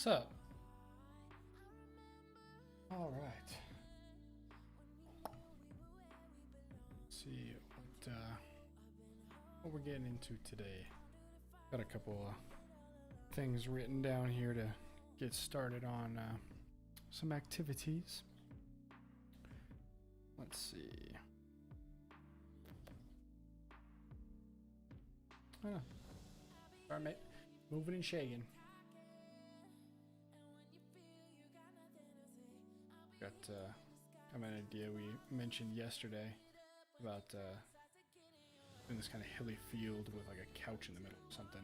What's up? All right. Let's see what we're getting into today. Got a couple of things written down here to get started on some activities. Let's see. All right, mate. Moving and shaking. Got an idea we mentioned yesterday about in this kind of hilly field with like a couch in the middle or something.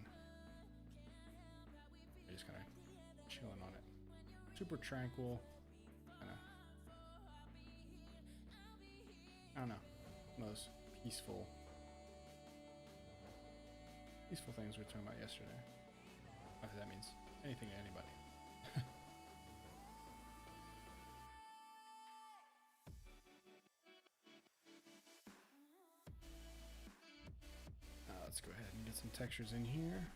You're just kind of chilling on it. Super tranquil. Kind of, I don't know, most peaceful things we were talking about yesterday. I think that means anything to anybody. Let's go ahead and get some textures in here.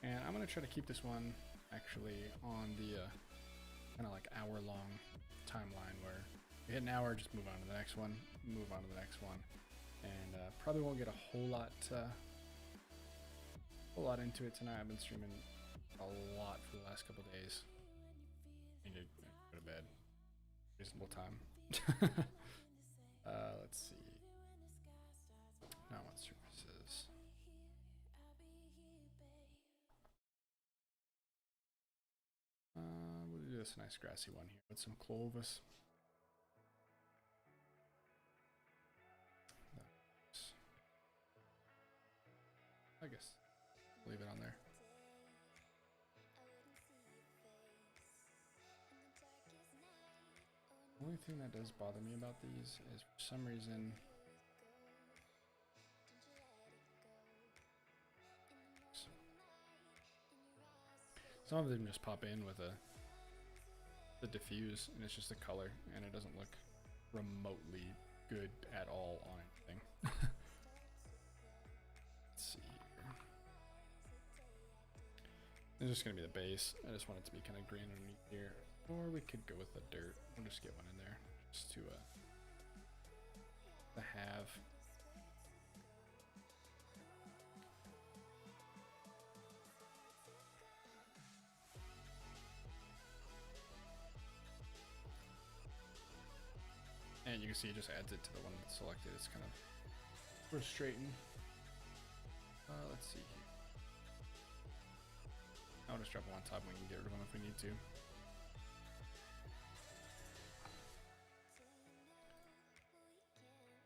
And I'm going to try to keep this one actually on the kind of like hour-long timeline where we hit an hour, just move on to the next one, move on to the next one. And probably won't get a whole lot into it tonight. I've been streaming a lot for the last couple days. I need to go to bed. Reasonable time. Let's see. Now I want services. We'll do this nice grassy one here with some clovis. I guess leave it on there. The only thing that does bother me about these is for some reason some of them just pop in with the diffuse and it's just a color and it doesn't look remotely good at all on anything. Let's see here. It's just gonna be the base. I just want it to be kind of green underneath here. Or we could go with the dirt. We'll just get one in there just to have. And you can see it just adds it to the one that's selected. It's kind of frustrating. Let's see here. I'll just drop them on top and we can get rid of them if we need to.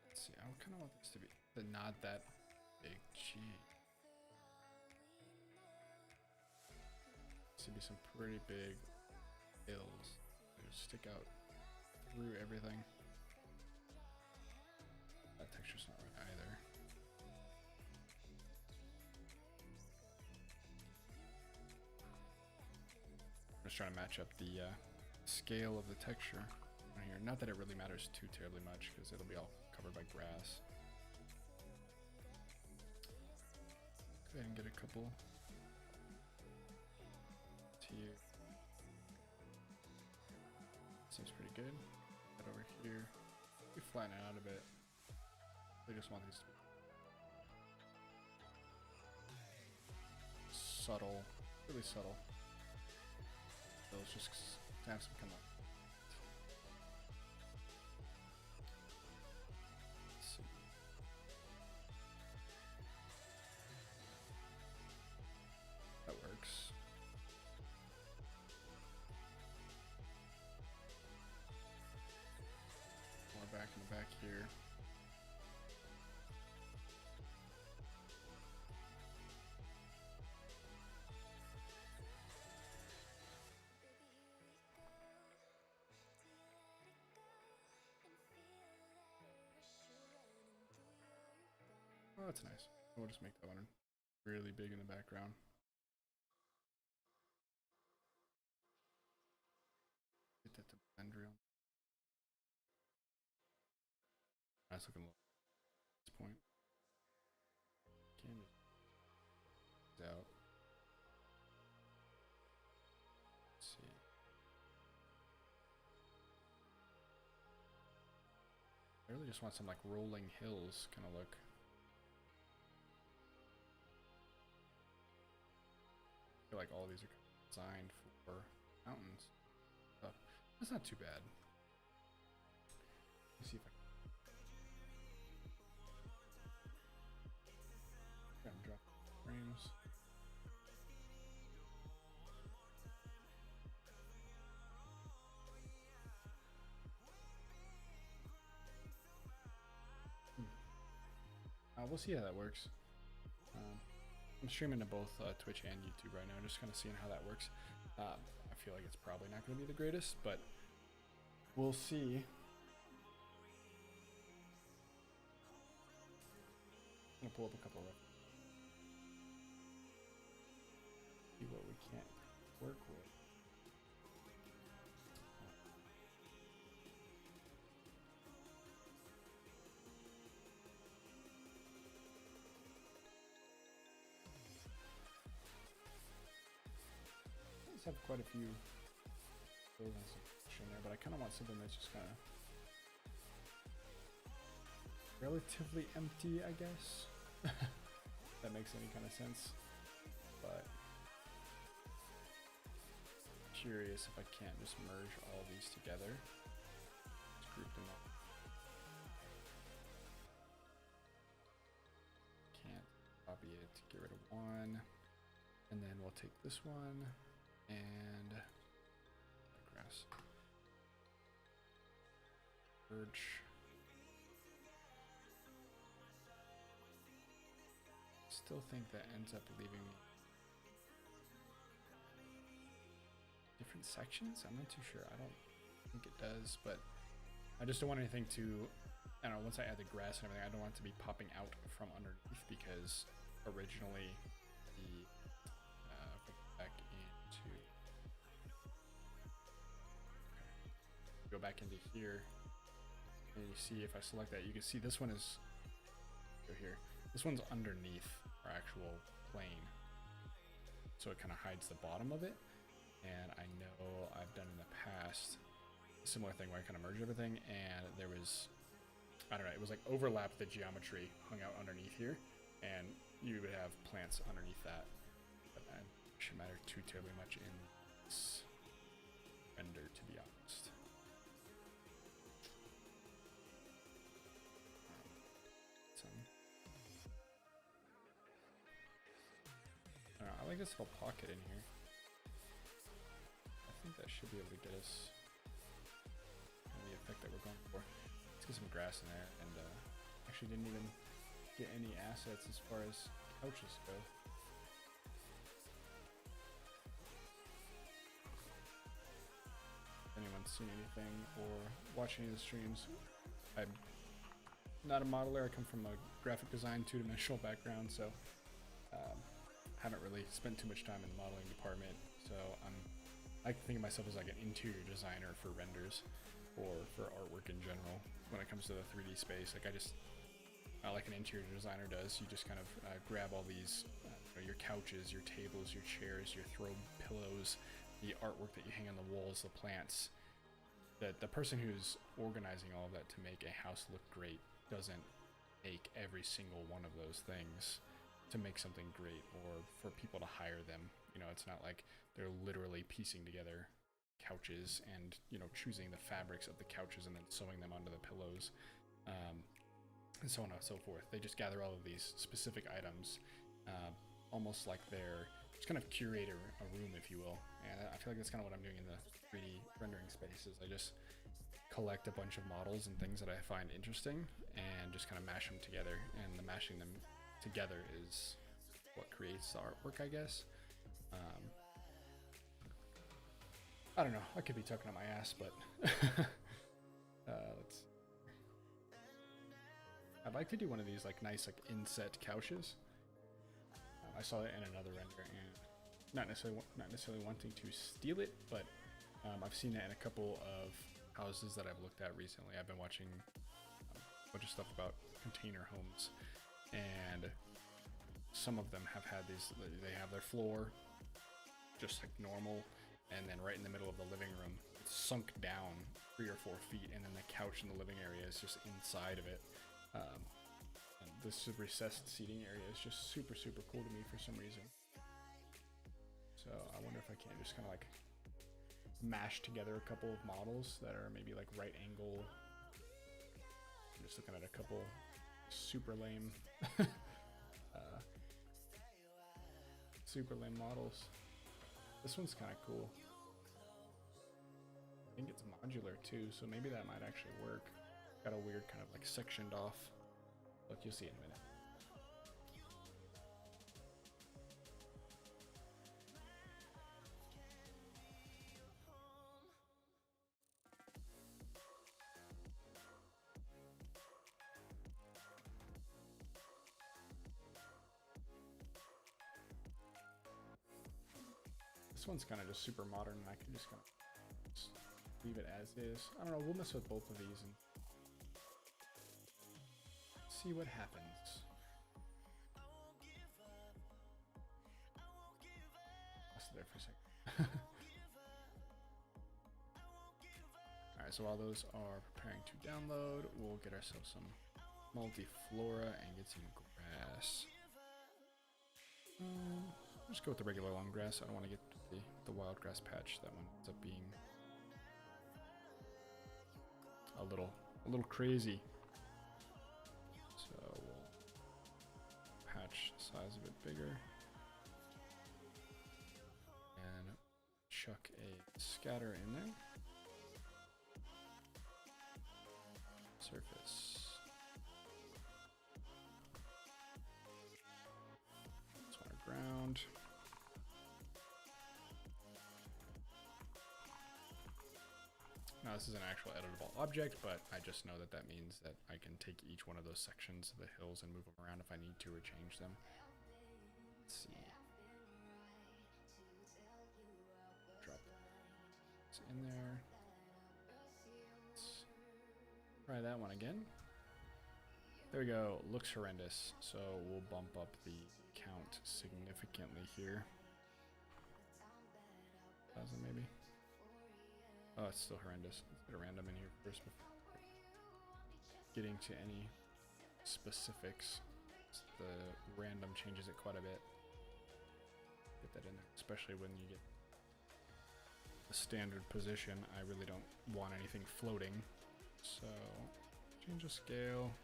Let's see, I kind of want this to be not that big. Gee. This would be some pretty big hills. They just stick out through everything. That texture's not right either. I'm just trying to match up the scale of the texture on here. Not that it really matters too terribly much because it'll be all covered by grass. Go ahead and get a couple here. Seems pretty good. Head over here. We flatten it out a bit. I just want these to be subtle, really subtle. So let's just have some kind of. Let's see. That works. More back in the back here. Oh, that's nice. We'll just make that one really big in the background. Get that to blend real. Nice looking look at this point. Canvas out. really just want some like rolling hills kind of look. I feel like all these are designed for mountains. So that's not too bad. Let's see if I can drop frames. We'll see how that works. I'm streaming to both Twitch and YouTube right now, just kind of seeing how that works. I feel like it's probably not going to be the greatest, but we'll see. I'm going to pull up a couple of see what we can't work with. Have quite a few buildings in there, but I kind of want something that's just kind of relatively empty, I guess. If that makes any kind of sense. But curious if I can't just merge all these together. Just group them up. Can't copy it. Get rid of one, and then we'll take this one. And grass, birch. Still think that ends up leaving me different sections. I'm not too sure. I don't think it does, but I just don't want anything to, I don't know, once I add the grass and everything, I don't want it to be popping out from underneath, because originally the back into go back into here, and you see if I select that, you can see this one is go here. This one's underneath our actual plane, so it kind of hides the bottom of it. And I know I've done in the past a similar thing where I kind of merged everything, and there was, I don't know, it was like overlap the geometry hung out underneath here, and you would have plants underneath that. But that shouldn't matter too terribly much in this render, to be honest. I like this little pocket in here. I think that should be able to get us the effect that we're going for. Let's get some grass in there, and actually didn't even get any assets as far as couches go. If anyone's seen anything or watching any of the streams, I'm not a modeler. I come from a graphic design, two-dimensional background, so haven't really spent too much time in the modeling department. So I think of myself as like an interior designer for renders or for artwork in general. When it comes to the 3D space, like like an interior designer does, you just kind of grab all these, your couches, your tables, your chairs, your throw pillows, the artwork that you hang on the walls, the plants. The person who's organizing all of that to make a house look great doesn't make every single one of those things to make something great or for people to hire them. You know, it's not like they're literally piecing together couches and, you know, choosing the fabrics of the couches and then sewing them onto the pillows, and so on and so forth. They just gather all of these specific items, almost like they're just kind of curate a room, if you will. And I feel like that's kind of what I'm doing in the 3D rendering spaces. I just collect a bunch of models and things that I find interesting and just kind of mash them together, and the mashing them together is what creates the artwork, I guess. I don't know, I could be talking on my ass, but I'd like to do one of these like nice like inset couches. I saw it in another render, and not necessarily wanting to steal it, but I've seen that in a couple of houses that I've looked at recently. I've been watching a bunch of stuff about container homes, and some of them have had these, they have their floor just like normal, and then right in the middle of the living room, it's sunk down 3 or 4 feet, and then the couch in the living area is just inside of it. And this recessed seating area is just super cool to me for some reason. So I wonder if I can just kind of like mash together a couple of models that are maybe like right angle. I'm just looking at a couple super lame models. This one's kind of cool. I think it's modular too, so maybe that might actually work. Got a weird kind of like sectioned off look. You'll see in a minute. This one's kind of just super modern, and I can just kind of leave it as is. I don't know, we'll mess with both of these and see what happens. I'll sit there for a second. Alright, so while those are preparing to download, we'll get ourselves some multiflora and get some grass. Just go with the regular long grass. I don't want to get the wild grass patch. That one ends up being a little crazy. So we'll patch the size of it bigger and chuck a scatter in there. Surface. This one ground. Now this is an actual editable object, but I just know that that means that I can take each one of those sections of the hills and move them around if I need to or change them. Let's see. Drop it's in there. Let's try that one again. There we go. Looks horrendous. So we'll bump up the count significantly here. 1,000 maybe. Oh, it's still horrendous. Let's get a random in here first before getting to any specifics. The random changes it quite a bit. Get that in there, especially when you get the standard position. I really don't want anything floating. So change the scale,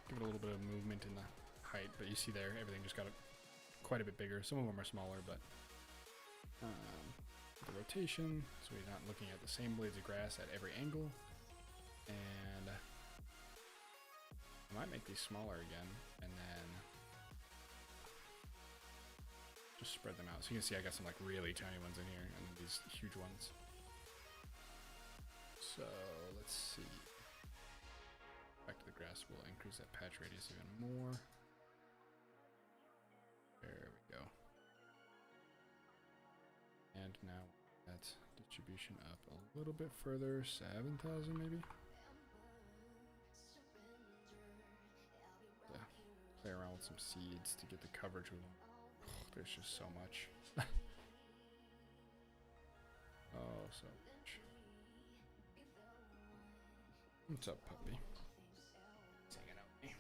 give it a little bit of movement in the height, but you see there, everything just got quite a bit bigger. Some of them are smaller, but the rotation, so we're not looking at the same blades of grass at every angle. And I might make these smaller again, and then just spread them out. So you can see I got some like really tiny ones in here, and these huge ones. So let's see. Back to the grass, we'll increase that patch radius even more. There we go. And now that distribution up a little bit further, 7,000 maybe. Play around with some seeds to get the coverage of them. Oh, there's just so much. Oh, so much. What's up, puppy? He's hanging out with me.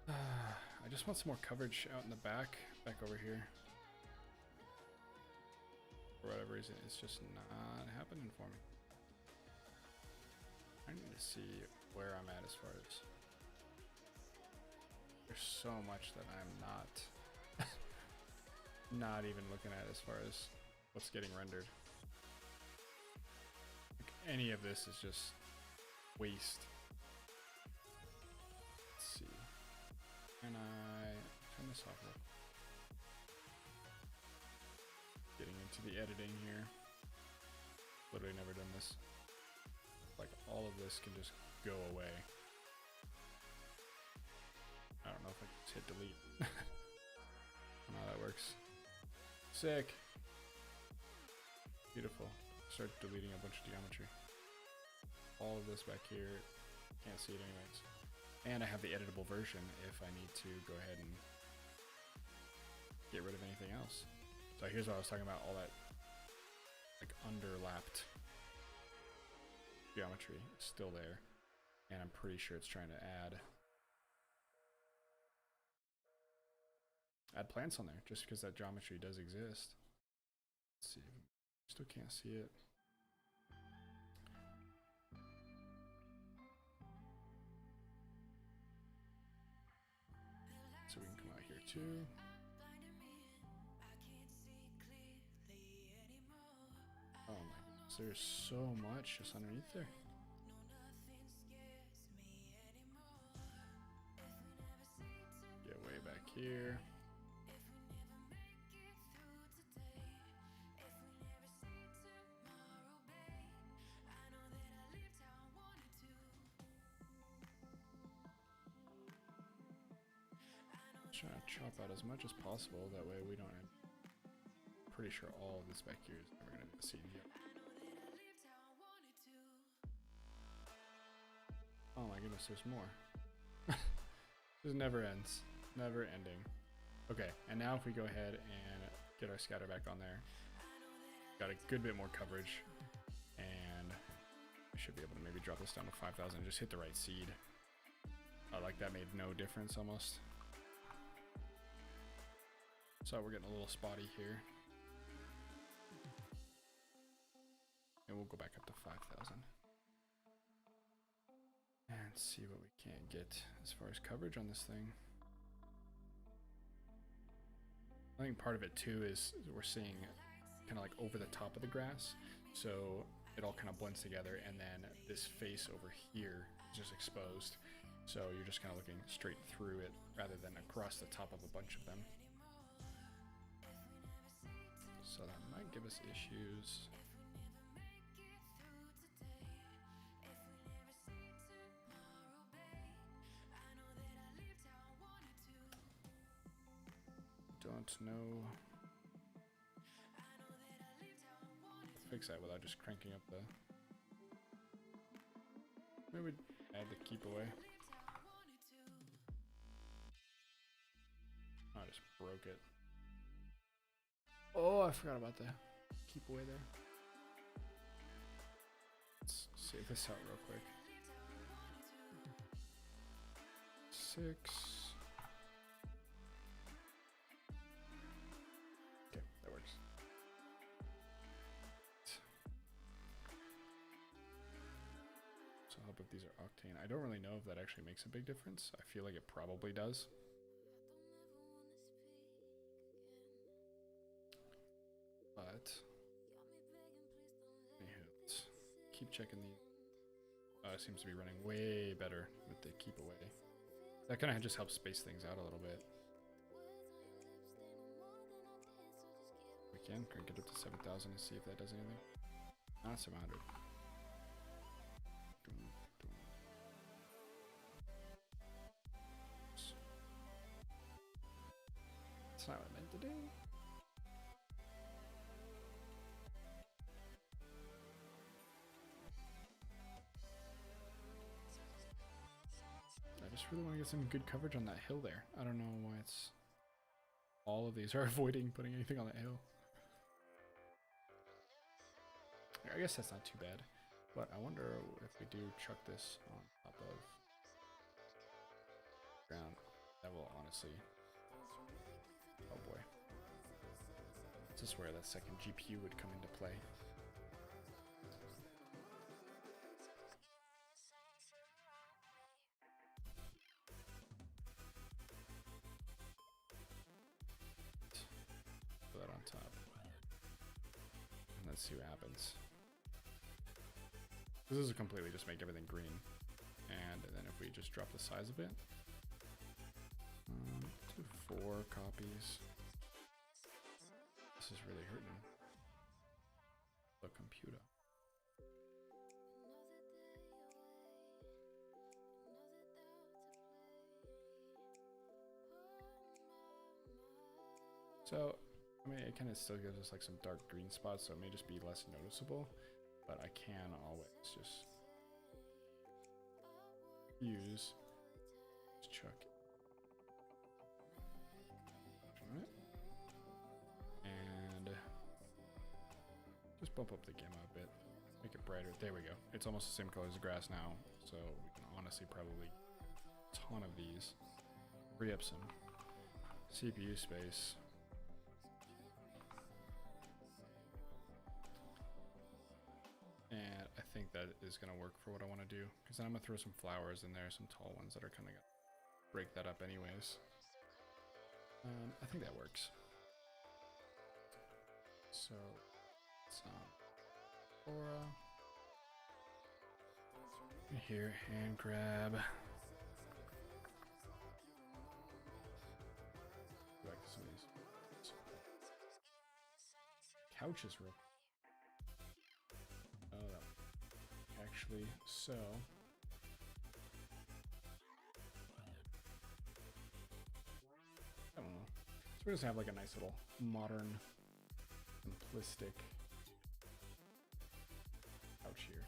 I just want some more coverage out in the back over here. For whatever reason, it's just not happening for me. I need to see where I'm at as far as... There's so much that I'm not even looking at as far as what's getting rendered. Like, any of this is just waste. Let's see. Can I turn this off? Getting into the editing here. Literally never done this. Like all of this can just go away. I don't know if I can just hit delete. I don't know how that works. Sick. Beautiful. Start deleting a bunch of geometry. All of this back here. Can't see it anyways. And I have the editable version if I need to go ahead and get rid of anything. anything else. So here's what I was talking about, all that like underlapped geometry is still there. And I'm pretty sure it's trying to add plants on there just because that geometry does exist. Let's see, still can't see it. So we can come out here too. Oh my goodness, there's so much just underneath there. Get way back here. Trying to chop out as much as possible, that way we don't end. Pretty sure all of this back here is never gonna be seen yet. Oh my goodness, there's more. This never ends. Never ending. Okay, and now if we go ahead and get our scatter back on there, got a good bit more coverage, and I should be able to maybe drop this down to 5,000 and just hit the right seed. Like that made no difference almost. So we're getting a little spotty here. And we'll go back up to 5,000. And see what we can get as far as coverage on this thing. I think part of it too is we're seeing kind of like over the top of the grass. So it all kind of blends together, and then this face over here is just exposed. So you're just kind of looking straight through it rather than across the top of a bunch of them. So that might give us issues. Don't know. Fix that without just cranking up the. Maybe add the keep away. Oh, I just broke it. Oh, I forgot about the keep away there. Let's save this out real quick. 6. Okay, that works. So I'll hope if these are octane. I don't really know if that actually makes a big difference. I feel like it probably does. But anywho, let's keep checking the. It seems to be running way better with the keep away. That kind of just helps space things out a little bit. We can crank it up to 7,000 and see if that does anything. Not 700. That's not what I meant to do. I just really want to get some good coverage on that hill there. I don't know why it's... All of these are avoiding putting anything on that hill. I guess that's not too bad. But I wonder if we do chuck this on top of ground. That will honestly... Oh boy. This is where that second GPU would come into play. Put that on top. And let's see what happens. This is completely just make everything green. And then if we just drop the size a bit. To 4 copies. This is really hurting the computer. So, I mean, it kind of still gives us like some dark green spots, so it may just be less noticeable, but I can always just use chuck. bump up the gamma a bit, make it brighter. There we go. It's almost the same color as the grass now, so we can honestly probably a ton of these. Free up some CPU space. And I think that is going to work for what I want to do, because then I'm going to throw some flowers in there, some tall ones that are kind of going to break that up anyways. I think that works. So, some aura here, hand grab. Back to some of these couches real. Oh, actually, so. I don't know. So we're just have like a nice little modern, simplistic couch here.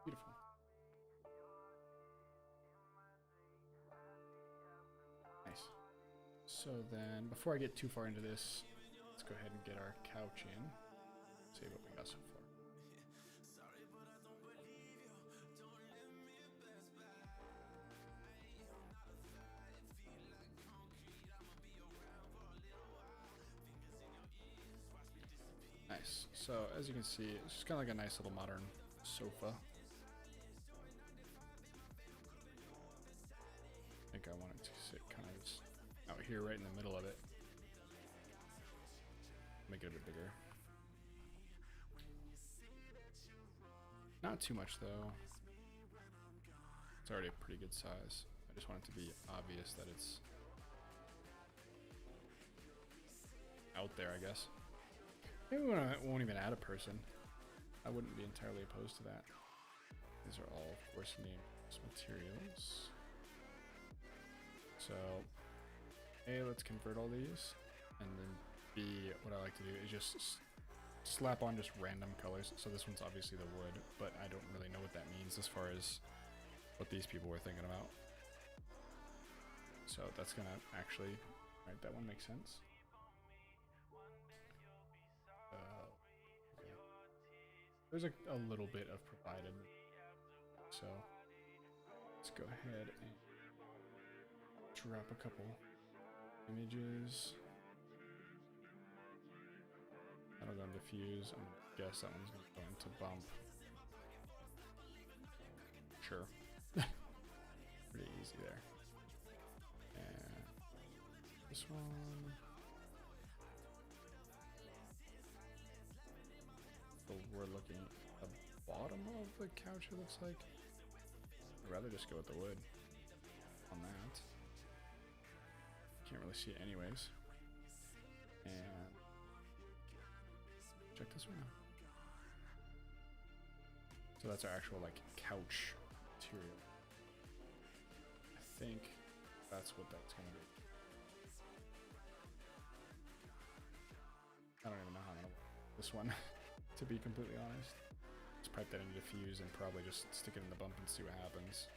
Beautiful. Nice. So then, before I get too far into this, let's go ahead and get our couch in. See what we got so far. Nice. So as you can see, it's just kind of like a nice little modern sofa. I think I want it to sit kind of just out here right in the middle of it. Make it a bit bigger. Not too much though. It's already a pretty good size. I just want it to be obvious that it's out there, I guess. Maybe we won't even add a person. I wouldn't be entirely opposed to that. These are all, of course, named materials. So, A, let's convert all these. And then B, what I like to do is just slap on just random colors. So this one's obviously the wood, but I don't really know what that means as far as what these people were thinking about. So that's gonna actually, right, that one makes sense. Okay. There's a little bit of provided, so let's go ahead and drop a couple images. That'll go into fuse. I'm gonna guess that one's gonna go into bump. Sure. Pretty easy there. And this one. So we're looking at the bottom of the couch, it looks like. I'd rather just go with the wood on that. Can't really see it anyways. And check this one out. So that's our actual like couch material. I think that's what that's gonna be. I don't even know how I'm gonna work this one, to be completely honest. Just pipe that into diffuse and probably just stick it in the bump and see what happens.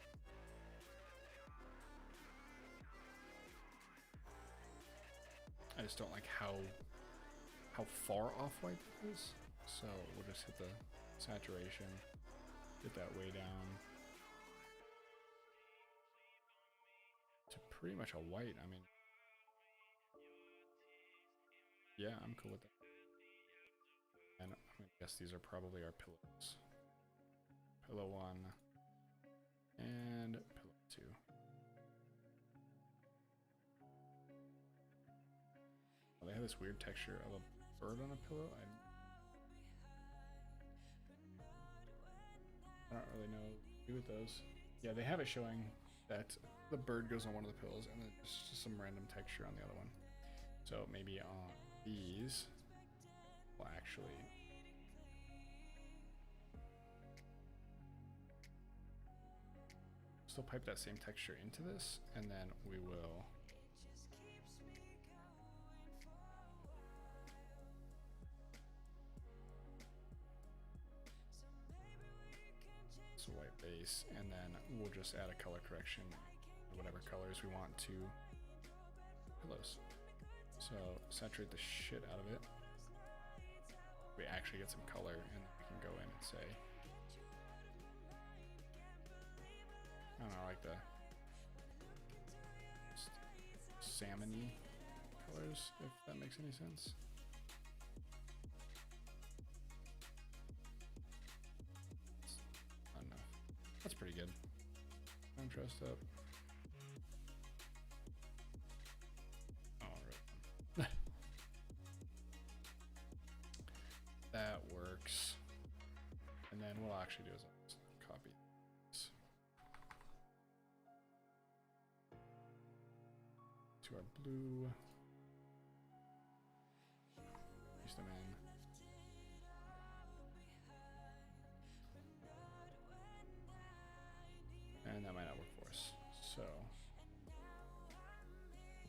I just don't like how far off-white it is. So we'll just hit the saturation, get that way down to pretty much a white. I mean, yeah, I'm cool with that. And I guess these are probably our pillows. Pillow 1 and pillow 2. Oh, they have this weird texture of a bird on a pillow. I don't really know what to do with those. Yeah, they have it showing that the bird goes on one of the pillows and then just some random texture on the other one. So maybe on these, we'll actually still pipe that same texture into this, and then we will base, and then we'll just add a color correction, whatever colors we want to pillows. So saturate the shit out of it. We actually get some color, and then we can go in and say, I don't know, like the salmon-y colors, if that makes any sense. Not enough. That's pretty good. Contrast up. Alright. That works. And then what I'll actually do is I'll just copy this to our blue. Paste them in. And that might not work for us. So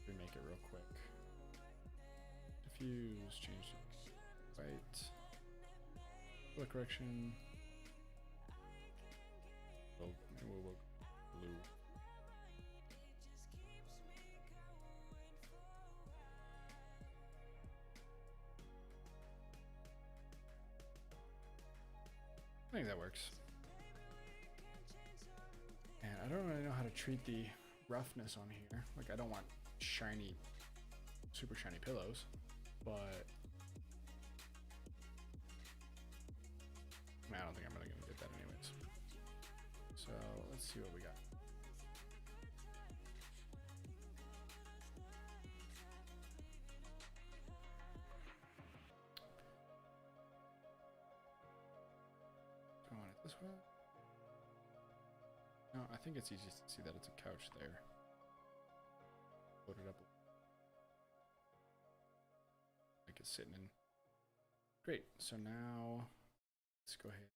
we make it real quick. Diffuse, change to white. Color correction. Oh, maybe we'll go blue. I think that works. And I don't really know how to treat the roughness on here. Like, I don't want shiny, super shiny pillows, but I don't think I'm really gonna get that anyways. So let's see what we got. Do I want it this way? No, I think it's easiest to see that it's a couch there. Load it up. Like it's sitting in. Great. So now let's go ahead.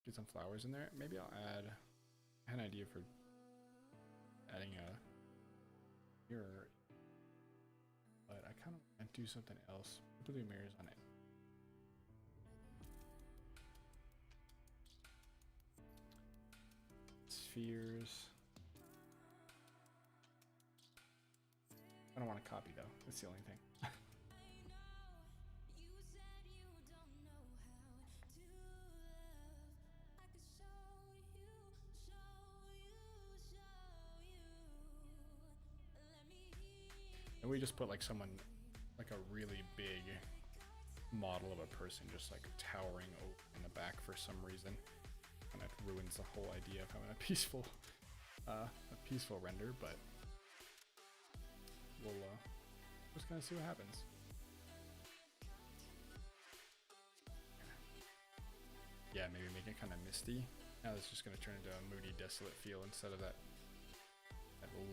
Get some flowers in there. Maybe I'll add. I had an idea for adding a mirror, but I kind of want to do something else. Put the mirrors on it. Spheres. I don't want to copy though. That's the only thing. And we just put like someone, like a really big model of a person just like towering over in the back for some reason. And it ruins the whole idea of having a peaceful render, but we'll just kind of see what happens. Yeah, maybe make it kind of misty. Now it's just going to turn into a moody, desolate feel instead of that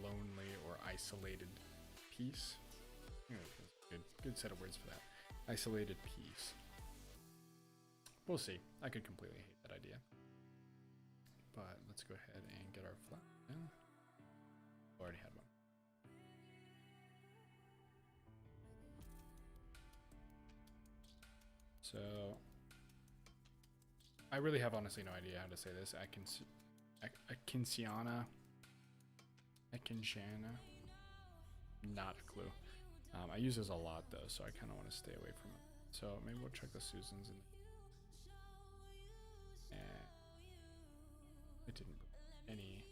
lonely or isolated piece. Good set of words for that. Isolated piece. We'll see. I could completely hate that idea. But let's go ahead and get our flat in. Already had one. So I really have honestly no idea how to say this. Akinsiana. Not a clue. I use this a lot though, so I kind of want to stay away from it. So maybe we'll check the Susans and it didn't put any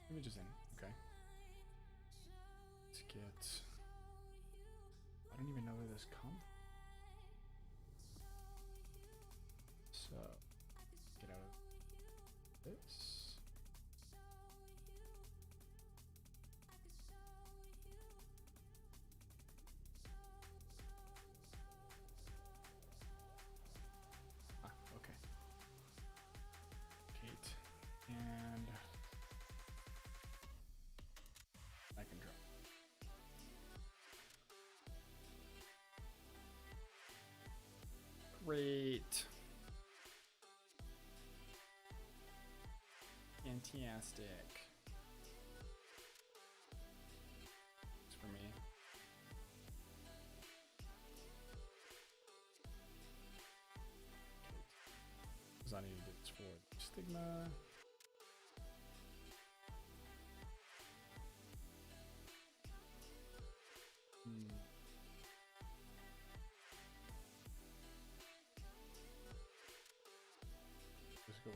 images in. Okay. Let's get. I don't even know where this comes from. So get out of this. Okay. Kate, and I can drop. Great. Fantastic. It's for me. because I need it for the stigma. Just go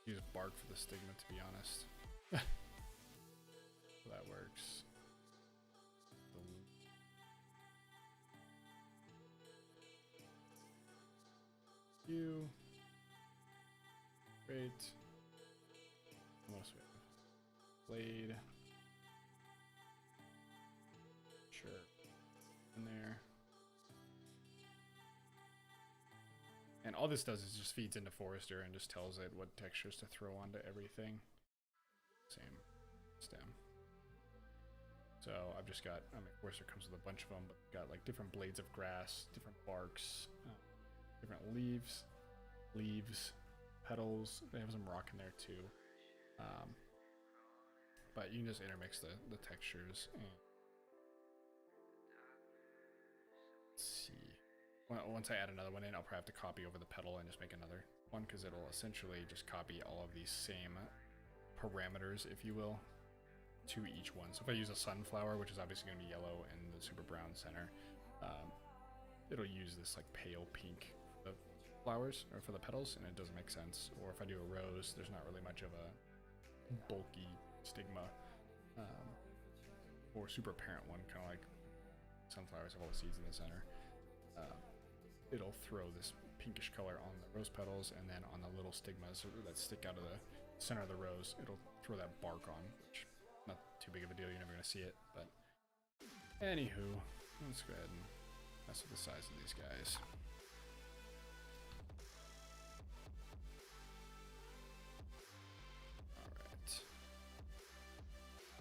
use bark for the stigma, to be honest. So that works. You. Great. What else we have? Blade. Sure. In there. And all this does is just feeds into Forester and just tells it what textures to throw onto everything. Same stem. So I've just got, I mean, Forester comes with a bunch of them, but got like different blades of grass, different barks, different leaves, petals. They have some rock in there too. But you can just intermix the textures. And let's see. Once I add another one in, I'll probably have to copy over the petal and just make another one, because it'll essentially just copy all of these same parameters, if you will, to each one. So if I use a sunflower, which is obviously going to be yellow in the super brown center, it'll use this like pale pink for the flowers or for the petals, and it doesn't make sense. Or if I do a rose, there's not really much of a bulky stigma, or super apparent one, kind of like sunflowers have all the seeds in the center. It'll throw this pinkish color on the rose petals, and then on the little stigmas that stick out of the center of the rose, it'll throw that bark on, which not too big of a deal, you're never going to see it. But anywho, let's go ahead and mess with the size of these guys. Alright.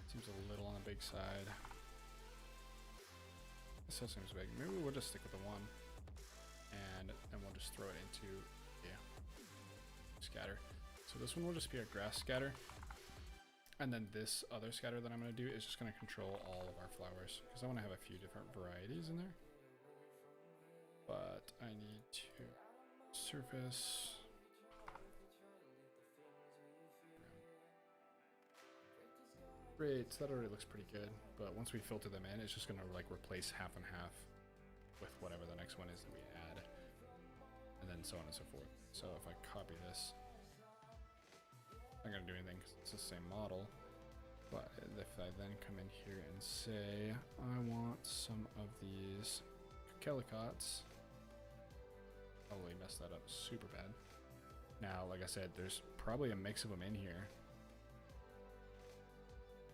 Seems a little on the big side. This still seems big. Maybe we'll just stick with the one. And then we'll just throw it into scatter. So this one will just be a grass scatter. And then this other scatter that I'm going to do is just going to control all of our flowers, because I want to have a few different varieties in there. But I need to surface. Great, so that already looks pretty good. But once we filter them in, it's just going to like replace half and half with whatever the next one is that we add, and then so on and so forth. So if I copy this, I'm not gonna do anything because it's the same model. But if I then come in here and say I want some of these calicots, probably messed that up super bad. Now, like I said, there's probably a mix of them in here,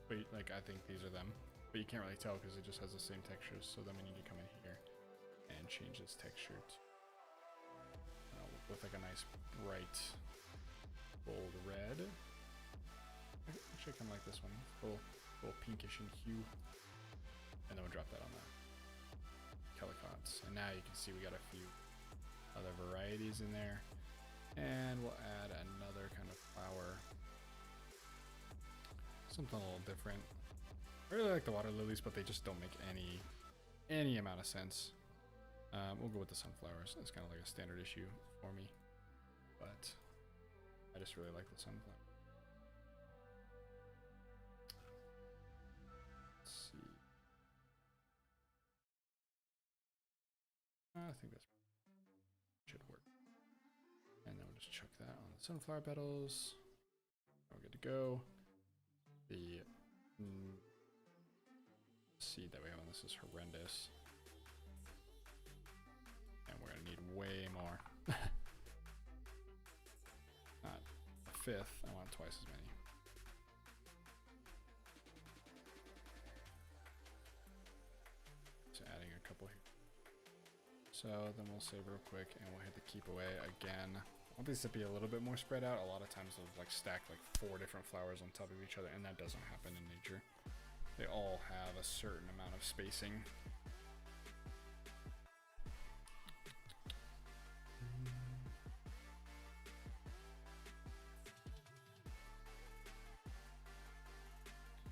but like I think these are them, but you can't really tell because it just has the same textures. So then we need to come in here and change its texture to with like a nice bright bold red. Actually, I kind of like this one, a little pinkish in hue, and then we'll drop that on the calicots. And now you can see we got a few other varieties in there, and we'll add another kind of flower, something a little different. I really like the water lilies, but they just don't make any amount of sense. We'll go with the sunflowers. It's kind of like a standard issue for me, but I just really like the sunflower. Let's see. I think that should work. And then we'll just chuck that on the sunflower petals. We're good to go. The seed that we have on this is horrendous. And we're gonna need way more. Not a fifth, I want twice as many. So adding a couple here. So then we'll save real quick and we'll hit the keep away again. I want these to be a little bit more spread out. A lot of times they'll like stack like 4 different flowers on top of each other, and that doesn't happen in nature. They all have a certain amount of spacing.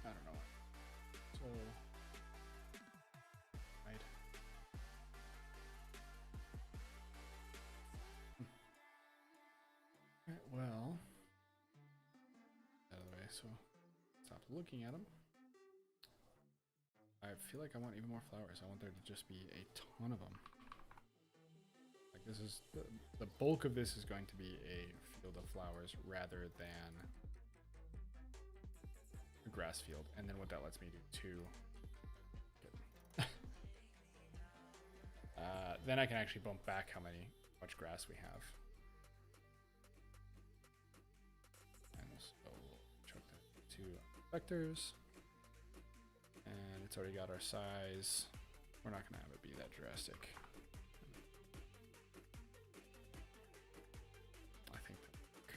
I don't know. So, right. so stop looking at them. I feel like I want even more flowers. I want there to just be a ton of them. Like this is the bulk of this is going to be a field of flowers rather than a grass field. And then what that lets me do too. Then I can actually bump back how much grass we have. And so we'll chuck that to vectors. And it's already got our size. We're not gonna have it be that drastic. I think that'll work.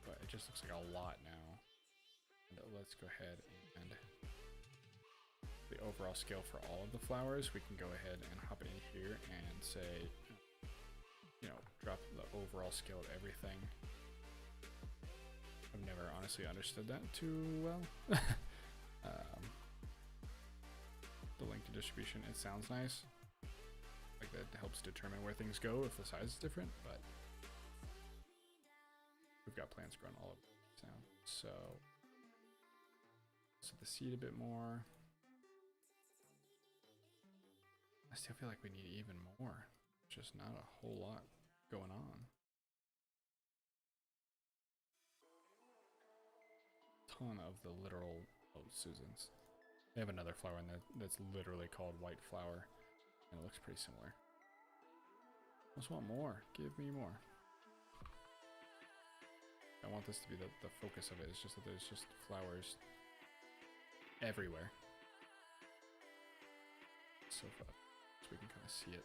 But it just looks like a lot now. And let's go ahead and the overall scale for all of the flowers. We can go ahead and hop in here and say, you know, drop the overall scale of everything. I've never honestly understood that too well. The link to distribution, it sounds nice. Like that helps determine where things go if the size is different, but we've got plants growing all over town. So the seed a bit more. I still feel like we need even more. Just not a whole lot going on. Ton of the literal Susans. They have another flower in there that's literally called white flower, and it looks pretty similar. I just want more. Give me more. I want this to be the focus of it. It's just that there's just flowers everywhere. So far, so we can kind of see it.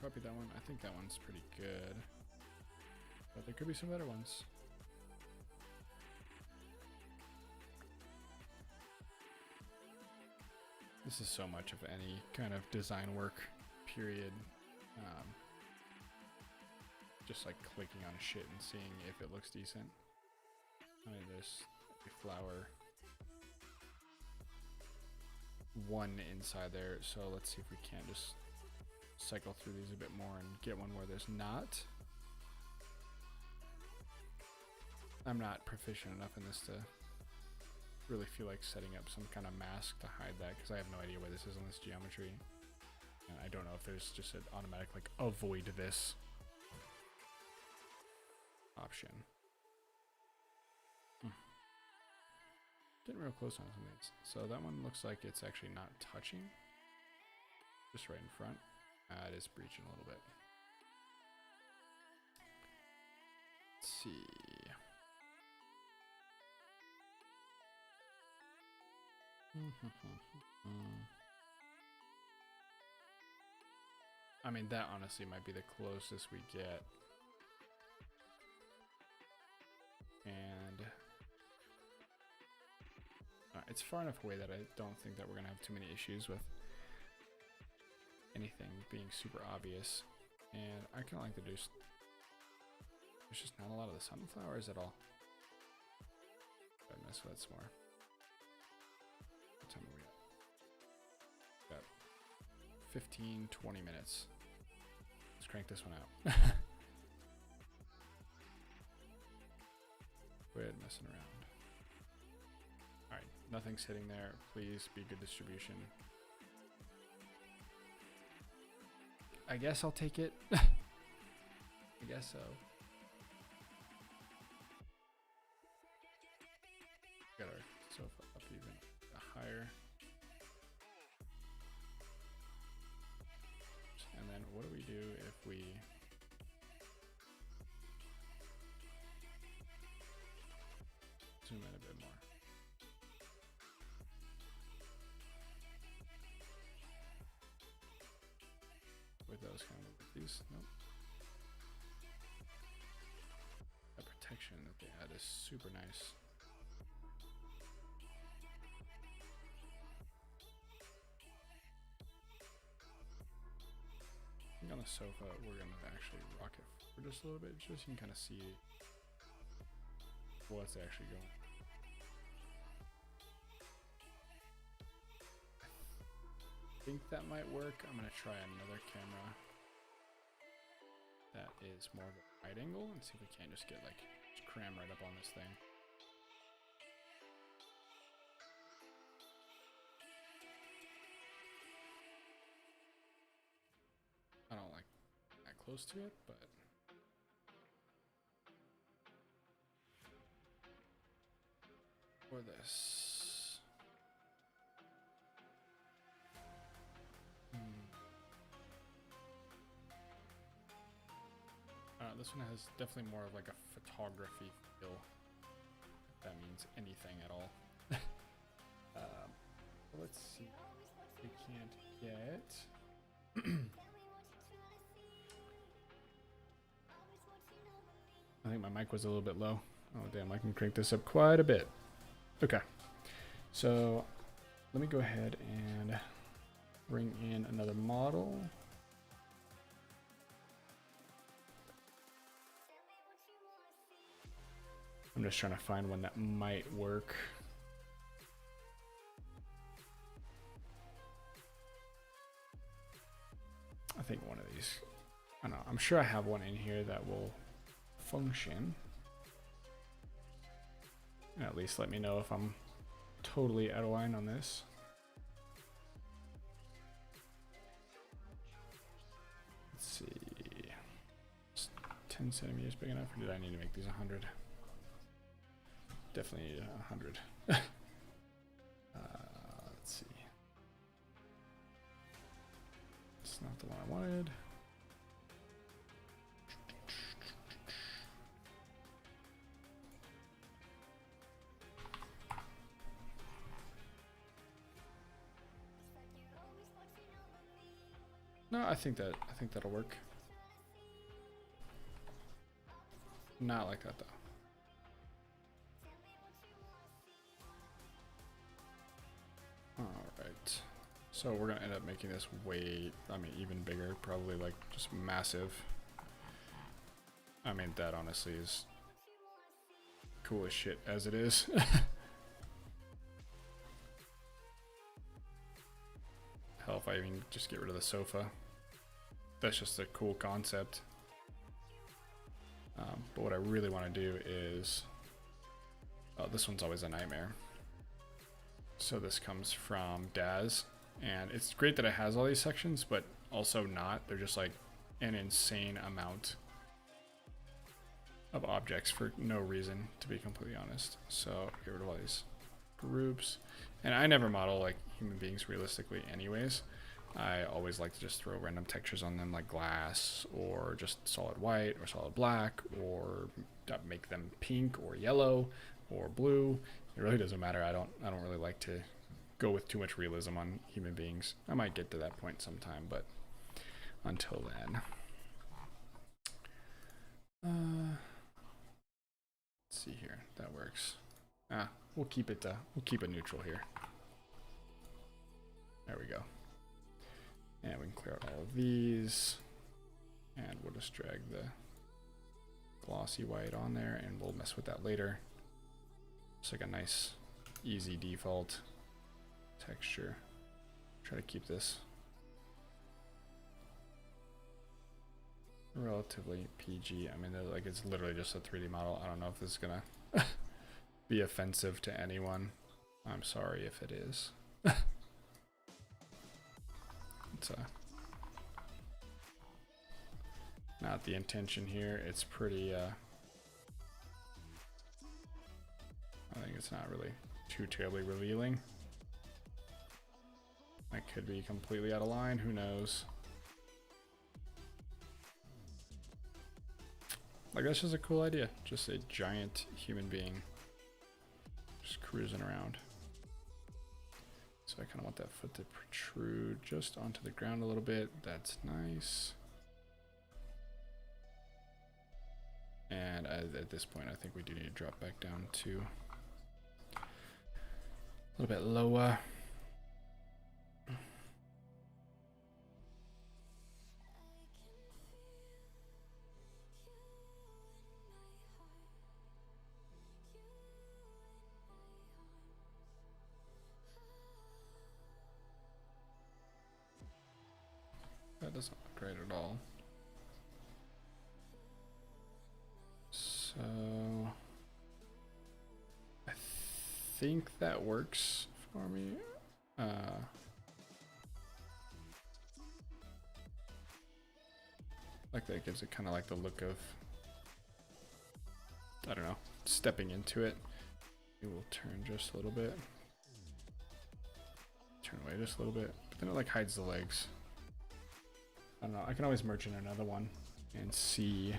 Copy that one. I think that one's pretty good, but there could be some better ones. This is so much of any kind of design work, period. Just like clicking on shit and seeing if it looks decent. I mean, there's a flower. One inside there, so let's see if we can't just cycle through these a bit more and get one where there's not. I'm not proficient enough in this to really feel like setting up some kind of mask to hide that, because I have no idea where this is on this geometry, and I don't know if there's just an automatic like avoid this option. Getting real close on some of these. So that one looks like it's actually not touching, just right in front. It is breaching a little bit. Let's see. I mean, that honestly might be the closest we get. And it's far enough away that I don't think that we're gonna have too many issues with anything being super obvious. And I kind of like to do. There's just not a lot of the sunflowers at all. I mess with that some more. What time are we at? Got 15, 20 minutes. Let's crank this one out. Quit messing around. Alright, nothing's hitting there. Please be good distribution. I guess I'll take it. I guess so. Got our sofa up even higher. And then what do we do if we zoom in a bit more? With those kind of these, nope. That protection that they had is super nice. I think on the sofa we're gonna actually rock it for just a little bit, just so you can kind of see what's actually going. I think that might work. I'm gonna try another camera that is more of a wide angle and see if we can't just get like, just cram right up on this thing. I don't like that close to it, but for this. This one has definitely more of like a photography feel, if that means anything at all. Let's see. We can't get. I think my mic was a little bit low. Oh damn, I can crank this up quite a bit. Okay, so let me go ahead and bring in another model. I'm just trying to find one that might work. I think one of these, I don't know, I'm sure I have one in here that will function. And at least let me know if I'm totally out of line on this. Let's see, is 10 centimeters big enough, or did I need to make these 100? Definitely need 100. Let's see. It's not the one I wanted. No, I think that'll work. Not like that though. Alright, so we're gonna end up making this way, I mean, even bigger, probably like just massive. I mean, that honestly is cool as shit as it is. Hell, if I even just get rid of the sofa. That's just a cool concept. But what I really want to do is, oh, this one's always a nightmare. So this comes from Daz, and it's great that it has all these sections, but also not. They're just like an insane amount of objects for no reason, to be completely honest. So get rid of all these groups. And I never model like human beings realistically anyways. I always like to just throw random textures on them, like glass or just solid white or solid black, or make them pink or yellow or blue. It really doesn't matter. I don't really like to go with too much realism on human beings. I might get to that point sometime, but until then. Let's see here. That works. We'll keep it neutral here. There we go. And we can clear out all of these, and we'll just drag the glossy white on there, and we'll mess with that later. It's like a nice, easy default texture. Try to keep this relatively PG. I mean, like, it's literally just a 3D model. I don't know if this is gonna be offensive to anyone. I'm sorry if it is. It's not the intention here. It's pretty I think it's not really too terribly revealing. I could be completely out of line, who knows. Like, that's just a cool idea. Just a giant human being just cruising around. So I kind of want that foot to protrude just onto the ground a little bit. That's nice. And at this point, I think we do need to drop back down to a little bit lower. That doesn't look great at all. So I think that works for me. Like that gives it kind of like the look of, I don't know, stepping into it. It will turn just a little bit. Turn away just a little bit. But then it like hides the legs. I don't know. I can always merge in another one and see.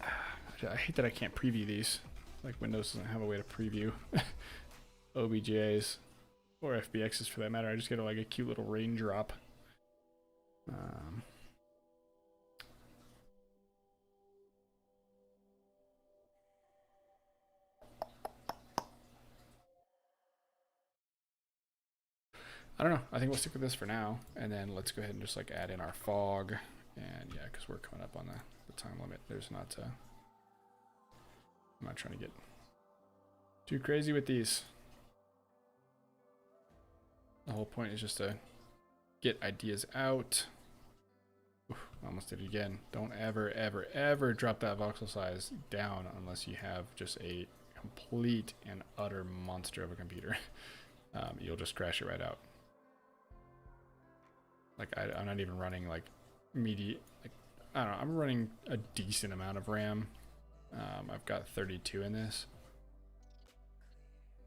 I hate that I can't preview these. Like Windows doesn't have a way to preview OBJs or FBXs for that matter. I just get like a cute little raindrop. I don't know. I think we'll stick with this for now, and then let's go ahead and just like add in our fog. And yeah, because we're coming up on the time limit. There's not. I'm not trying to get too crazy with these. The whole point is just to get ideas out. Oof, almost did it again. Don't ever, ever, ever drop that voxel size down unless you have just a complete and utter monster of a computer. You'll just crash it right out. Like I'm not even running like like I don't know, I'm running a decent amount of RAM. I've got 32 in this,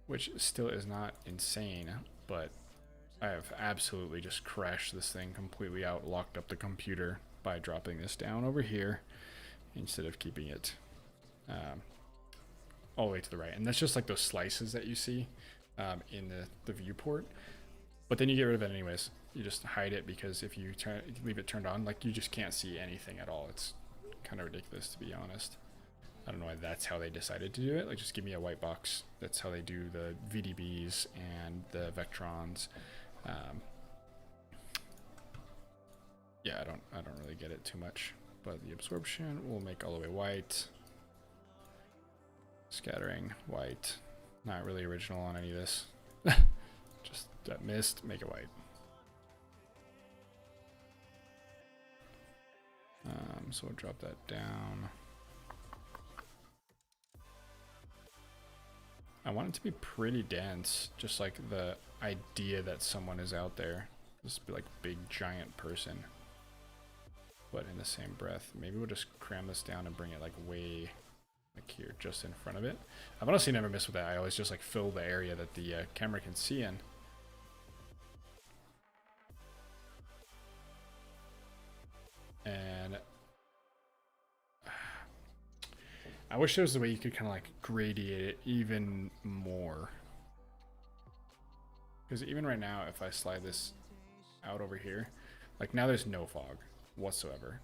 which still is not insane, but I have absolutely just crashed this thing completely out, locked up the computer by dropping this down over here instead of keeping it all the way to the right. And that's just like those slices that you see in the viewport, but then you get rid of it anyways. You just hide it, because if you leave it turned on, like you just can't see anything at all. It's kind of ridiculous, to be honest. I don't know why that's how they decided to do it. Like, just give me a white box. That's how they do the VDBs and the Vectrons. Yeah, I don't really get it too much, but the absorption will make all the way white. Scattering white. Not really original on any of this. Just that mist, make it white. So we'll drop that down. I want it to be pretty dense, just like the idea that someone is out there. Just be like big giant person. But in the same breath, maybe we'll just cram this down and bring it like way like here, just in front of it. I've honestly never missed with that. I always just like fill the area that the camera can see in. And I wish there was a way you could kind of like gradiate it even more. Because even right now, if I slide this out over here, like now there's no fog whatsoever.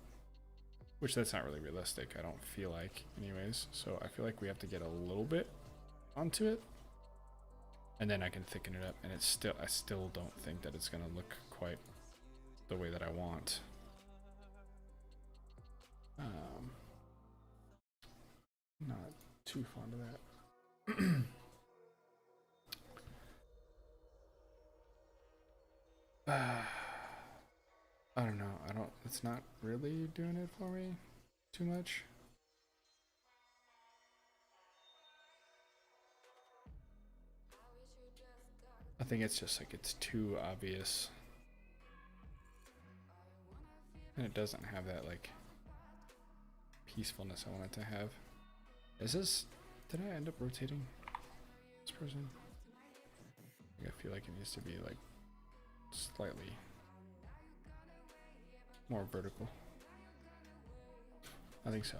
Which that's not really realistic, I don't feel like anyways. So I feel like we have to get a little bit onto it. And then I can thicken it up, and it's still, I still don't think that it's gonna look quite the way that I want. Not too fond of that. I don't know. It's not really doing it for me too much. I think it's just like it's too obvious. And it doesn't have that like peacefulness I want it to have. Did I end up rotating this person? I feel like it needs to be like slightly more vertical. I think so.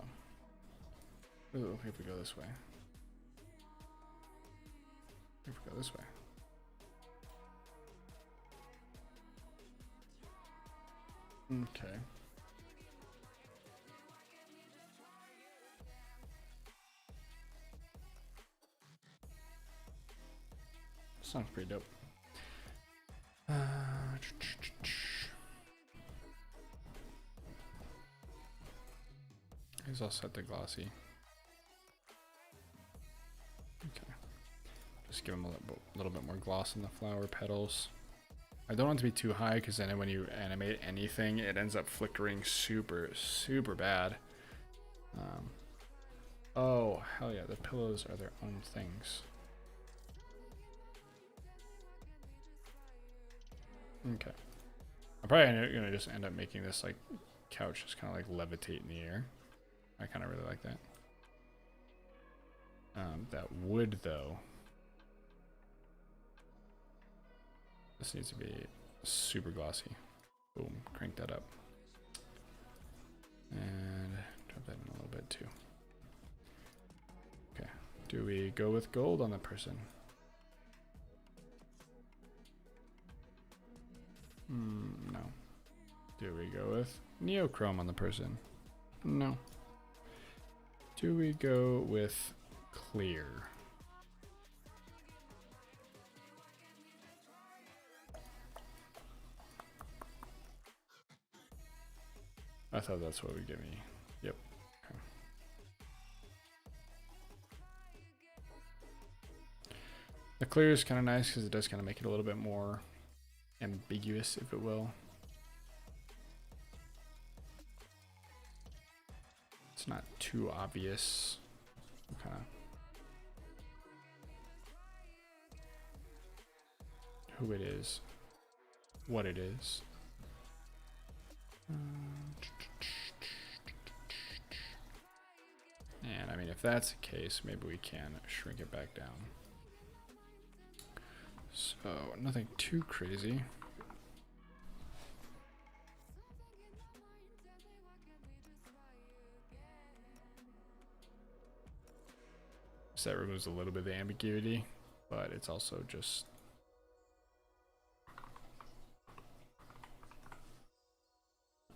Ooh, if we go this way. If we go this way. Okay. Sounds pretty dope. He's all set to glossy. Okay. Just give him a little bit more gloss in the flower petals. I don't want it to be too high, because then when you animate anything, it ends up flickering super, super bad. Oh, hell yeah, the pillows are their own things. Okay. I'm probably gonna just end up making this like couch just kind of like levitate in the air. I kind of really like that. That wood though, this needs to be super glossy. Boom, crank that up. And drop that in a little bit too. Okay, do we go with gold on the person? No. Do we go with neochrome on the person? No. Do we go with clear? I thought that's what would give me. Yep. Okay. The clear is kind of nice because it does kind of make it a little bit more ambiguous, if it will. It's not too obvious. Kind of who it is, what it is. And I mean, if that's the case, maybe we can shrink it back down. So nothing too crazy. So that removes a little bit of the ambiguity, but it's also just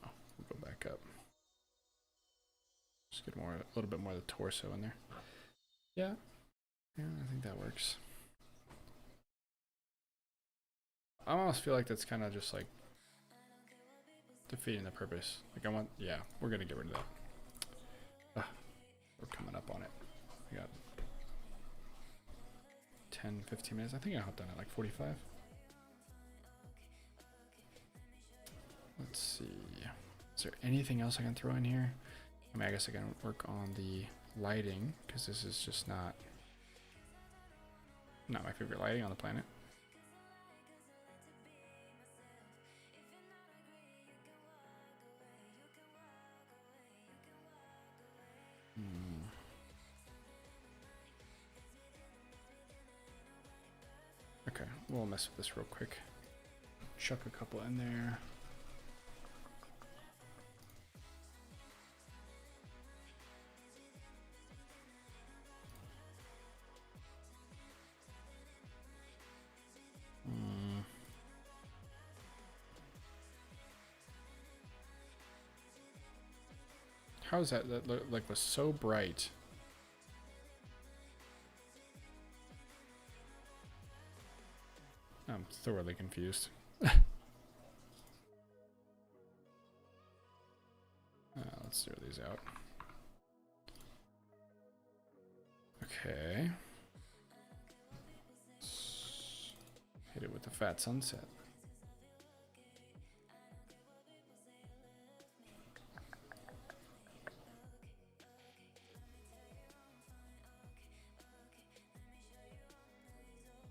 we'll go back up. Just get more, a little bit more of the torso in there. Yeah, I think that works. I almost feel like that's kind of just like defeating the purpose. Like I want, yeah, we're gonna get rid of that. We're coming up on it. We got 10, 15 minutes. I think I hopped on at like 45. Let's see. Is there anything else I can throw in here? I mean, I guess I can work on the lighting because this is just not my favorite lighting on the planet. Okay, we'll mess with this real quick. Chuck a couple in there. How is that? That like was so bright. I'm thoroughly confused. Let's zero these out. Okay. Let's hit it with the fat sunset.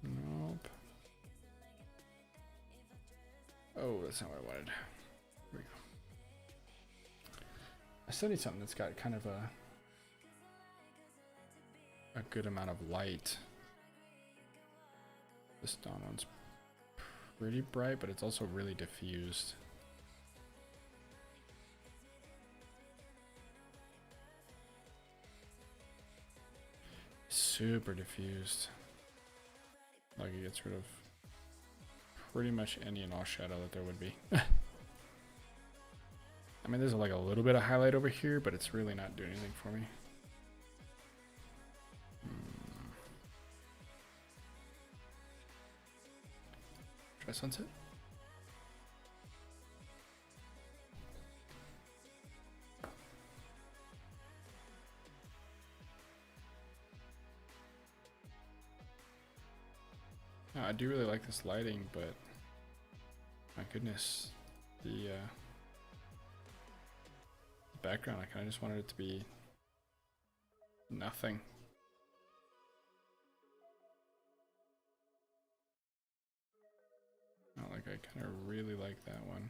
Nope. Oh, that's not what I wanted. Here we go. I still need something that's got kind of a good amount of light. This dawn one's pretty bright, but it's also really diffused. Super diffused. Like it gets rid of pretty much any and all shadow that there would be. I mean, there's like a little bit of highlight over here, but it's really not doing anything for me. Try sunset. No, I do really like this lighting, but my goodness, the background, I kind of just wanted it to be Nothing. Not like I kind of really like that one.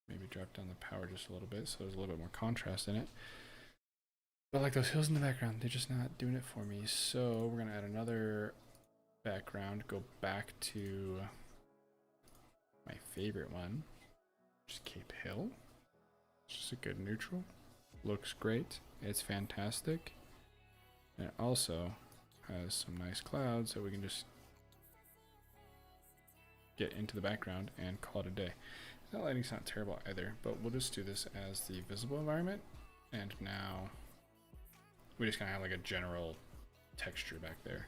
Maybe drop down the power just a little bit so there's a little bit more contrast in it. But like those hills in the background, they're just not doing it for me. So we're gonna add another background, go back to my favorite one, just Cape Hill. It's just a good neutral. Looks great. It's fantastic. And it also has some nice clouds that we can just get into the background and call it a day. That lighting's not terrible either, but we'll just do this as the visible environment. And now we just kind of have like a general texture back there.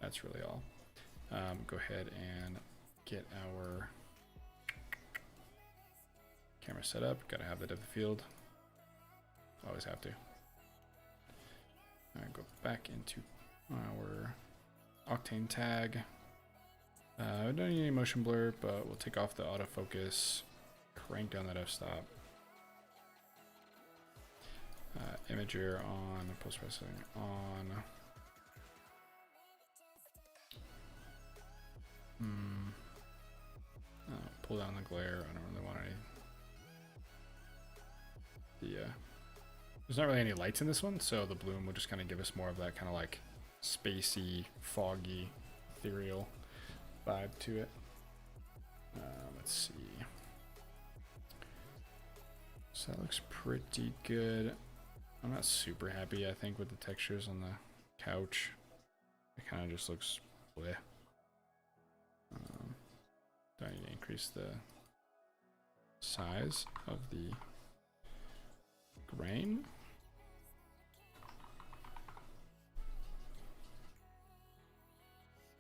That's really all. Go ahead and get our camera set up. Gotta have the depth of field. Always have to. All right, go back into our Octane tag. We don't need any motion blur, but we'll take off the autofocus, crank down that f-stop. Imager on, post-processing on. Pull down the glare. I don't really want any. There's not really any lights in this one, so the bloom will just kind of give us more of that kind of like spacey, foggy, ethereal vibe to it. Let's see. So that looks pretty good. I'm not super happy, I think, with the textures on the couch. It kind of just looks bleh. Do I need to increase the size of the grain?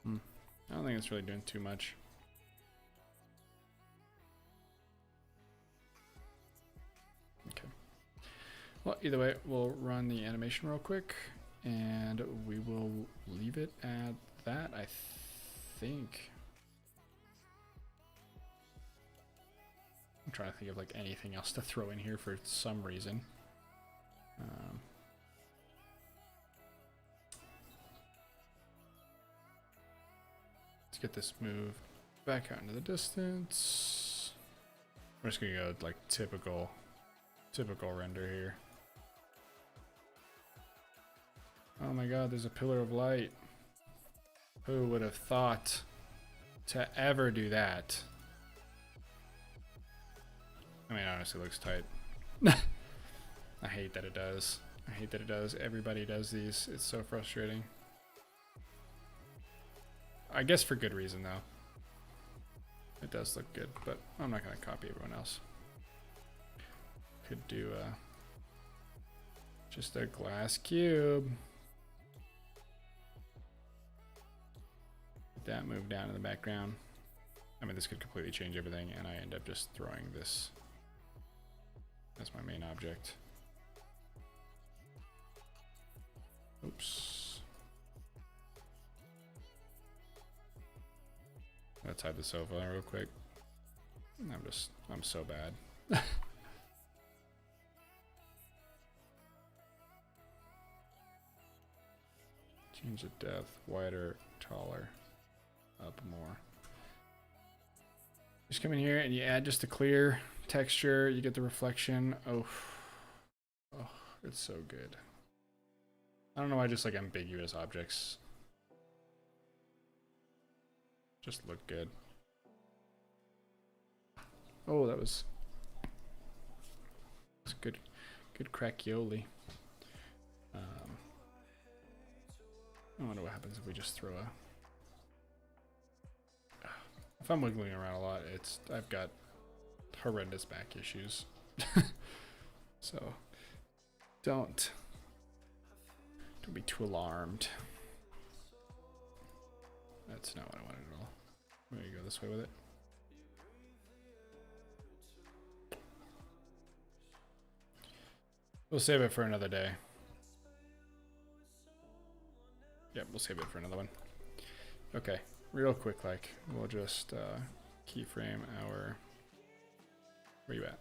I don't think it's really doing too much. Okay. Well, either way, we'll run the animation real quick and we will leave it at that, I think. I'm trying to think of like anything else to throw in here for some reason. Let's get this moved back out into the distance. We're just gonna go like typical render here. Oh my god, there's a pillar of light. Who would have thought to ever do that? I mean, honestly, it looks tight. I hate that it does. I hate that it does. Everybody does these. It's so frustrating. I guess for good reason, though. It does look good, but I'm not going to copy everyone else. Could do just a glass cube. Get that moved down in the background. I mean, this could completely change everything, and I end up just throwing this as my main object. Oops. Let's hide the sofa real quick. I'm so bad. Change the depth, wider, taller, up more. Just come in here and you add just a clear texture, you get the reflection. Oh, it's so good. I don't know why just like ambiguous objects just look good. Oh, that was good crackiola. I wonder what happens if we just throw a. If I'm wiggling around a lot, I've got horrendous back issues. So don't be too alarmed. That's not what I wanted at all. I'm gonna go this way with it. We'll save it for another day. Yep, we'll save it for another one. Okay, real quick, like, we'll just keyframe our. Where you at?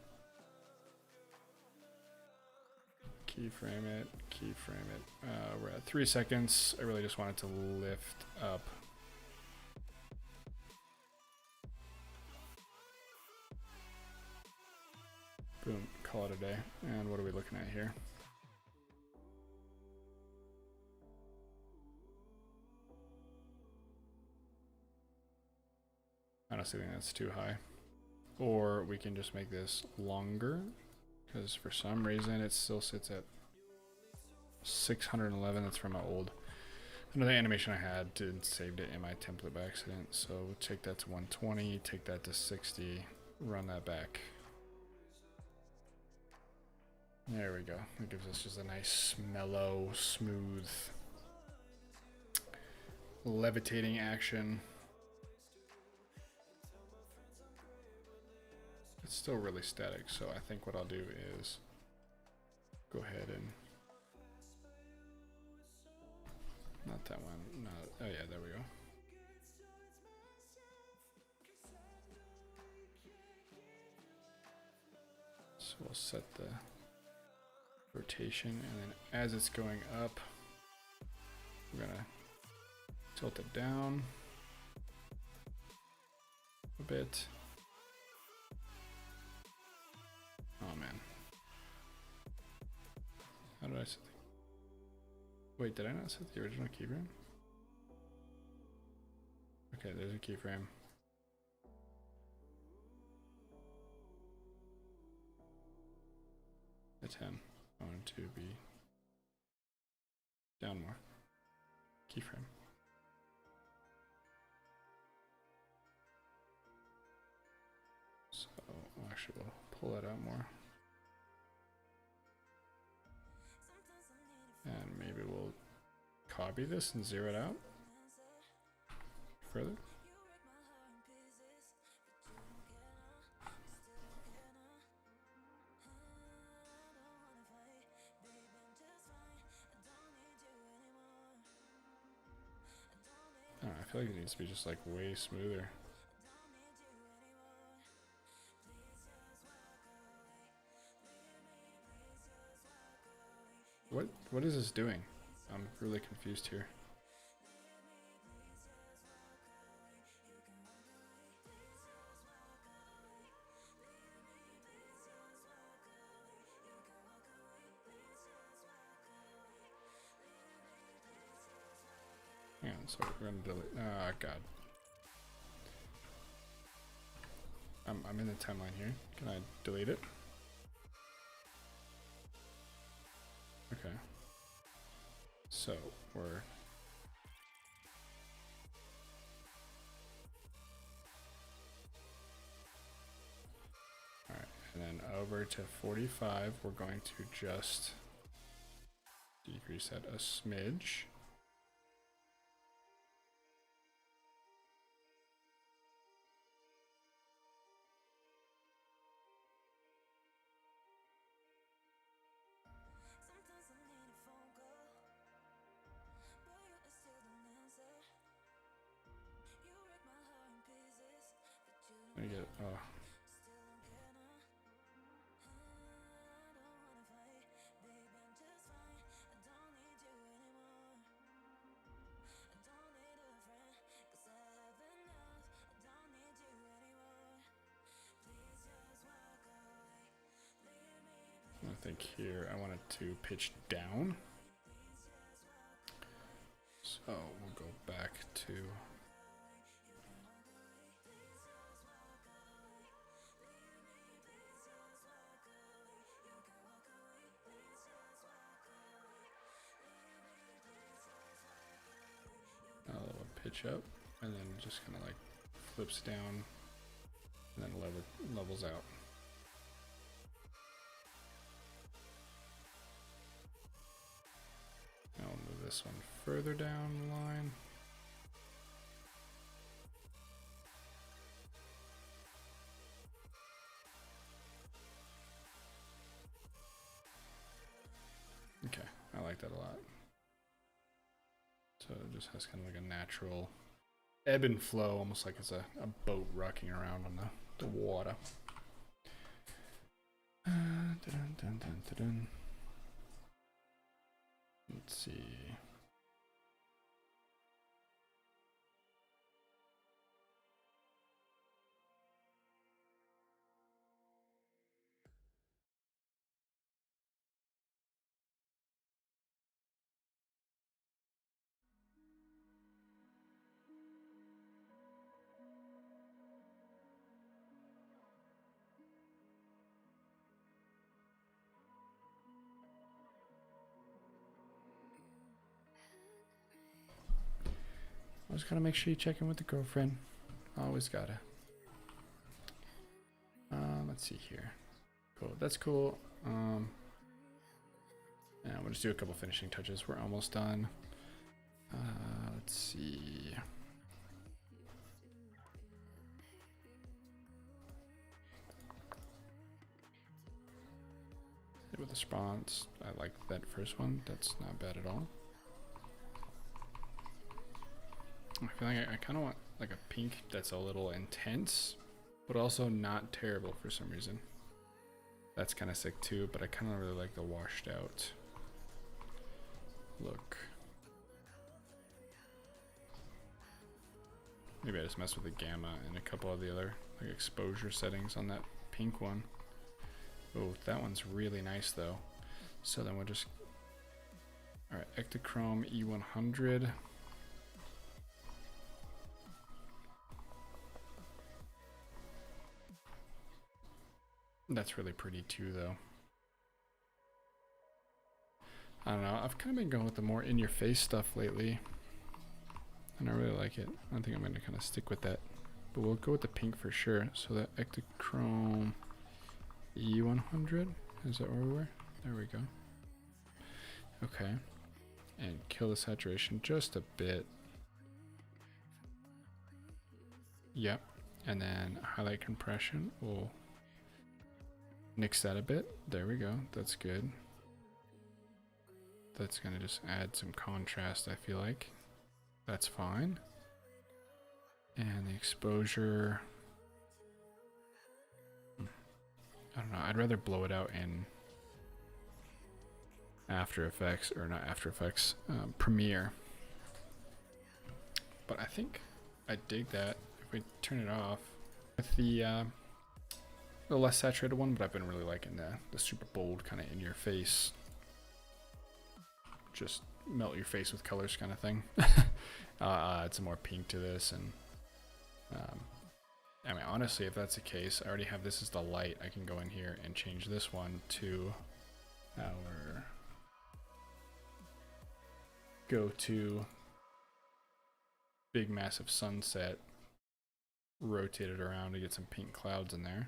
Keyframe it, keyframe it. We're at 3 seconds. I really just want it to lift up. Boom, call it a day. And what are we looking at here? I honestly think that's too high. Or we can just make this longer, because for some reason it still sits at 611. That's from my old, another animation I had and saved it in my template by accident. So we'll take that to 120, take that to 60, run that back. There we go. It gives us just a nice, mellow, smooth, levitating action. It's still really static, so I think what I'll do is go ahead and not that one. Not, oh yeah, there we go. So we'll set the rotation, and then as it's going up, we're gonna tilt it down a bit. Oh man. How did I set the... Wait, did I not set the original keyframe? Okay, there's a keyframe. The 10. I want to be down more. Keyframe. So actually we'll pull that out more. And maybe we'll copy this and zero it out further. I don't know, I feel like it needs to be just like way smoother. What is this doing? I'm really confused here. Hang on, so we're gonna delete. Ah, God. I'm in the timeline here. Can I delete it? Okay. So we're alright, and then over to 45, we're going to just decrease that a smidge. Let me get it. Oh. I think here I want it to pitch down. So we'll go back to a little pitch up, and then just kind of like flips down and then levels out. Now we'll move this one further down the line. Okay, I like that a lot. So it just has kind of like a natural ebb and flow, almost like it's a boat rocking around on the water. Dun, dun, dun, dun, dun. Let's see. Always gotta make sure you check in with the girlfriend. Always gotta. Let's see here. Cool, that's cool. Yeah, we'll just do a couple finishing touches. We're almost done. Let's see. With the response, I like that first one. That's not bad at all. I feel like I kind of want like a pink that's a little intense, but also not terrible for some reason. That's kind of sick too, but I kind of really like the washed out look. Maybe I just mess with the gamma and a couple of the other like exposure settings on that pink one. Oh, that one's really nice though. So then we'll just, all right, Ektachrome E100. That's really pretty too though. I don't know, I've kind of been going with the more in-your-face stuff lately, and I really like it. I think I'm going to kind of stick with that, but we'll go with the pink for sure. So that Ektachrome E100, is that where we were? There we go. Okay, and kill the saturation just a bit. Yep, and then highlight compression, we'll nix that a bit. There we go, that's good. That's gonna just add some contrast, I feel like. That's fine. And the exposure, I don't know, I'd rather blow it out in After Effects, or not After Effects, Premiere. But I think I dig that if we turn it off with the less saturated one, but I've been really liking the super bold kind of in your face, just melt your face with colors kind of thing. Add some more pink to this, and I mean, honestly, if that's the case, I already have this as the light. I can go in here and change this one to our go-to big massive sunset, rotate it around to get some pink clouds in there.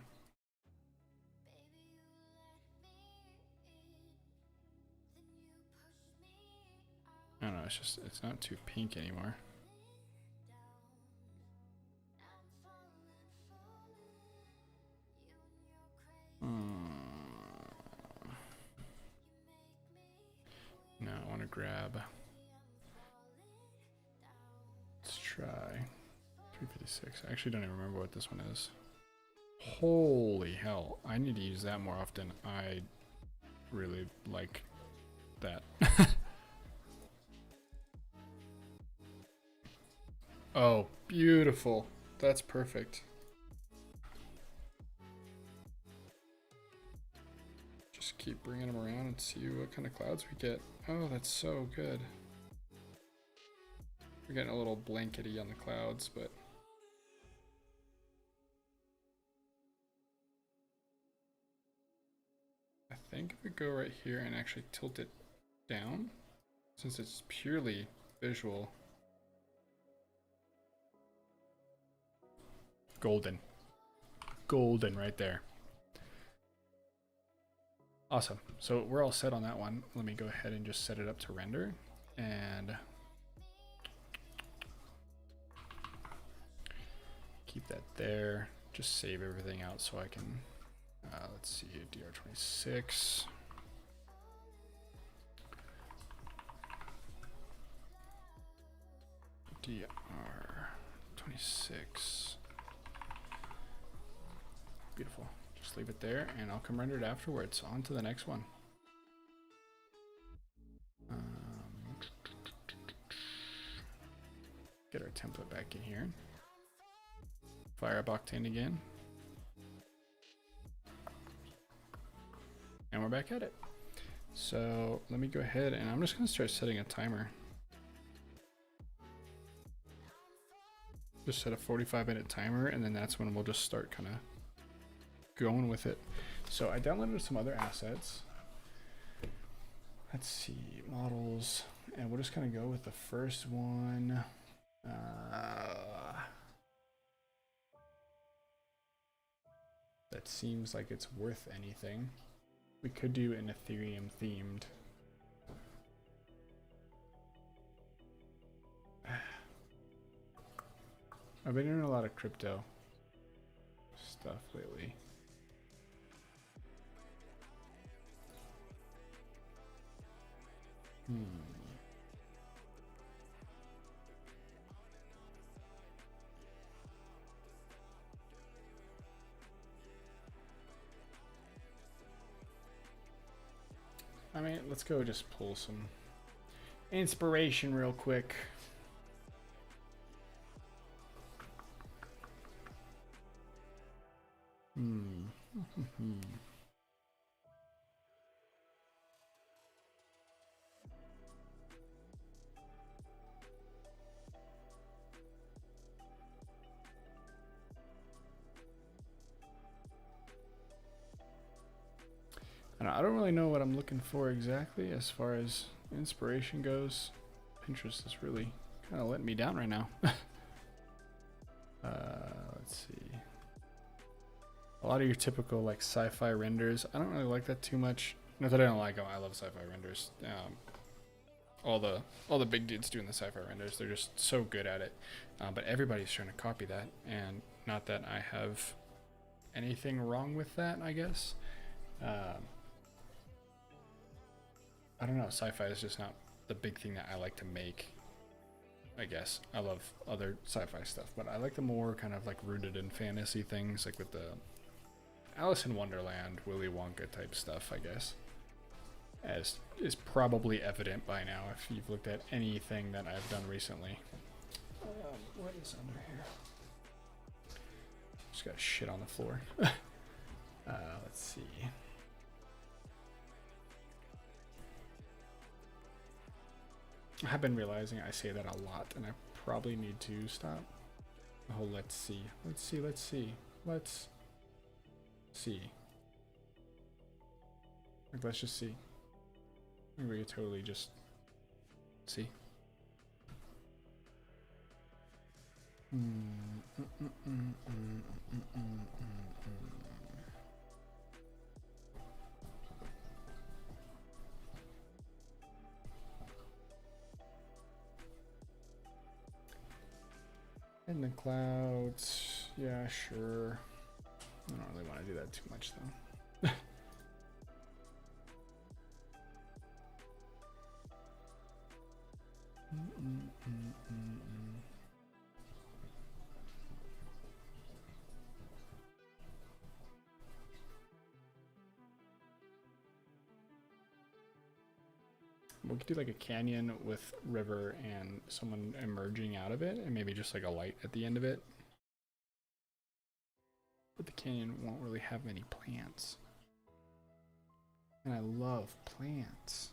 I don't know, it's not too pink anymore. No, I want to grab, let's try 356. I actually don't even remember what this one is. Holy hell, I need to use that more often. I really like that. Oh, beautiful. That's perfect. Just keep bringing them around and see what kind of clouds we get. Oh, that's so good. We're getting a little blankety on the clouds, but I think if we go right here and actually tilt it down, since it's purely visual. Golden. Golden right there. Awesome. So we're all set on that one. Let me go ahead and just set it up to render and keep that there. Just save everything out so I can, let's see, DR26. DR26. Beautiful. Just leave it there and I'll come render it afterwards. On to the next one. template back in here. Fire up Octane again. And we're back at it. So let me go ahead and I'm just gonna start setting a timer. Just set a 45-minute timer, and then that's when we'll just start kind of going with it. So I downloaded some other assets. Let's see, models, and we'll just kind of go with the first one. That seems like it's worth anything. We could do an Ethereum themed. I've been doing a lot of crypto stuff lately. I mean, let's go just pull some inspiration real quick. I don't really know what I'm looking for exactly as far as inspiration goes. Pinterest is really kind of letting me down right now. Let's see. A lot of your typical like sci-fi renders. I don't really like that too much. Not that I don't like them. I love sci-fi renders. All the big dudes doing the sci-fi renders. They're just so good at it. But everybody's trying to copy that, and not that I have anything wrong with that, I guess. I don't know, sci-fi is just not the big thing that I like to make, I guess. I love other sci-fi stuff, but I like the more kind of like rooted in fantasy things, like with the Alice in Wonderland, Willy Wonka type stuff, I guess. As is probably evident by now if you've looked at anything that I've done recently. What is under here? Just got shit on the floor. Let's see. I have been realizing I say that a lot, and I probably need to stop. Oh, let's see. Let's see. Let's see. Let's see. Like, let's just see. Maybe we could totally just see. In the clouds, yeah, sure. I don't really want to do that too much though. We could do like a canyon with river and someone emerging out of it, and maybe just like a light at the end of it. But the canyon won't really have many plants. And I love plants.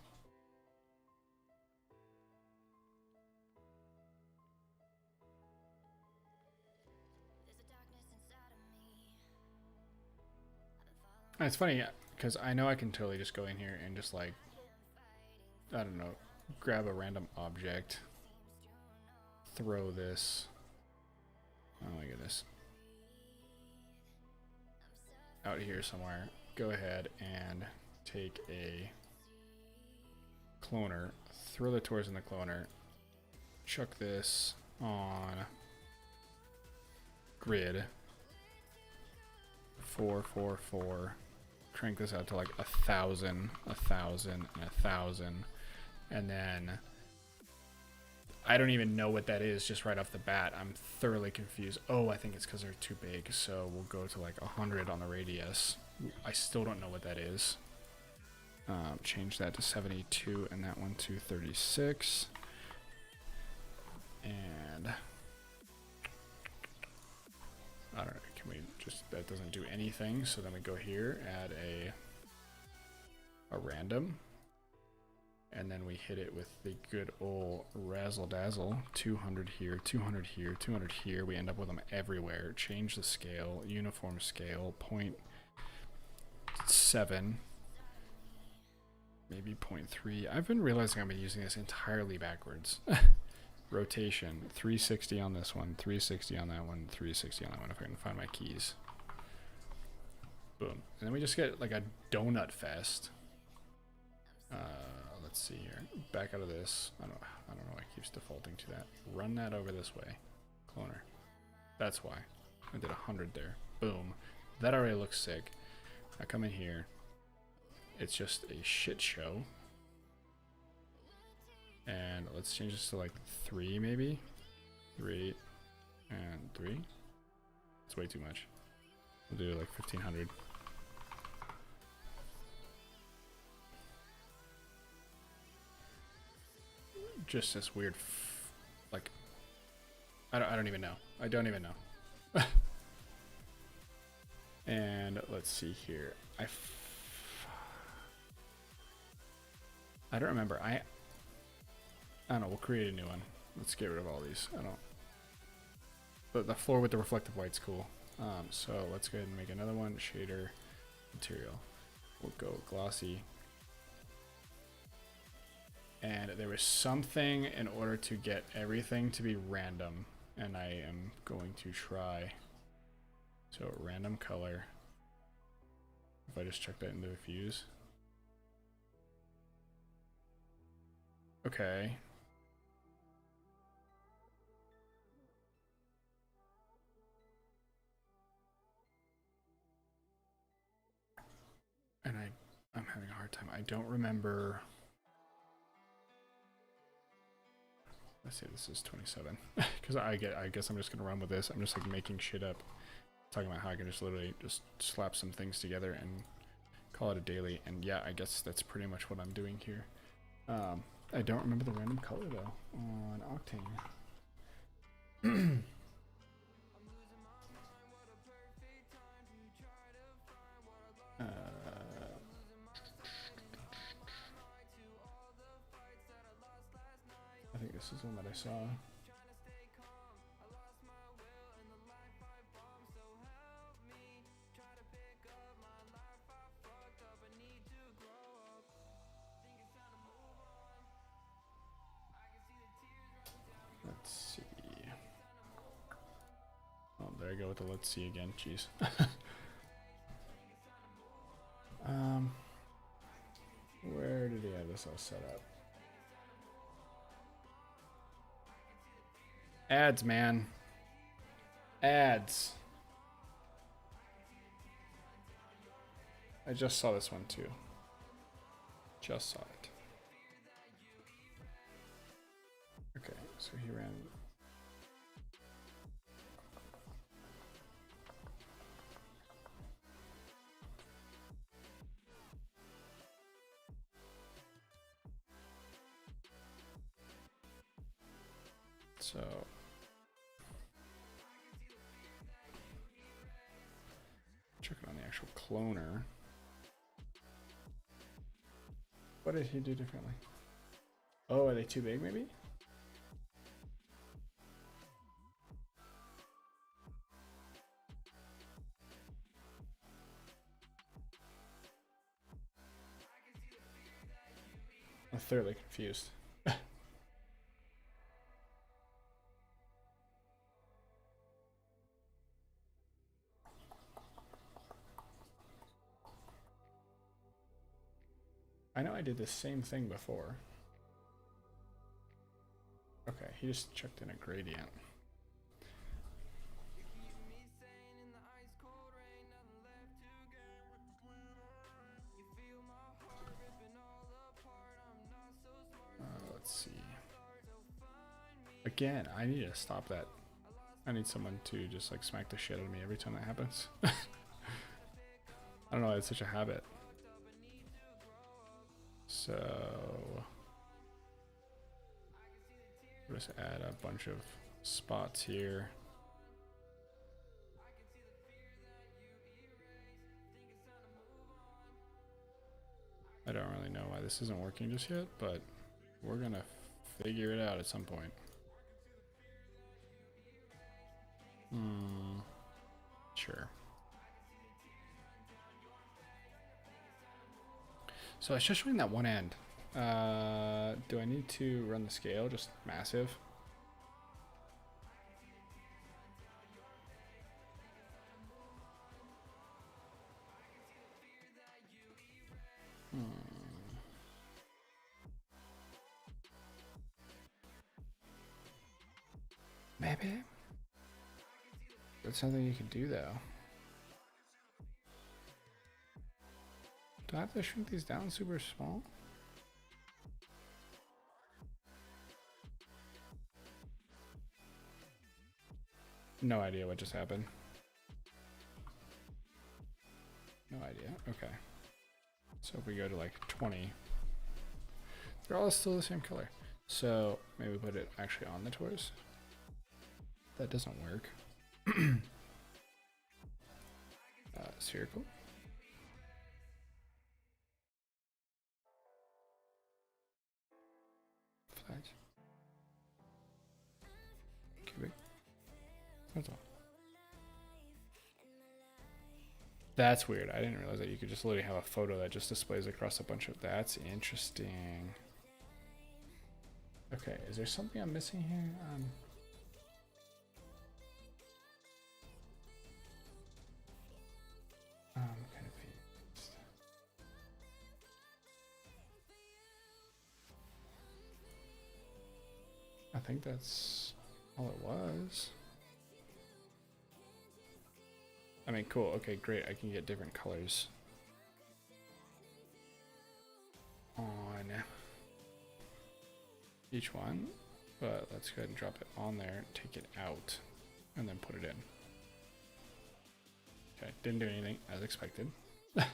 And it's funny because I know I can totally just go in here and just like, I don't know, grab a random object, throw this. Oh my goodness. Out here somewhere. Go ahead and take a cloner, throw the tours in the cloner, chuck this on grid 4, 4, 4, crank this out to like 1,000, 1,000, and 1,000, and then I don't even know what that is just right off the bat. I'm thoroughly confused. Oh, I think it's because they're too big, so we'll go to like 100 on the radius. I still don't know what that is. Change that to 72 and that one to 36. And doesn't do anything. So then we go here, add a random, and then we hit it with the good old razzle dazzle. 200 here, 200 here, 200 here. We end up with them everywhere. Change the scale, uniform scale, 0.7, maybe 0.3. I've been realizing I've been using this entirely backwards. Rotation, 360 on this one, 360 on that one, 360 on that one, if I can find my keys. Boom. And then we just get like a donut fest. Let's see here. Back out of this. I don't know why it keeps defaulting to that. Run that over this way. Cloner. That's why. I did 100 there. Boom. That already looks sick. I come in here. It's just a shit show. And let's change this to like 3 maybe. 3 and 3. It's way too much. We'll do like 1500. Just this weird, like, I don't even know. I don't even know. And let's see here. I don't remember. I don't know. We'll create a new one. Let's get rid of all these. But the floor with the reflective white's cool. So let's go ahead and make another one. Shader material. We'll go glossy. And there was something in order to get everything to be random, and I am going to try. So random color. If I just chuck that into a fuse. Okay. And I'm having a hard time. I don't remember. Let's say this is 27, because I guess I'm just gonna run with this. I'm just like making shit up, talking about how I can just literally just slap some things together and call it a daily. And yeah, I guess that's pretty much what I'm doing here. I don't remember the random color though on Octane. I think this is the one that I saw. Let's see. Oh, there I go with the let's see again. Jeez. Where did he have this all set up? Ads, man. Ads. I just saw this one too. Just saw it. Okay, so he ran. So check it on the actual cloner. What did he do differently? Oh, are they too big maybe? I'm thoroughly confused. I know I did the same thing before. Okay, he just chucked in a gradient. Let's see. Again, I need to stop that. I need someone to just like smack the shit out of me every time that happens. I don't know, it's such a habit. So we'll just add a bunch of spots here. I don't really know why this isn't working just yet, but we're gonna figure it out at some point. Sure. So it's just showing that one end. Do I need to run the scale? Just massive? Maybe. That's something you can do though. Do I have to shrink these down super small? No idea what just happened. No idea. Okay. So if we go to like 20, they're all still the same color. So maybe put it actually on the toys. That doesn't work. Spherical. Flat. Cubic. That's all. That's weird. I didn't realize that you could just literally have a photo that just displays across a bunch of. That's interesting. Okay, is there something I'm missing here? I'm confused. I think that's all it was. I mean, cool. Okay, great. I can get different colors on each one, but let's go ahead and drop it on there, take it out, and then put it in. Okay, didn't do anything as expected. It's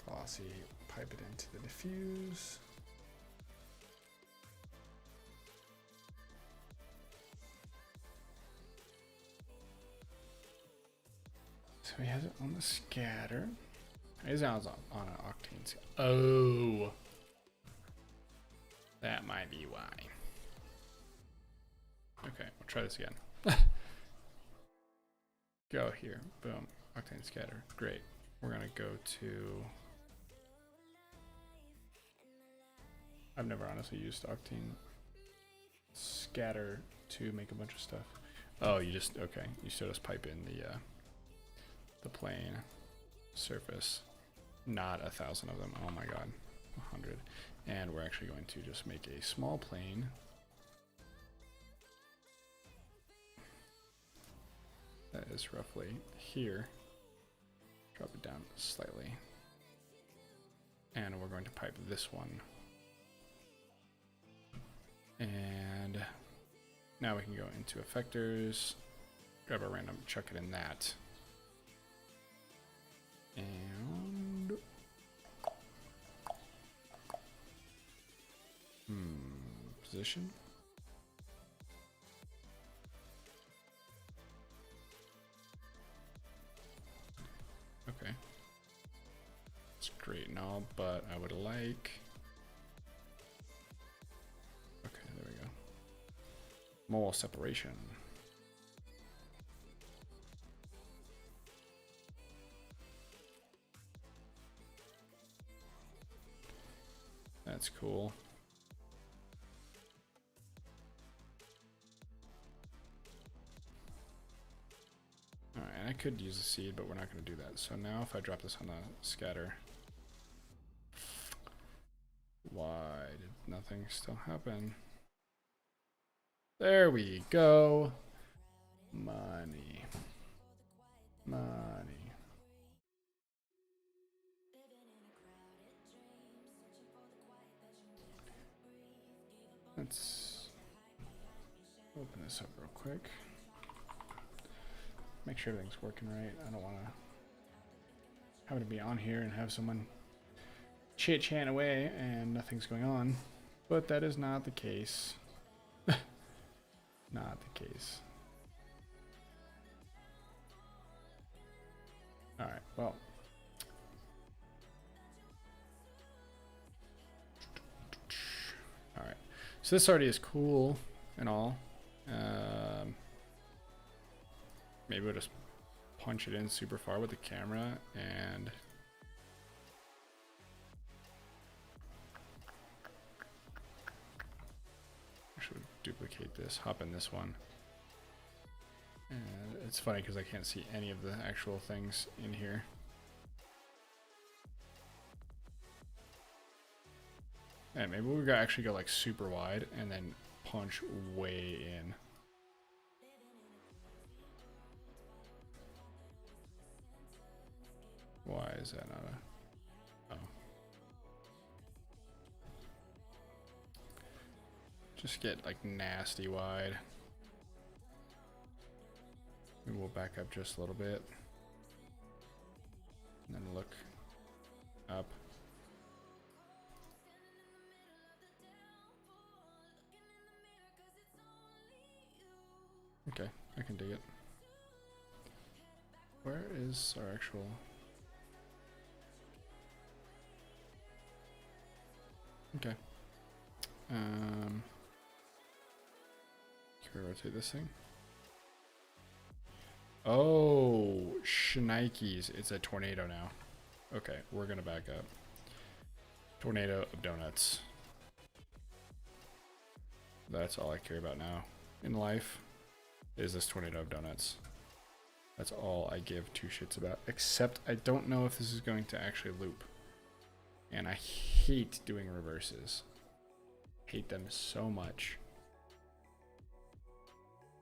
glossy. Pipe it into the diffuse. So he has it on the scatter. His sounds on an octane. Oh, that might be why. Okay, we'll try this again. Go here. Boom. Octane scatter. Great. We're gonna go to. I've never honestly used octane scatter to make a bunch of stuff. Oh, you just okay. You still just pipe in the plane surface. Not 1,000 of them. Oh my god, 100. And we're actually going to just make a small plane. That is roughly here. Drop it down slightly. And we're going to pipe this one. And now we can go into effectors, grab a random, chuck it in that. And position. Okay. It's great and all, but I would like. Okay, there we go. More separation. That's cool. Alright, and I could use a seed, but we're not going to do that. So now if I drop this on the scatter, why did nothing still happen? There we go. Money. Money. Let's open this up real quick. Make sure everything's working right. I don't want to have to be on here and have someone chit-chatting away and nothing's going on. But that is not the case. Not the case. All right, well. All right, so this already is cool and all. Maybe we'll just punch it in super far with the camera and actually duplicate this, hop in this one. And it's funny because I can't see any of the actual things in here. And maybe we got actually go like super wide and then punch way in. Why is that not a... Oh. Just get like nasty wide. Maybe we'll back up just a little bit. And then look up. Okay, I can dig it. Where is our actual... Okay. Can we rotate this thing? Oh, shnikes. It's a tornado now. Okay, we're gonna back up. Tornado of donuts. That's all I care about now in life, is this tornado of donuts. That's all I give two shits about. Except I don't know if this is going to actually loop. And I hate doing reverses. Hate them so much.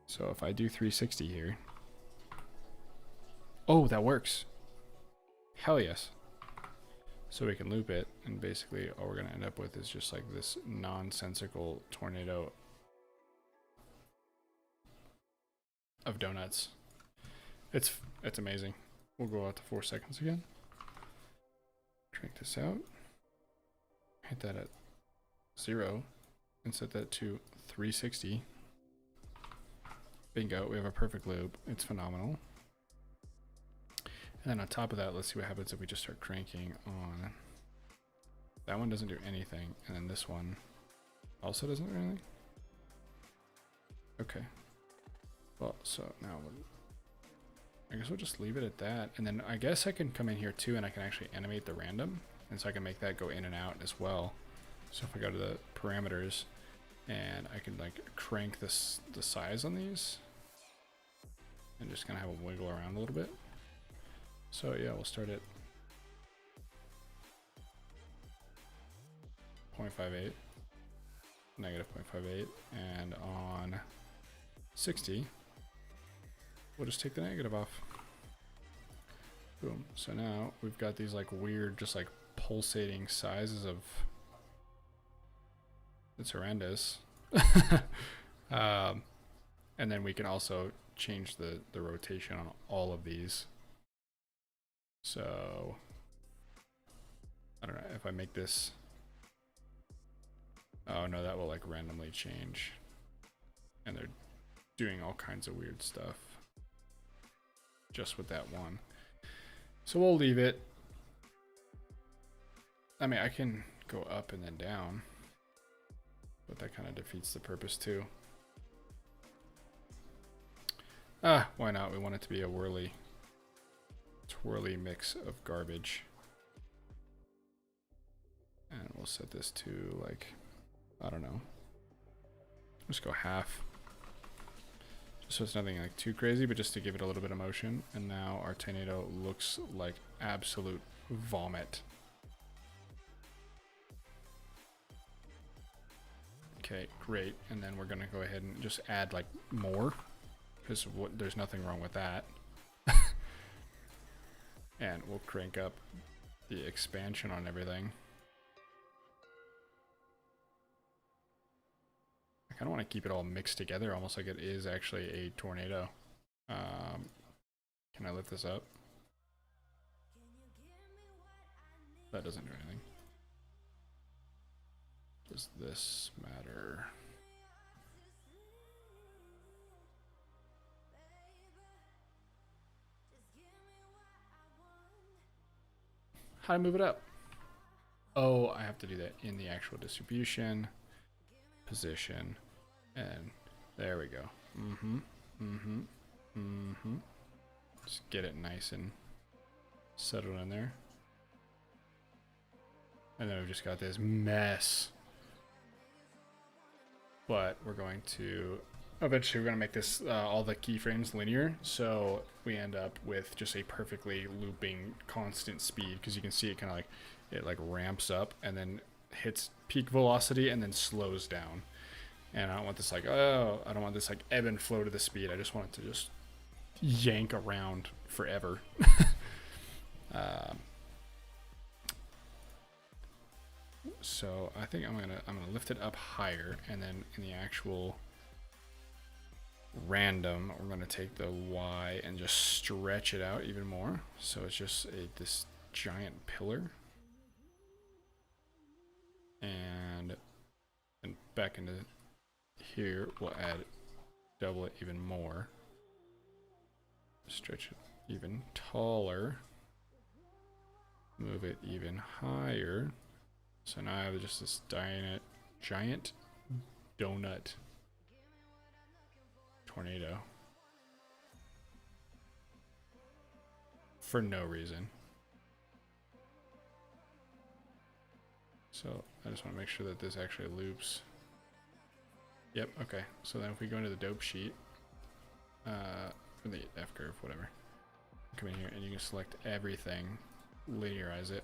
So if I do 360 here. Oh, that works. Hell yes. So we can loop it, and basically all we're gonna end up with is just like this nonsensical tornado of donuts. It's amazing. We'll go out to 4 seconds again. Crank this out. Hit that at 0 and set that to 360. Bingo, we have a perfect loop. It's phenomenal. And then on top of that, let's see what happens if we just start cranking on. That one doesn't do anything, and then this one also doesn't do anything. Okay. Well, so now I guess we'll just leave it at that, and then I guess I can come in here too, and I can actually animate the random, and so I can make that go in and out as well. So if I go to the parameters, and I can like crank this the size on these, and just kind of have a wiggle around a little bit. So yeah, we'll start at 0.58, negative 0.58, and on 60, we'll just take the negative off. Boom. So now we've got these like weird, just like pulsating sizes of, it's horrendous. And then we can also change the rotation on all of these. So I don't know if I make this, oh no, that will like randomly change, and they're doing all kinds of weird stuff just with that one. So we'll leave it. I mean, I can go up and then down, but that kind of defeats the purpose too. Why not? We want it to be a twirly mix of garbage. And we'll set this to like, I don't know, just go half. Just so it's nothing like too crazy, but just to give it a little bit of motion. And now our tornado looks like absolute vomit. Okay, great. And then we're gonna go ahead and just add like more, because there's nothing wrong with that. And we'll crank up the expansion on everything. I kind of want to keep it all mixed together, almost like it is actually a tornado. Can I lift this up? That doesn't do anything. Does this matter? how to move it up. Oh, I have to do that in the actual distribution, position, and there we go. Just get it nice and settled in there. And then we've just got this mess. But we're going to, eventually we're going to make this, all the keyframes linear. So we end up with just a perfectly looping constant speed. Because you can see it kind of like, it like ramps up and then hits peak velocity and then slows down. And I don't want this like, oh, I don't want this like ebb and flow to the speed. I just want it to just yank around forever. So I think I'm gonna lift it up higher, and then in the actual random, we're gonna take the Y and just stretch it out even more. So it's just this giant pillar, and back into here we'll add double it even more, stretch it even taller, move it even higher. So now I have just this giant donut tornado for no reason. So I just want to make sure that this actually loops. Yep, okay. So then if we go into the dope sheet, or the F curve, whatever, come in here and you can select everything, linearize it.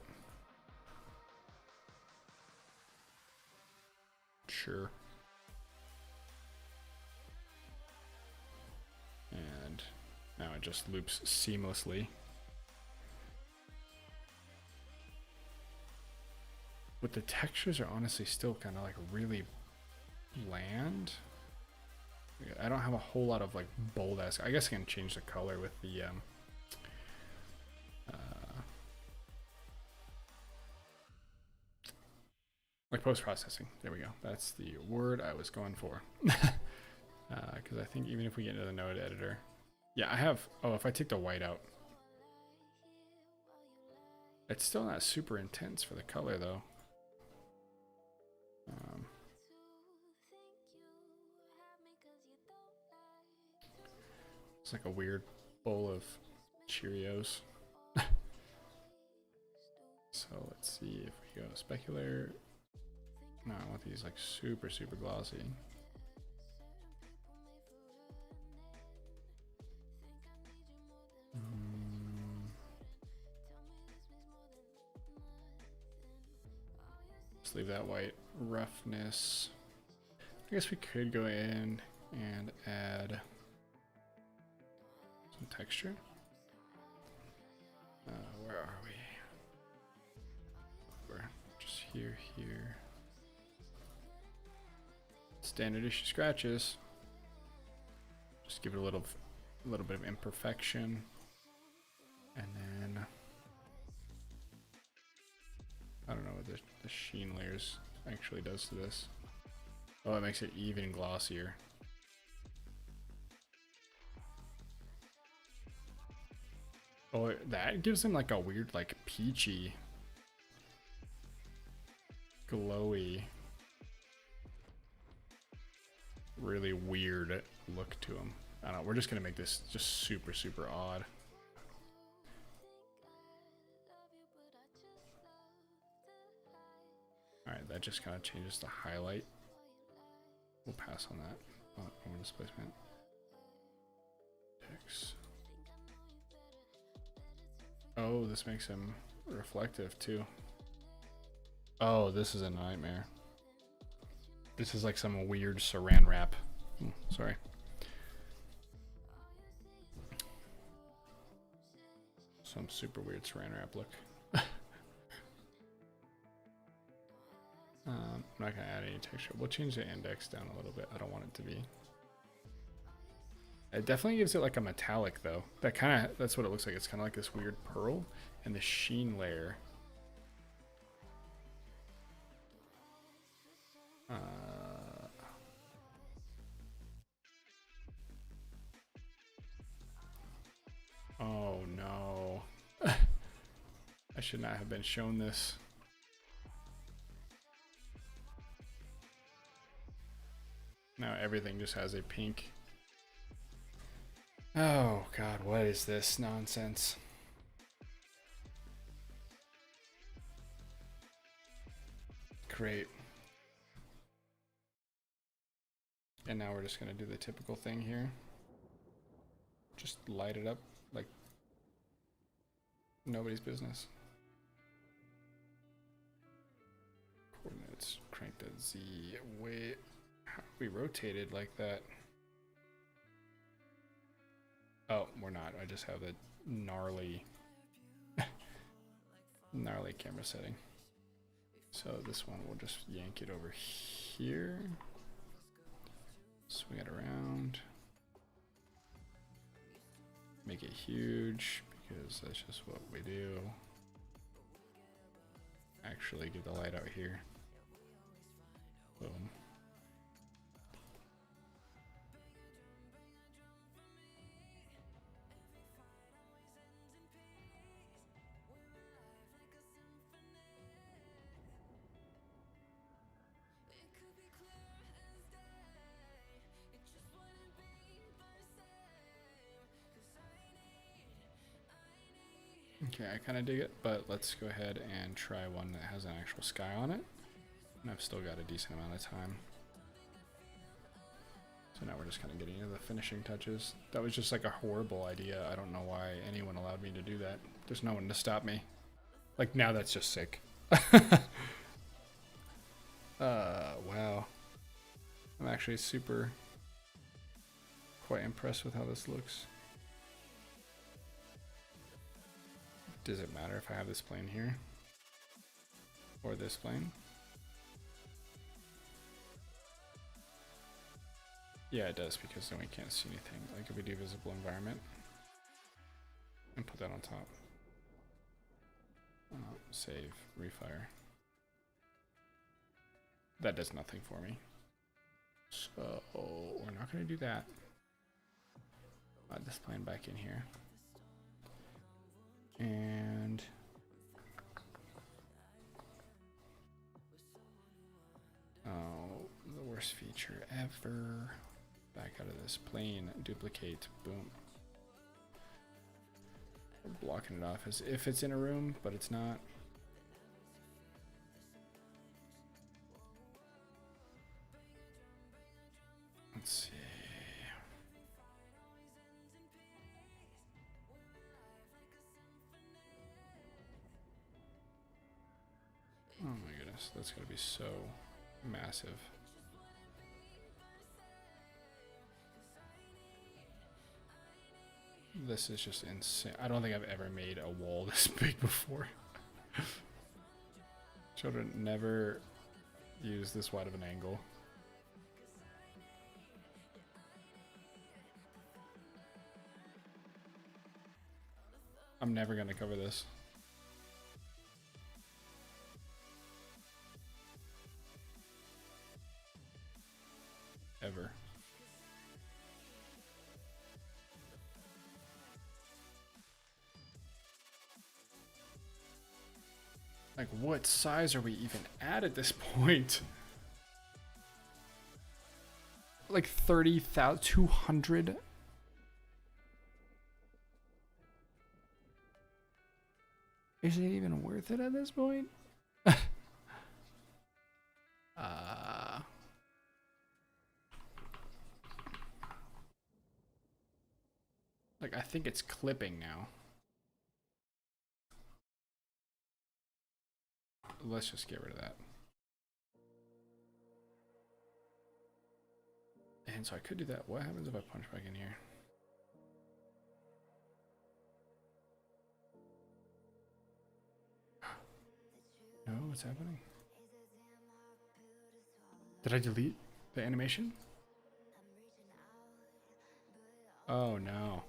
Sure. And now it just loops seamlessly. But the textures are honestly still kind of like really bland. I don't have a whole lot of like bold ass. I guess I can change the color with the like post-processing. There we go. That's the word I was going for. Because I think even if we get into the node editor, yeah, I have. Oh, if I take the white out, it's still not super intense for the color though. It's like a weird bowl of Cheerios. So let's see if we go specular. No, I want these like super glossy. Just leave that white roughness. I guess we could go in and add some texture. Where are we? We're just here. Standard issue scratches. Just give it a little bit of imperfection, and then I don't know what the sheen layers actually does to this. Oh, it makes it even glossier. Oh, that gives them like a weird, like peachy, glowy, really weird look to them. I don't know. We're just gonna make this just super odd. All right, that just kind of changes the highlight. We'll pass on that. On displacement. Text. Oh, this makes him reflective too. Oh, this is a nightmare. This is like some weird saran wrap. Sorry. Some super weird saran wrap look. I'm not gonna add any texture. We'll change the index down a little bit. I don't want it to be. It definitely gives it like a metallic though. That's what it looks like. It's kind of like this weird pearl, and the sheen layer. Oh no. I should not have been shown this. Now everything just has a pink. Oh God, what is this nonsense? Great. And now we're just gonna do the typical thing here. Just light it up like nobody's business. Coordinates, crank that Z. Wait, how we rotated like that? Oh, we're not. I just have a gnarly, gnarly camera setting. So this one, we'll just yank it over here. Swing it around. Make it huge, because that's just what we do. Actually get the light out here. Boom. Okay, I kind of dig it, but let's go ahead and try one that has an actual sky on it. And I've still got a decent amount of time. So now we're just kind of getting into the finishing touches. That was just like a horrible idea. I don't know why anyone allowed me to do that. There's no one to stop me. Like, now that's just sick. Wow. I'm actually quite impressed with how this looks. Does it matter if I have this plane here? Or this plane? Yeah, it does, because then we can't see anything. Like if we do visible environment and put that on top. Save, refire. That does nothing for me. So we're not going to do that. Add this plane back in here. And oh, the worst feature ever. Back out of this plane, duplicate, boom. We're blocking it off as if it's in a room, but it's not. Let's see. Oh my goodness, that's gonna be so massive. This is just insane. I don't think I've ever made a wall this big before. Children never use this wide of an angle. I'm never gonna cover this. Ever. Like, what size are we even at this point? Like 30,000, 200? Is it even worth it at this point? Like, I think it's clipping now. Let's just get rid of that. And so I could do that. What happens if I punch back in here? No, what's happening? Did I delete the animation? Oh no.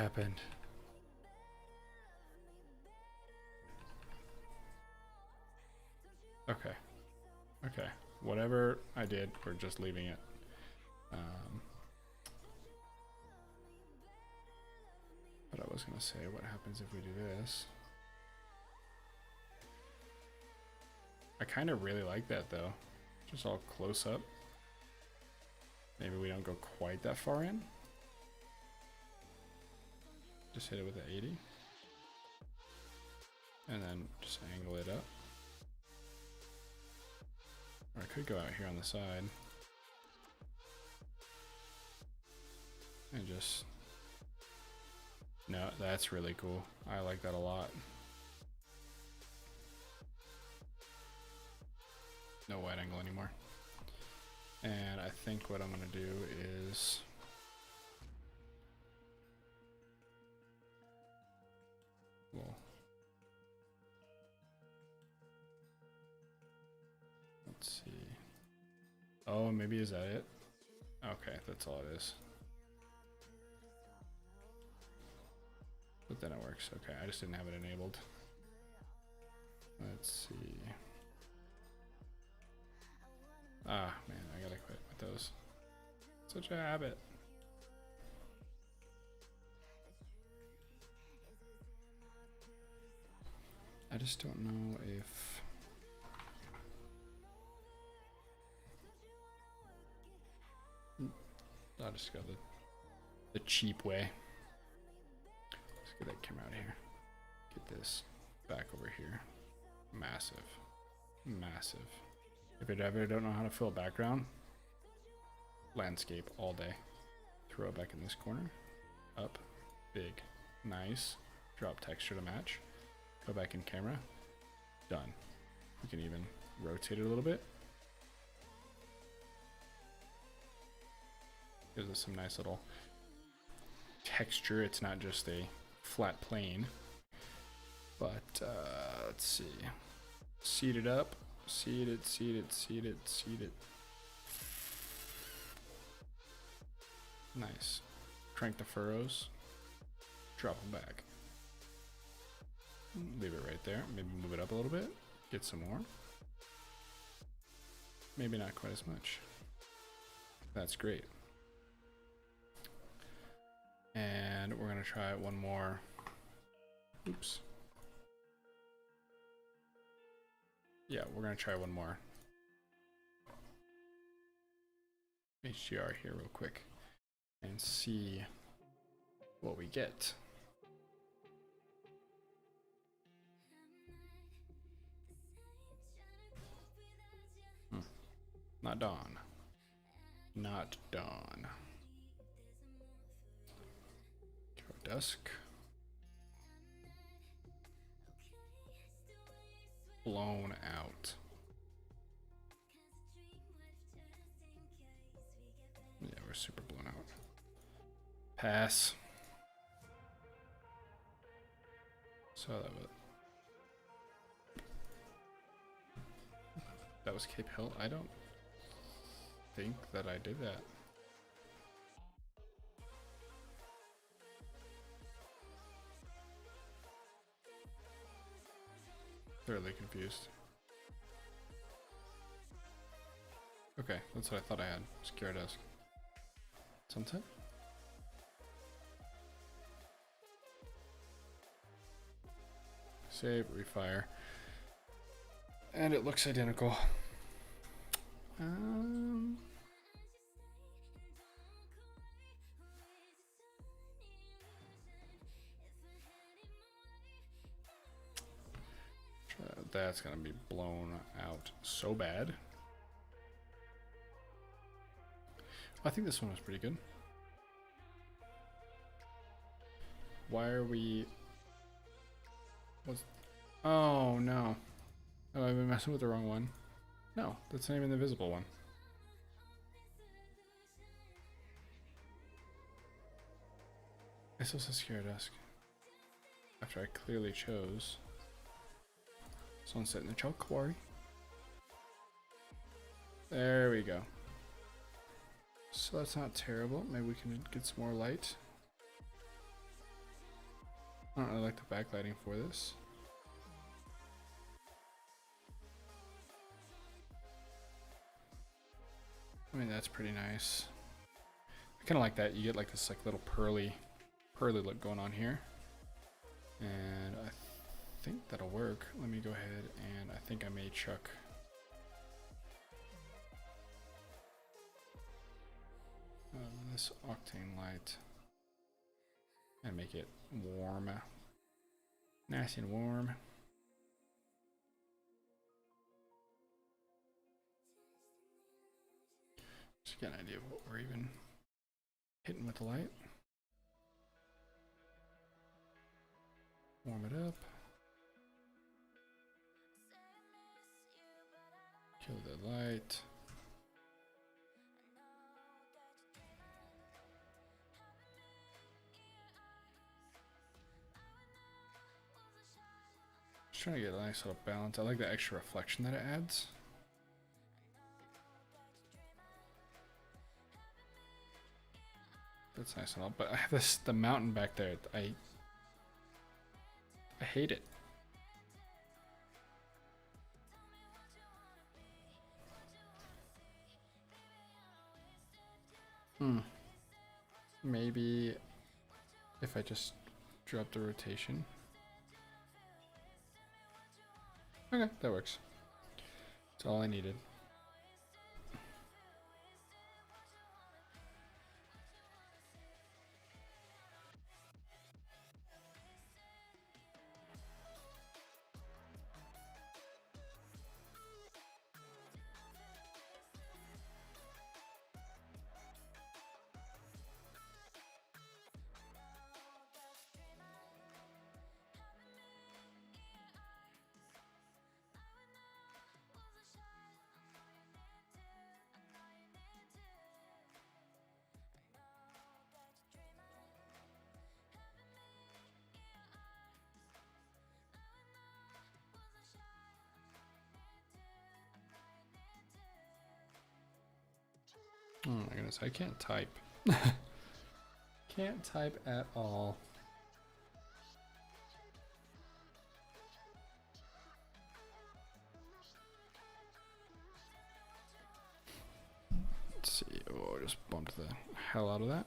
happened? Okay. Okay. Whatever I did, we're just leaving it. But I was gonna say, what happens if we do this? I kind of really like that though. Just all close up. Maybe we don't go quite that far in. Just hit it with an 80. And then just angle it up. Or I could go out here on the side. And just... No, that's really cool. I like that a lot. No wide angle anymore. And I think what I'm gonna do is... Well... Let's see. Oh, maybe is that it? Okay, that's all it is. But then it works. Okay, I just didn't have it enabled. Let's see. Ah, man, I gotta quit with those. Such a habit. I just don't know if... I'll just go the cheap way. Let's get that camera out here. Get this back over here. Massive. Massive. If you ever don't know how to fill a background, landscape all day. Throw it back in this corner. Up. Big. Nice. Drop texture to match. Go back in camera. Done. You can even rotate it a little bit. Gives us some nice little texture. It's not just a flat plane. But let's see. Seed it up. Seed it, seed it, seed it, seed it. Nice. Crank the furrows. Drop them back. Leave it right there. Maybe move it up a little bit. Get some more. Maybe not quite as much. That's great. And we're gonna try one more. Oops. Yeah, we're gonna try one more HDR here real quick and see what we get. Not dawn. Not dawn. Go dusk. Blown out. Yeah, we're super blown out. Pass. So that was Cape Hill. I don't think that I did that. Thoroughly confused. Okay, that's what I thought I had. Secure desk. Sunset? Save, refire. And it looks identical. That's gonna be blown out so bad. I think this one was pretty good. Why are we... Oh no. Oh, I've been messing with the wrong one. No, that's not even the visible one. I still said secure desk. After I clearly chose Sunset in the Chalk Quarry. There we go. So that's not terrible. Maybe we can get some more light. I don't really like the backlighting for this. I mean, that's pretty nice. I kind of like that. You get like this like little pearly look going on here. And I think that'll work. Let me go ahead and I think I may chuck this octane light and make it warm. Nice and warm. Just get an idea of what we're even hitting with the light. Warm it up. Kill the light. Just trying to get a nice little balance. I like the extra reflection that it adds. That's nice and all, but I have the mountain back there. I hate it. Maybe if I just drop the rotation. Okay, that works. That's all I needed. Oh my goodness, I can't type. Can't type at all. Let's see. Oh, I just bumped the hell out of that.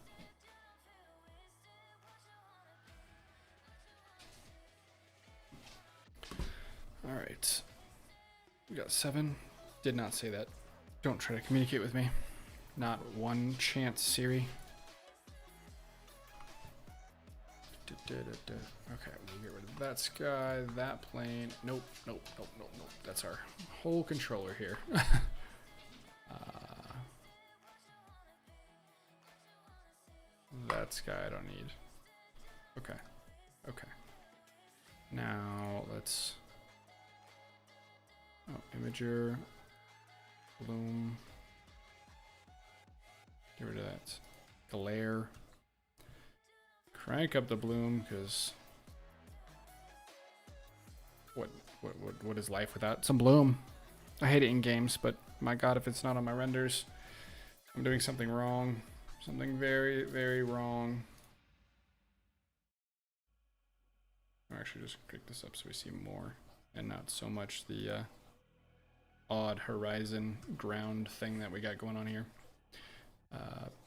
All right. We got 7. Did not say that. Don't try to communicate with me. Not one chance, Siri. Okay, we'll get rid of that sky, that plane. Nope. That's our whole controller here. That sky I don't need. Okay. Now let's... Oh, imager. Bloom. Get rid of that glare. Crank up the bloom, because what is life without some bloom? I hate it in games, but my god, if it's not on my renders, I'm doing something wrong. Something very, very wrong. I'll actually just click this up so we see more and not so much the odd horizon ground thing that we got going on here.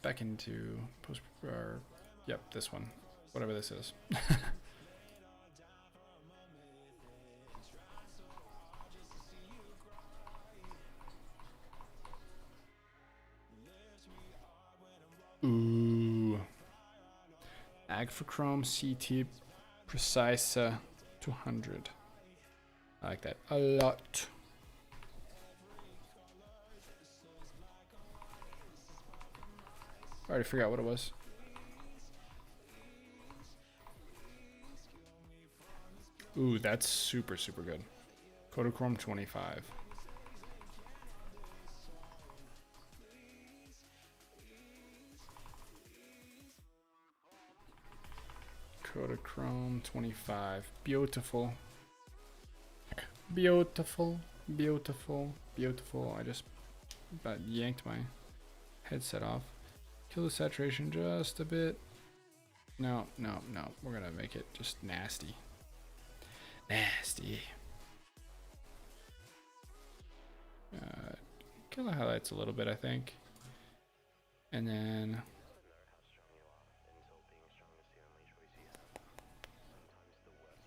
Back into post, or yep, this one, whatever this is. Ooh, Agfachrome CT Precise 200. I like that a lot. I already forgot what it was. Ooh, that's super, super good. Kodachrome 25. Kodachrome 25. Beautiful. Beautiful. Beautiful. Beautiful. I just about yanked my headset off. Kill the saturation just a bit. No, no, no. We're gonna make it just nasty. Nasty. Kill the highlights a little bit, I think. And then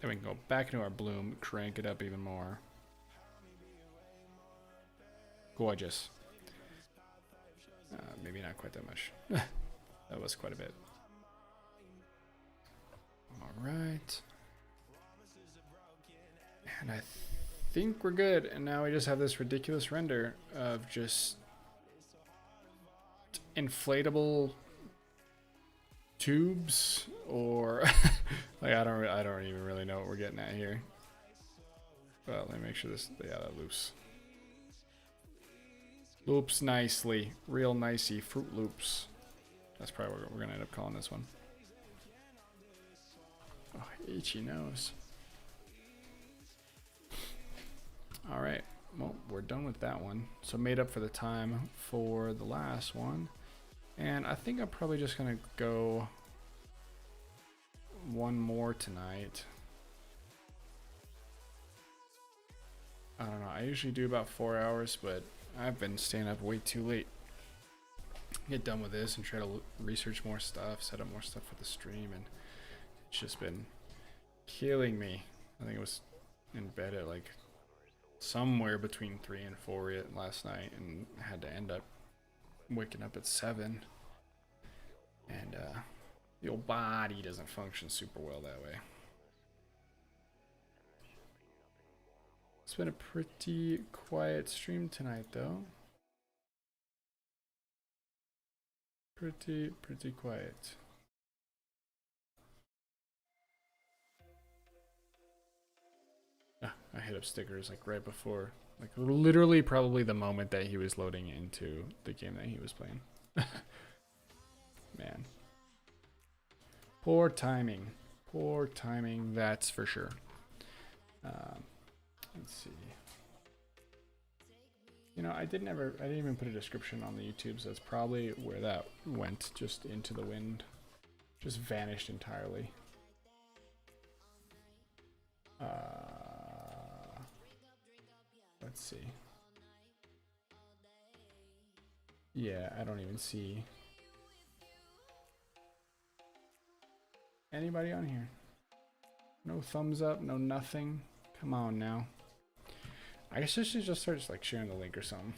we can go back into our bloom, crank it up even more. Gorgeous. Maybe not quite that much. That was quite a bit. All right. And I think we're good. And now we just have this ridiculous render of just inflatable tubes, or like I don't even really know what we're getting at here. Well, let me make sure this, yeah, that loops. Loops nicely, real nicey, Fruit Loops. That's probably what we're gonna end up calling this one. Oh, itchy nose. All right, well, we're done with that one. So made up for the time for the last one. And I think I'm probably just gonna go one more tonight. I don't know, I usually do about 4 hours, but I've been staying up way too late. Get done with this and try to research more stuff, set up more stuff for the stream, and it's just been killing me. I think it was in bed at like somewhere between 3 and 4 last night, and had to end up waking up at 7. And the old body doesn't function super well that way. It's been a pretty quiet stream tonight, though. Pretty quiet. I hit up stickers like right before, like literally probably the moment that he was loading into the game that he was playing. Man. Poor timing. Poor timing, that's for sure. Let's see. You know, I didn't even put a description on the YouTube, so that's probably where that went, just into the wind. Just vanished entirely. Let's see. Yeah, I don't even see anybody on here. No thumbs up, no nothing. Come on now. I guess I should just start like sharing the link or something.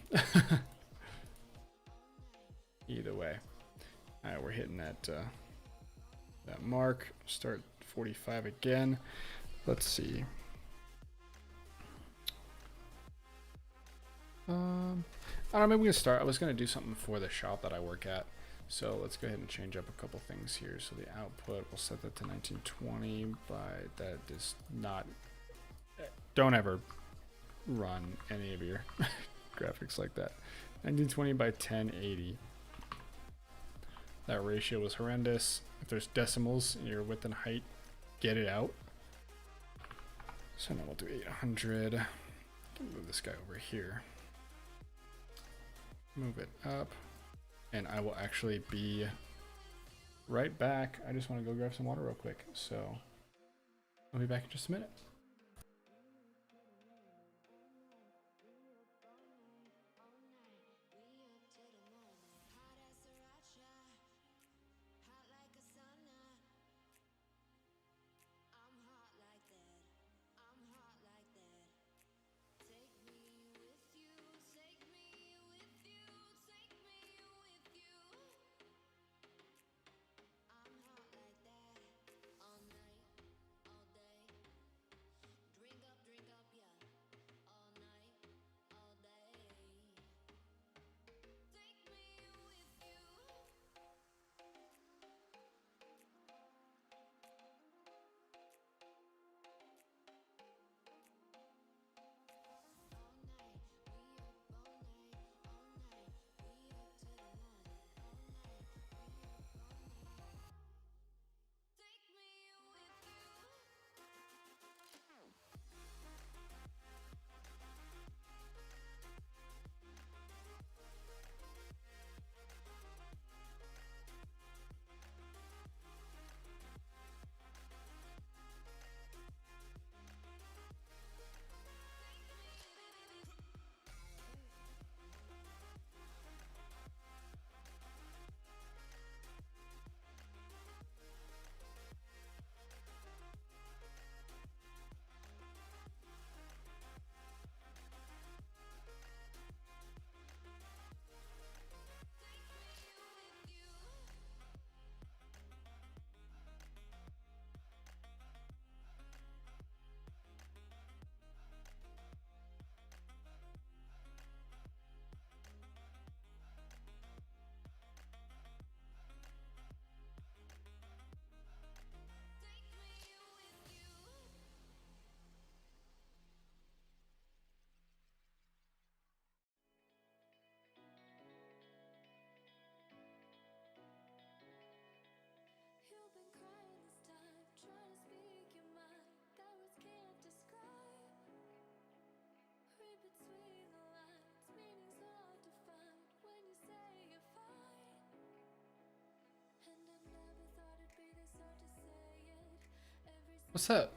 Either way. Alright, we're hitting that that mark. Start 45 again. Let's see. I don't know, maybe we can start. I was gonna do something for the shop that I work at. So let's go ahead and change up a couple things here. So the output, we'll set that to 1920 by that is not, don't ever run any of your graphics like that. 1920 by 1080. That ratio was horrendous. If there's decimals in your width and height, get it out. So now we'll do 800. Move this guy over here. Move it up. And I will actually be right back. I just want to go grab some water real quick. So I'll be back in just a minute. What's up?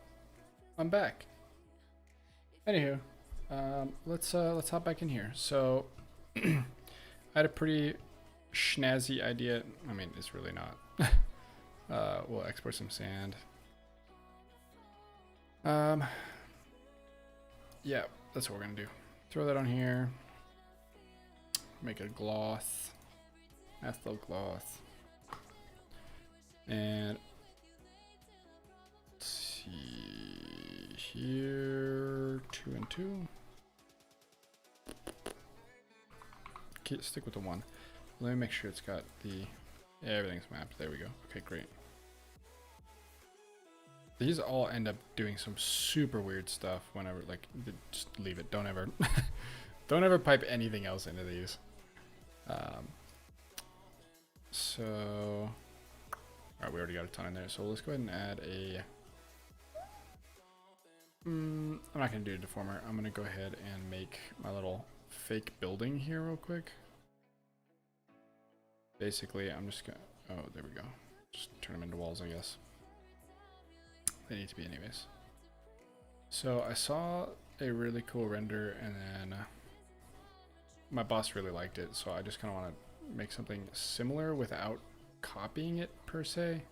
I'm back. Anywho, let's hop back in here. So, I had a pretty schnazzy idea. I mean, it's really not. We'll export some sand. Yeah, that's what we're gonna do. Throw that on here. Make a gloss, methyl gloss, and let's see here, 2 and 2. Stick with the 1. Let me make sure it's got the everything's mapped. There we go. Okay, great. These all end up doing some super weird stuff whenever, like, just leave it. Don't ever, don't ever pipe anything else into these. So, alright, we already got a ton in there. So let's go ahead and add a, I'm not going to do a deformer. I'm going to go ahead and make my little fake building here real quick. Basically, I'm just going to, oh, there we go. Just turn them into walls, I guess. They need to be anyways. So I saw a really cool render, and then my boss really liked it, so I just kind of want to make something similar without copying it per se.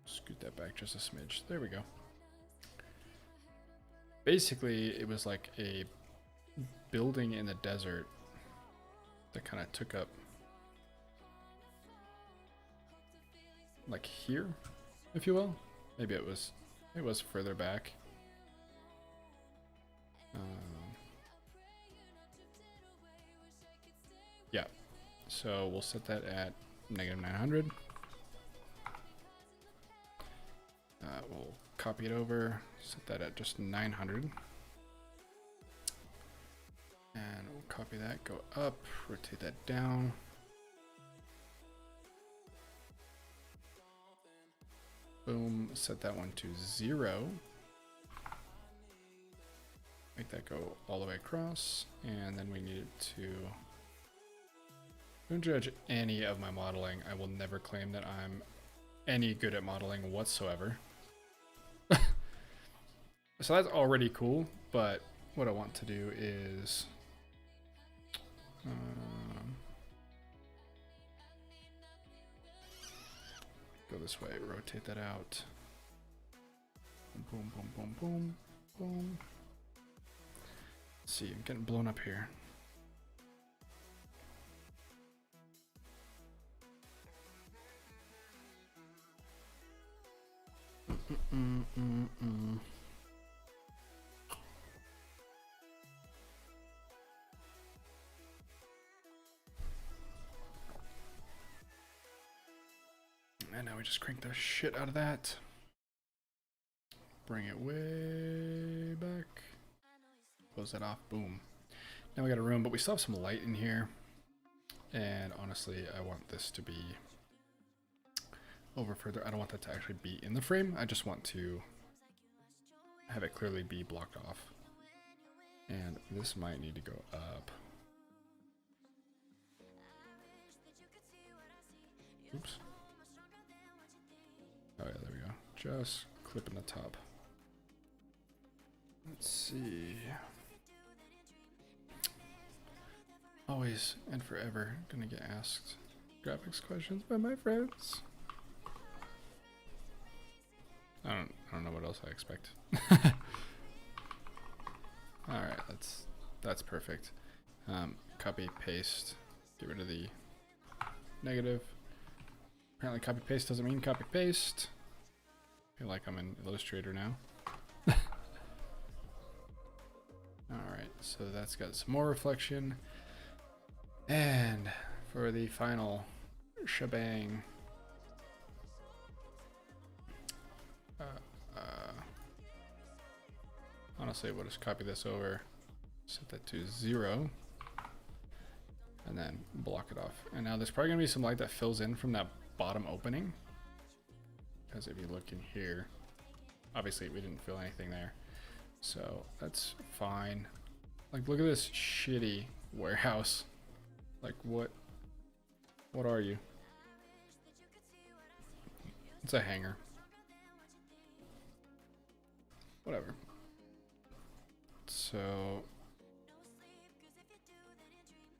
Scoot that back just a smidge. There we go. Basically, it was like a building in the desert that kind of took up like here, if you will. Maybe it was further back. Yeah, so we'll set that at -900. We'll copy it over, set that at just 900. And we'll copy that, go up, rotate that down. Boom, set that one to 0. Make that go all the way across. And then we need it to... Don't judge any of my modeling. I will never claim that I'm any good at modeling whatsoever. So that's already cool, but what I want to do is... go this way, rotate that out. Boom, boom, boom, boom, boom. Let's see, I'm getting blown up here. And now we just crank the shit out of that. Bring it way back. Close that off. Boom. Now we got a room, but we still have some light in here. And honestly, I want this to be over further. I don't want that to actually be in the frame. I just want to have it clearly be blocked off. And this might need to go up. Oops. Oh yeah, there we go. Just clipping the top. Let's see. Always and forever gonna get asked graphics questions by my friends. I don't know what else I expect. Alright, that's perfect. Copy, paste, get rid of the negative. Apparently copy paste doesn't mean copy paste. I feel like I'm in Illustrator now. Alright, so that's got some more reflection. And for the final shebang, honestly, we'll just copy this over, set that to 0, and then block it off. And now there's probably gonna be some light that fills in from that bottom opening, because if you look in here, obviously we didn't fill anything there, so that's fine. Like, look at this shitty warehouse. Like, what What are you? It's a hanger. Whatever. So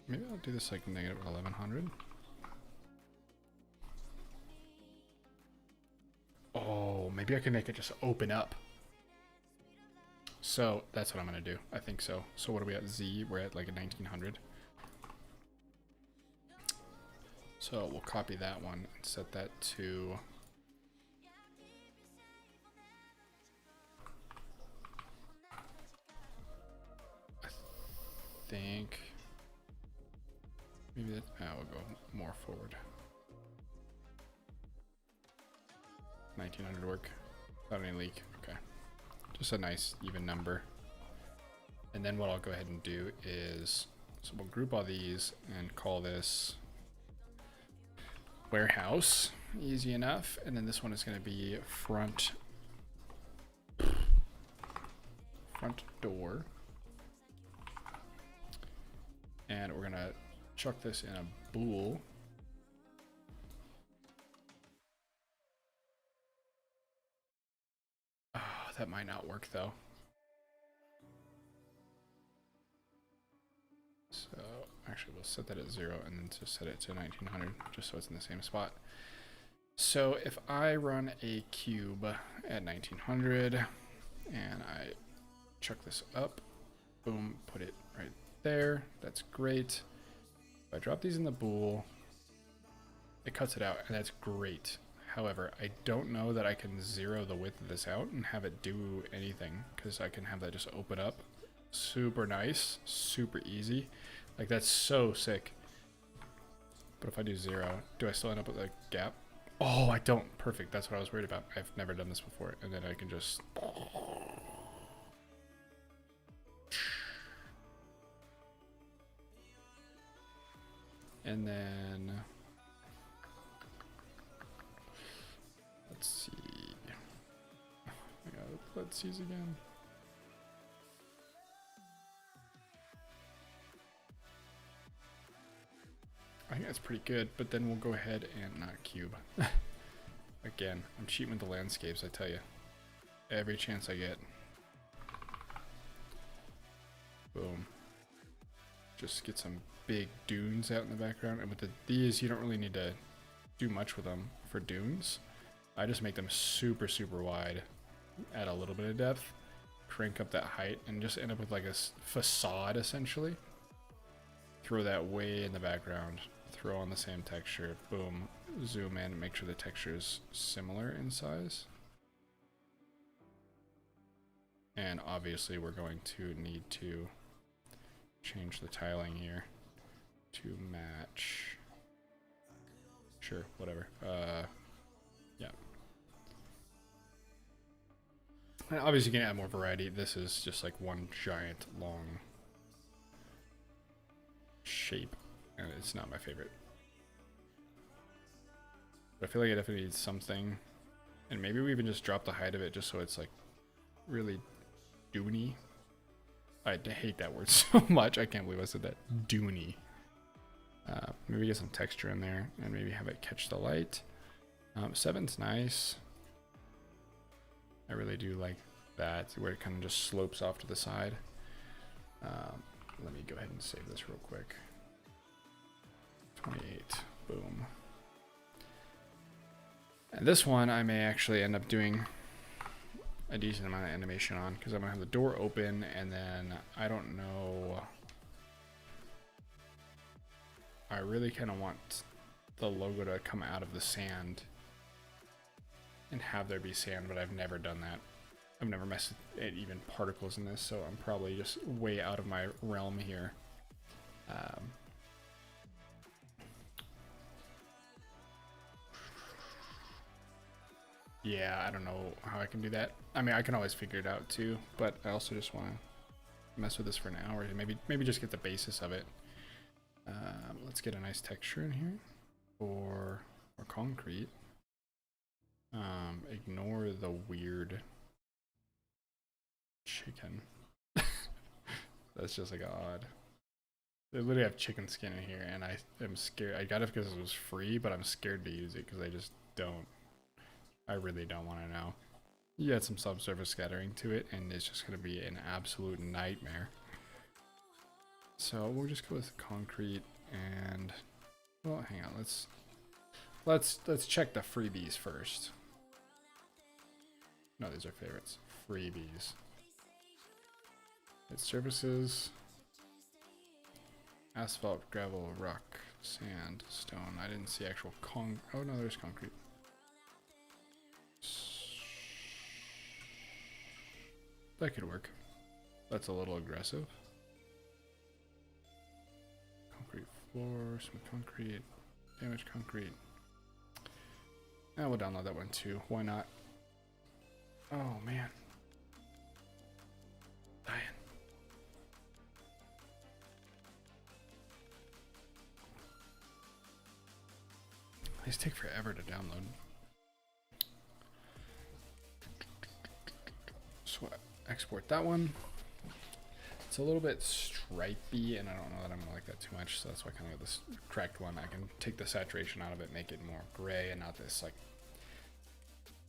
maybe I'll do this like negative 1100. Oh, maybe I can make it just open up. So that's what I'm gonna do. I think so. So what are we at? Z, we're at like a 1900. So we'll copy that one and set that to I think maybe that we'll go more forward. 1900 work. Without any leak. Okay. Just a nice even number. And then what I'll go ahead and do is, so we'll group all these and call this warehouse. Easy enough. And then this one is going to be front door. And we're going to chuck this in a bool. Oh, that might not work though. So actually we'll set that at 0 and then just set it to 1900 just so it's in the same spot. So if I run a cube at 1900 and I chuck this up, boom, put it right there. That's great. If I drop these in the bool, it cuts it out and that's great. However, I don't know that I can zero the width of this out and have it do anything because I can have that just open up. Super nice, super easy. Like that's so sick. But if I do 0, do I still end up with a gap? Oh, I don't. Perfect. That's what I was worried about. I've never done this before. And then I can just... And then... Let's see. Oh my god, let's see again. I think that's pretty good, but then we'll go ahead and not cube. Again, I'm cheating with the landscapes, I tell you. Every chance I get. Boom. Just get some big dunes out in the background. And with these, you don't really need to do much with them for dunes. I just make them super, super wide. Add a little bit of depth. Crank up that height and just end up with like a facade, essentially. Throw that way in the background. Throw on the same texture. Boom. Zoom in and make sure the texture is similar in size. And obviously we're going to need to change the tiling here to match. Sure, whatever. Yeah. And obviously you can add more variety. This is just like one giant long shape, and it's not my favorite. But I feel like I definitely need something, and maybe we even just drop the height of it just so it's like really doony. I hate that word so much. I can't believe I said that. Doony. Maybe get some texture in there and maybe have it catch the light. 7's nice. I really do like that, where it kind of just slopes off to the side. Let me go ahead and save this real quick. 28, boom. And this one I may actually end up doing a decent amount of animation on because I'm gonna have the door open and then I don't know. I really kind of want the logo to come out of the sand and have there be sand, but I've never done that. I've never messed with even particles in this, so I'm probably just way out of my realm here. Yeah, I don't know how I can do that. I mean, I can always figure it out too, but I also just want to mess with this for an hour. Maybe just get the basis of it. Let's get a nice texture in here or concrete. Ignore the weird chicken. That's just like odd. They literally have chicken skin in here, and I am scared. I got it because it was free, but I'm scared to use it because I just don't. I really don't want to know. You add some subsurface scattering to it, and it's just going to be an absolute nightmare. So we'll just go with concrete, and well, hang on. Let's check the freebies first. No, these are favorites. Freebies. It's services. Asphalt, gravel, rock, sand, stone. I didn't see actual oh no, there's concrete. That could work. That's a little aggressive. Concrete floor, smooth concrete, damaged concrete. And we'll download that one too. Why not? Oh man. Dying. These take forever to download. So export that one. It's a little bit stripy, and I don't know that I'm gonna like that too much, so that's why I kind of got this cracked one. I can take the saturation out of it, make it more gray, and not this like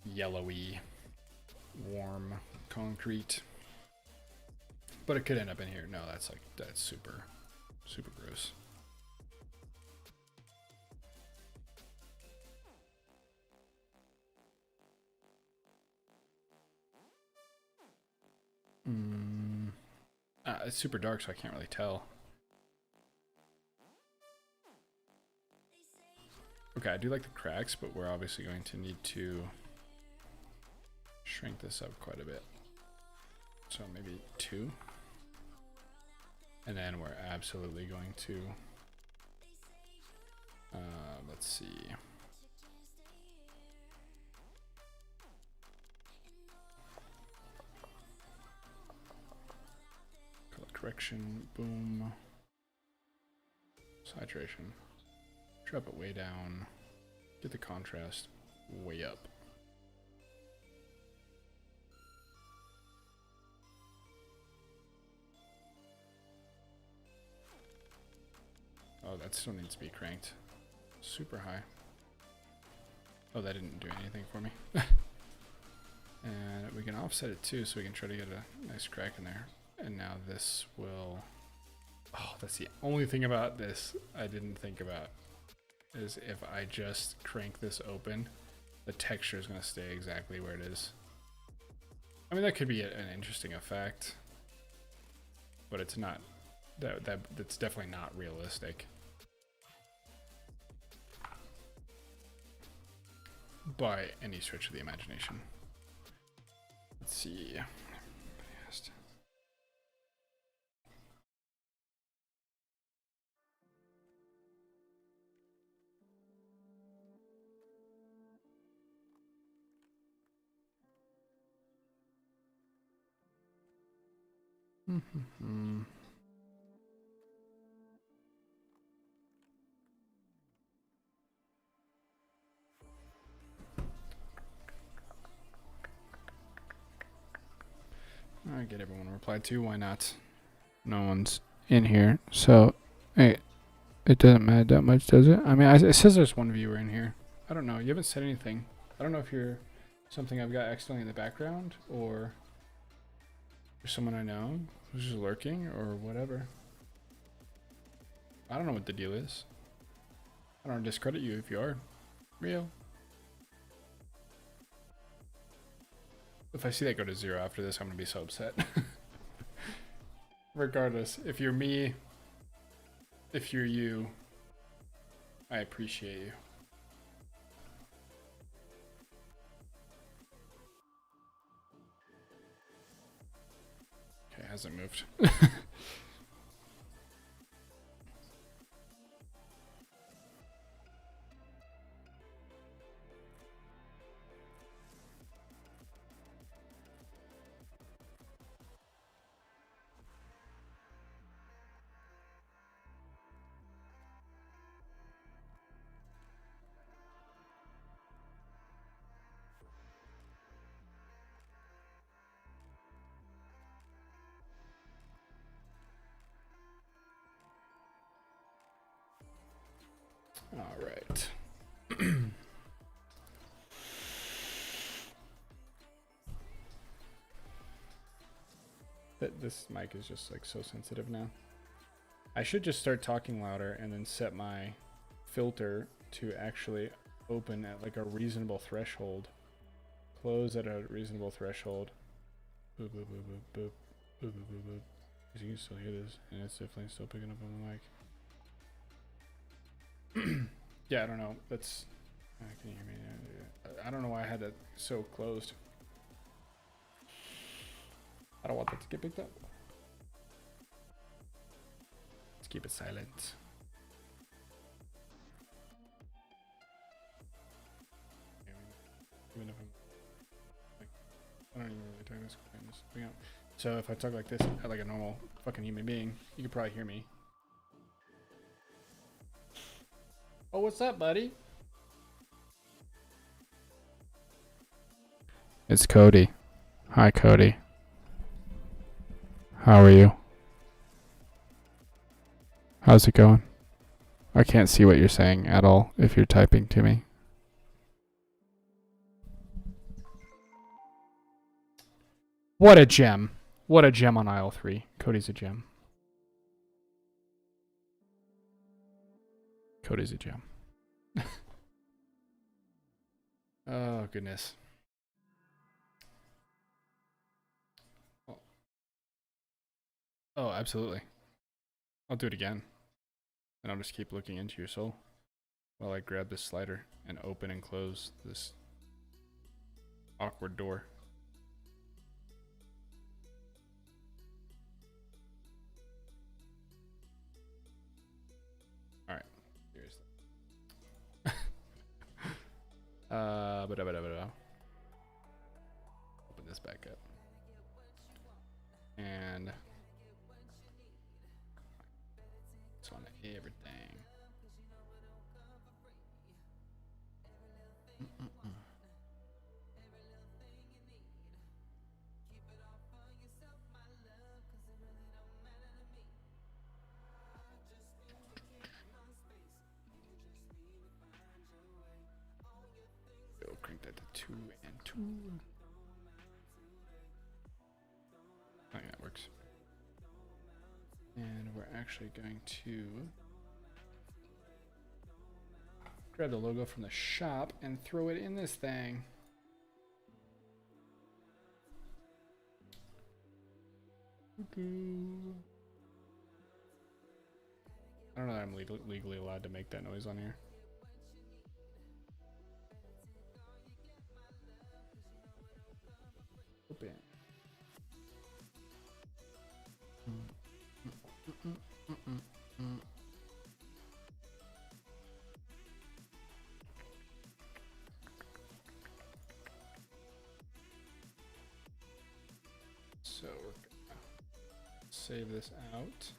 yellowy, warm concrete. But it could end up in here. No, that's super, super gross. It's super dark, so I can't really tell. Okay, I do like the cracks, but we're obviously going to need to shrink this up quite a bit. So maybe 2. And then we're absolutely going to, let's see. Color correction, boom. Saturation. Drop it way down. Get the contrast way up. Oh, that still needs to be cranked super high. Oh, that didn't do anything for me. And we can offset it too, so we can try to get a nice crack in there. And now this will... Oh, that's the only thing about this I didn't think about. Is if I just crank this open, the texture is going to stay exactly where it is. I mean, that could be an interesting effect, but it's not. That's definitely not realistic. By any stretch of the imagination. Let's see. I get everyone replied to. Why not? No one's in here, so hey, it doesn't matter that much, does it? I mean, it says there's one viewer in here. I don't know. You haven't said anything. I don't know if you're something I've got accidentally in the background, or you're someone I know who's just lurking, or whatever. I don't know what the deal is. I don't discredit you if you are real. If I see that go to 0 after this, I'm gonna be so upset. Regardless, if you're me, if you're you, I appreciate you. Okay, hasn't moved. All right. This mic is just like so sensitive now. I should just start talking louder and then set my filter to actually open at like a reasonable threshold. Close at a reasonable threshold. Boop, boop, boop, boop, boop. Boop, boop, boop, boop. Because you can still hear this, and it's definitely still picking up on the mic. Yeah, I don't know. That's... can you hear me? I don't know why I had that so closed. I don't want that to get picked up. Let's keep it silent. Even if I'm like, I don't even really talk this quick. I'm just putting out. So if I talk like this, like a normal fucking human being, you could probably hear me. Oh, what's up, buddy? It's Cody. Hi, Cody. How are you? How's it going? I can't see what you're saying at all if you're typing to me. What a gem. What a gem on aisle 3. Cody's a gem. Cody's a gem. Oh, goodness. Oh, absolutely. I'll do it again. And I'll just keep looking into your soul while I grab this slider and open and close this awkward door. All right. Seriously. Open this back up. And it's on everything. Go crank that to 2 and 2. I think that works. And we're actually going to grab the logo from the shop and throw it in this thing. I don't know that I'm legally allowed to make that noise on here. Open. So we're gonna save this out.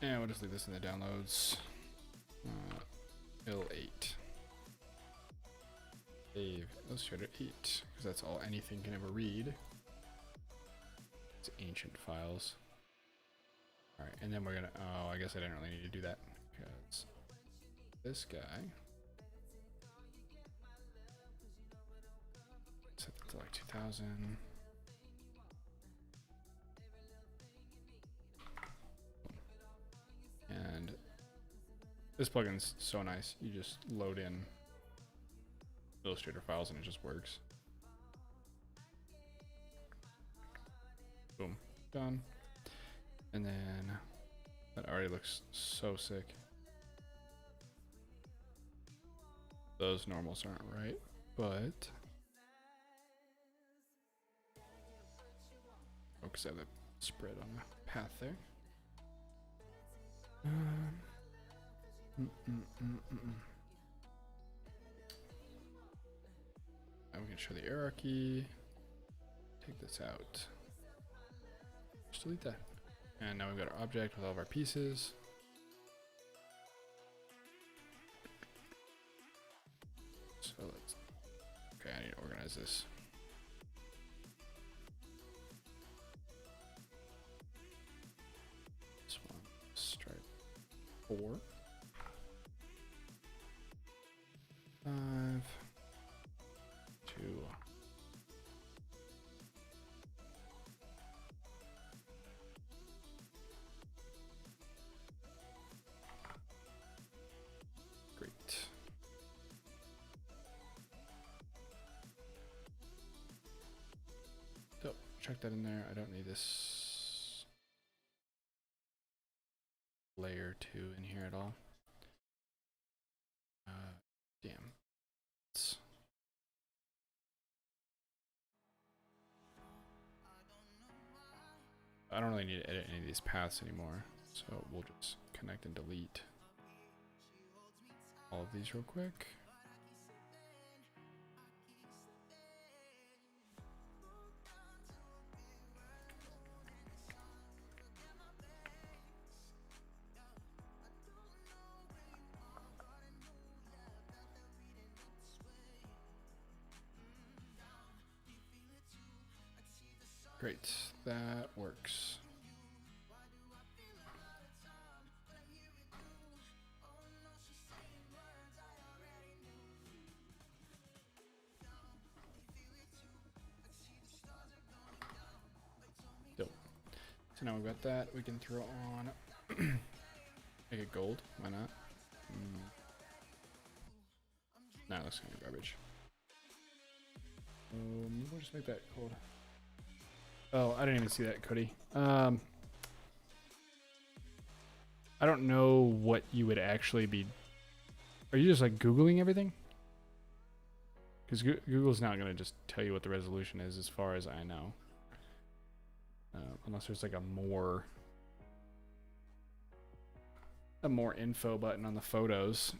And we'll just leave this in the downloads. Ill8. Save Illustrator 8, because that's all anything can ever read. It's ancient files. Alright, and then we're gonna, oh, I guess I didn't really need to do that, because this guy, set that to like 2000. And this plugin's so nice. You just load in Illustrator files and it just works. Boom, done. And then that already looks so sick. Those normals aren't right, but because I have a spread on the path there. And we can show the hierarchy. Take this out. Just delete that. And now we've got our object with all of our pieces. So let's, okay, I need to organize this. 4, 5, 2. Great. So check that in there. I don't need this layer 2 in here at all. Damn. I don't really need to edit any of these paths anymore, so we'll just connect and delete all of these real quick. Great, that works. Dope. So now we've got that, we can throw on, make it gold, why not? Nah, that's kind of garbage. We'll just make that gold. Oh, I didn't even see that, Cody. I don't know what you would actually be. Are you just like Googling everything? Because Google's not going to just tell you what the resolution is, as far as I know. Unless there's like a more info button on the photos.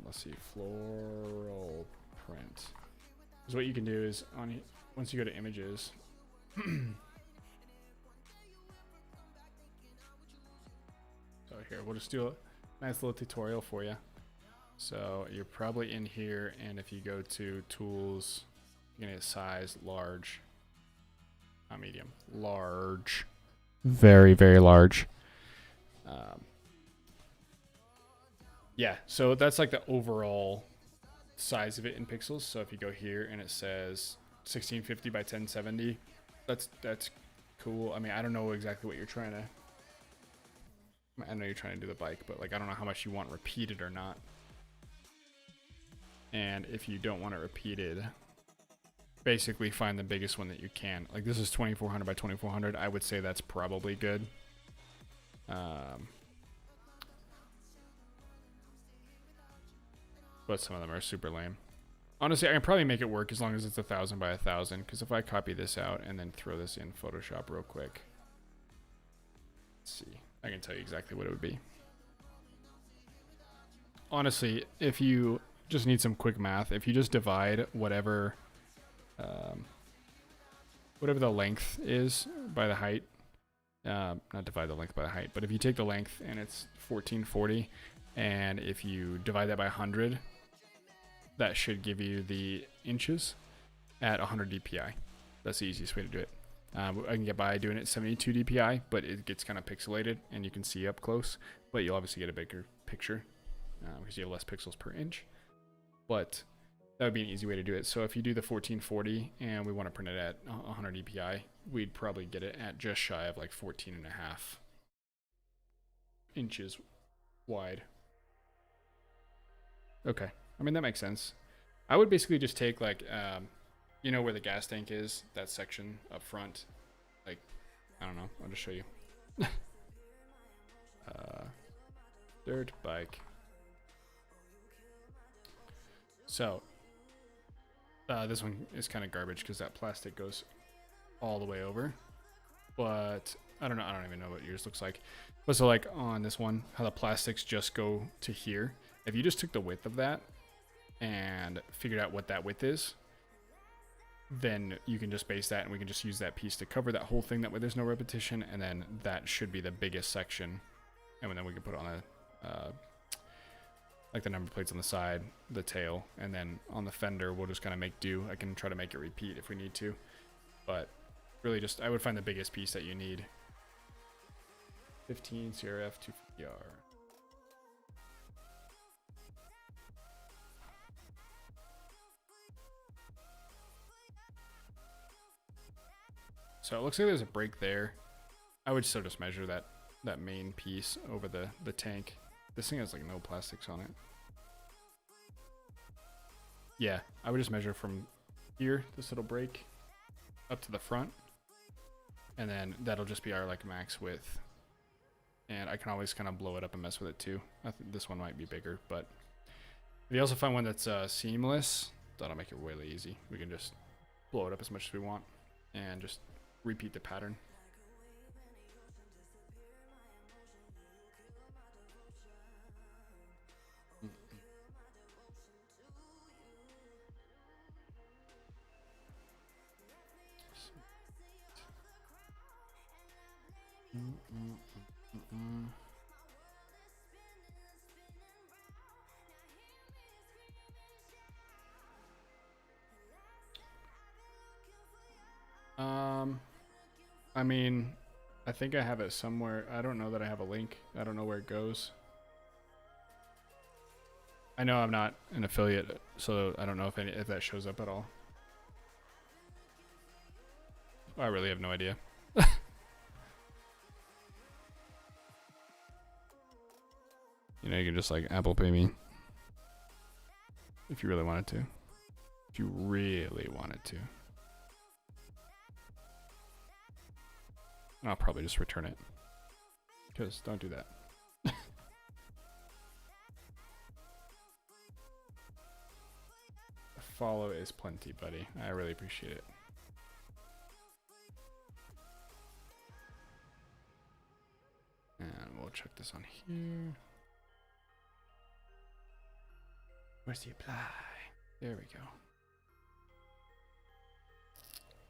Let's see, floral print. So what you can do is once you go to images. So here, we'll just do a nice little tutorial for you. So you're probably in here, and if you go to tools, you're gonna hit size, large, not medium, large, very, very large. Yeah, so that's like the overall size of it in pixels. So if you go here and it says 1650 by 1070, that's cool. I mean, I don't know exactly what you're trying to. I know you're trying to do the bike, but like I don't know how much you want repeated or not. And if you don't want it repeated, basically find the biggest one that you can. Like this is 2400 by 2400. I would say that's probably good. But some of them are super lame. Honestly, I can probably make it work as long as it's 1000 by 1000. Because if I copy this out and then throw this in Photoshop real quick, let's see. I can tell you exactly what it would be. Honestly, if you just need some quick math, if you just divide whatever the length is by the height, not divide the length by the height, but if you take the length and it's 1440, and if you divide that by 100, that should give you the inches at 100 dpi. That's the easiest way to do it. I can get by doing it 72 dpi, but it gets kind of pixelated and you can see up close, but you'll obviously get a bigger picture because you have less pixels per inch. But that would be an easy way to do it. So if you do the 1440 and we want to print it at 100 dpi, we'd probably get it at just shy of like 14.5 inches wide. Okay, I mean that makes sense. I would basically just take like you know where the gas tank is, that section up front, like I don't know, I'll just show you. Dirt bike. So this one is kind of garbage because that plastic goes all the way over, but I don't even know what yours looks like. But so like on this one, how the plastics just go to here, if you just took the width of that and figured out what that width is, then you can just base that and we can just use that piece to cover that whole thing. That way there's no repetition, and then that should be the biggest section, and then we can put on a like the number plates on the side, the tail, and then on the fender we'll just kind of make do. I can try to make it repeat if we need to, but really just I would find the biggest piece that you need. 15 CRF 250R. So it looks like there's a break there. I would still just measure that main piece over the tank. This thing has like no plastics on it. Yeah, I would just measure from here, this little break, up to the front. And then that'll just be our like max width. And I can always kind of blow it up and mess with it too. I think this one might be bigger, but if you also find one that's seamless, that'll make it really easy. We can just blow it up as much as we want and just repeat the pattern. I mean, I think I have it somewhere. I don't know that I have a link. I don't know where it goes. I know I'm not an affiliate, so I don't know if that shows up at all. I really have no idea. You know, you can just like Apple Pay me if you really wanted to. If you really wanted to. I'll probably just return it. Because don't do that. A follow is plenty, buddy. I really appreciate it. And we'll check this on here. Where's the apply? There we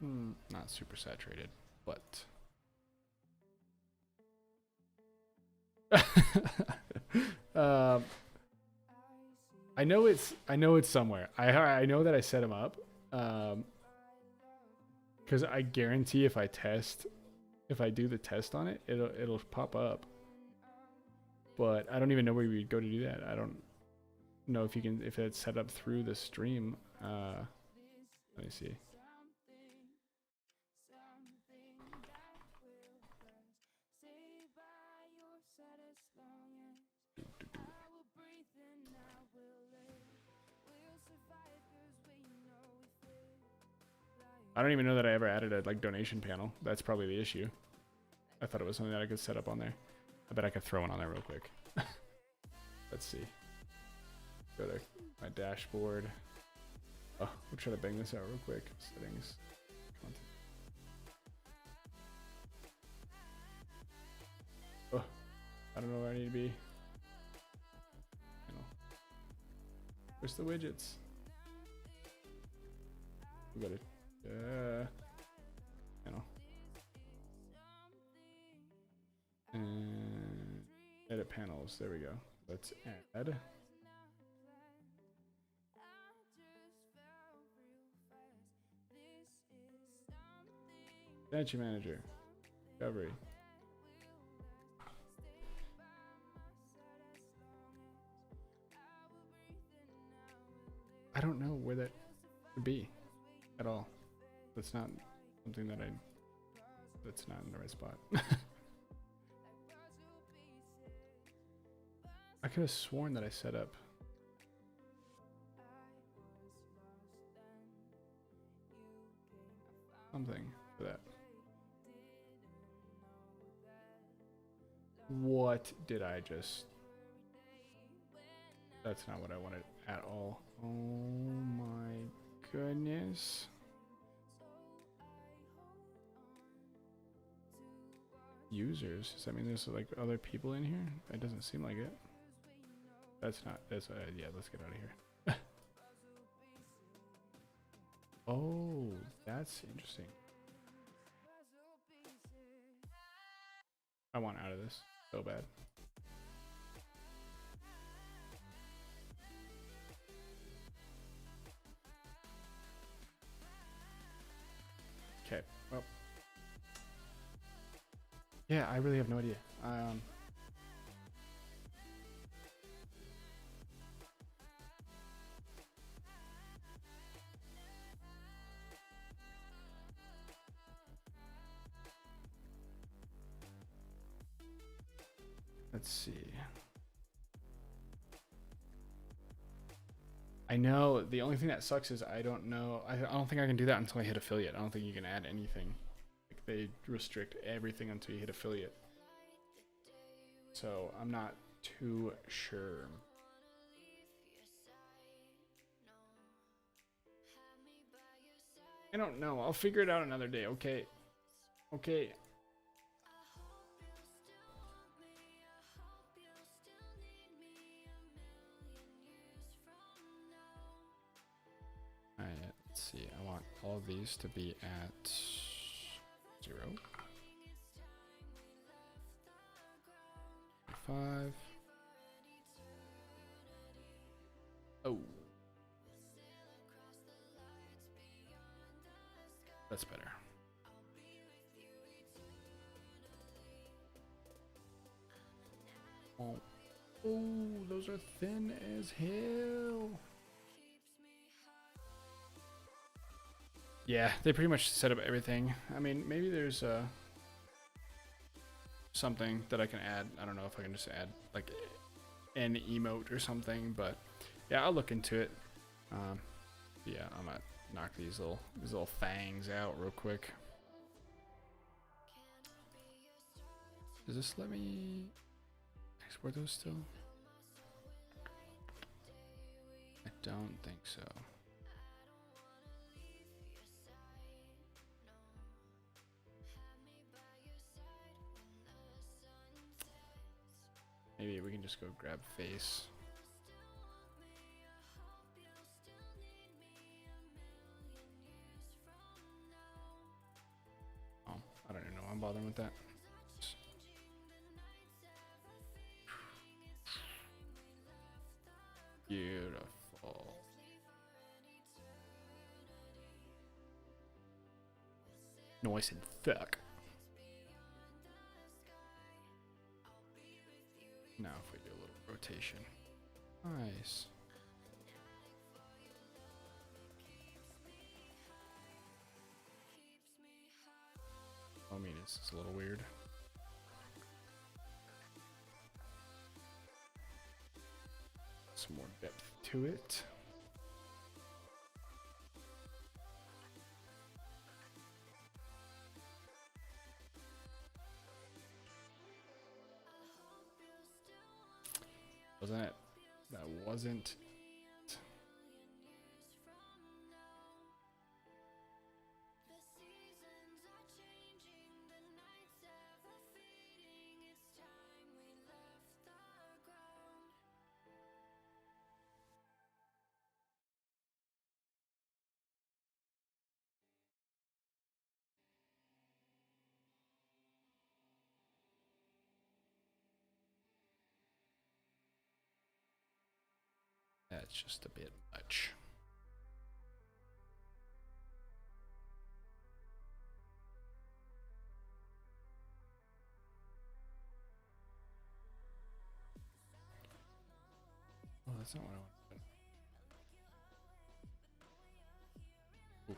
go. Not super saturated, but I know it's somewhere. I know that I set them up. Because I guarantee if I do the test on it, it'll pop up. But I don't even know where we'd go to do that. I don't know if it's set up through the stream. Let me see. I don't even know that I ever added a like donation panel. That's probably the issue. I thought it was something that I could set up on there. I bet I could throw one on there real quick. Let's see. Go to my dashboard. Oh, we'll try to bang this out real quick. Settings. Content. Oh, I don't know where I need to be. Where's the widgets? We got it. And edit panels. There we go. Let's add. Statue manager. Discovery. I don't know where that would be at all. That's not something that that's not in the right spot. I could have sworn that I set up something for that. What did I just... That's not what I wanted at all. Oh my goodness. Users? Does that mean there's like other people in here? It doesn't seem like it. That's not, that's, yeah, let's get out of here. Oh, that's interesting. I want out of this so bad. Okay, well. Yeah, I really have no idea. let's see. I know the only thing that sucks is I don't know. I don't think I can do that until I hit affiliate. I don't think you can add anything. Like they restrict everything until you hit affiliate. So I'm not too sure. I don't know. I'll figure it out another day. Okay. Okay. Alright, let's see. I want all of these to be at 0. 5. Oh. That's better. Oh, those are thin as hell. Yeah, they pretty much set up everything. I mean, maybe there's something that I can add. I don't know if I can just add like an emote or something, but yeah, I'll look into it. Yeah, I'm gonna knock these little fangs out real quick. Does this let me export those still? I don't think so. Maybe we can just go grab face. Oh, I don't even know why I'm bothering with that. Beautiful. Nice and thick. Now if we do a little rotation. Nice. I mean, it's a little weird. Some more depth to it. Wasn't it? That wasn't. That's just a bit much. Oh, that's not what I wanted. Oof.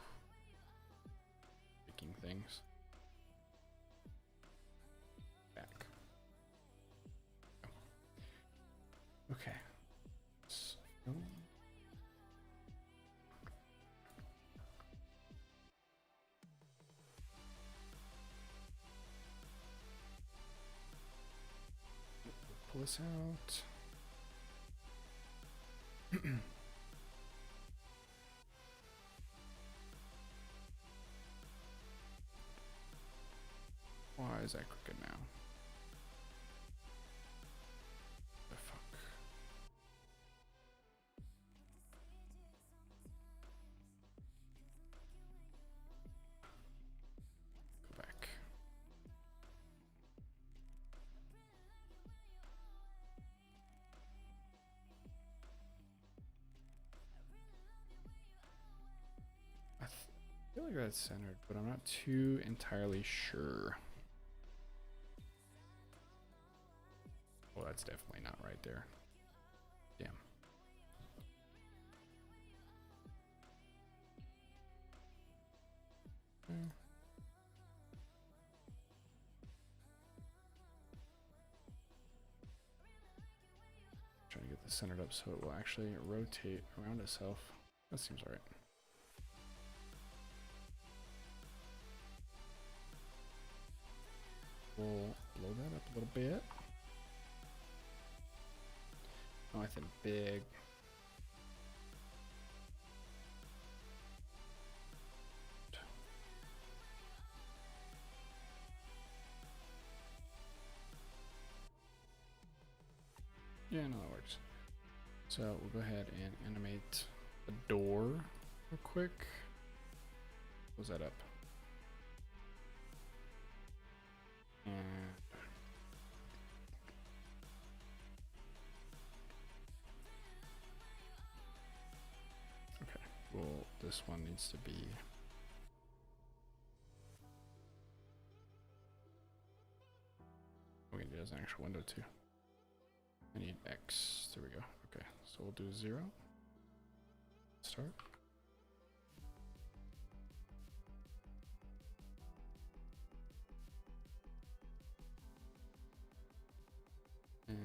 Picking things. Back. Okay. So, pull this out. Why is that crooked now? The fuck? Go back. I feel like that's centered, but I'm not too entirely sure. Oh, that's definitely not right there. Damn. Okay. this centered up so it will actually rotate around itself. That seems alright. We'll blow that up a little bit. Oh, I think big. Yeah, no, that works. So we'll go ahead and animate the door real quick. Close that up. And okay, well, this one needs to be we can do it as an actual window too. I need X. There we go. Okay, so we'll do 0. Start. And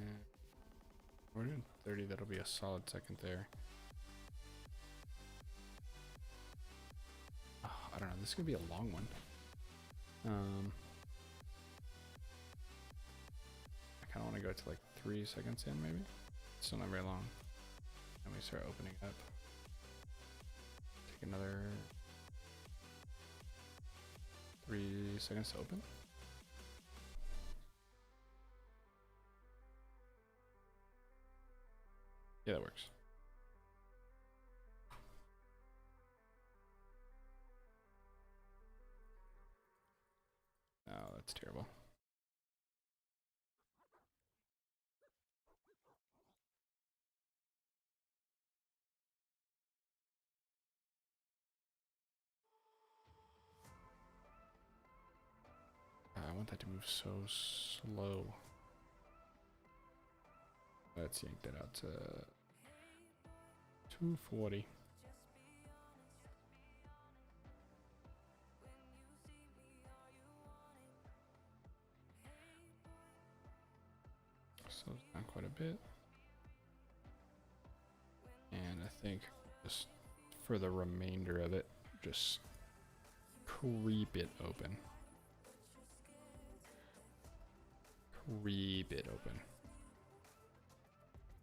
we're doing 30. That'll be a solid second there. Oh, I don't know. This is gonna be a long one. I kind of want to go to like 3 seconds in, maybe. Still not very long. And we start opening up. Take another 3 seconds to open. Yeah, that works. Oh, that's terrible. I want that to move so slow. Let's yank that out to 240. Slows down quite a bit. And I think just for the remainder of it, just creep it open. Creep it open.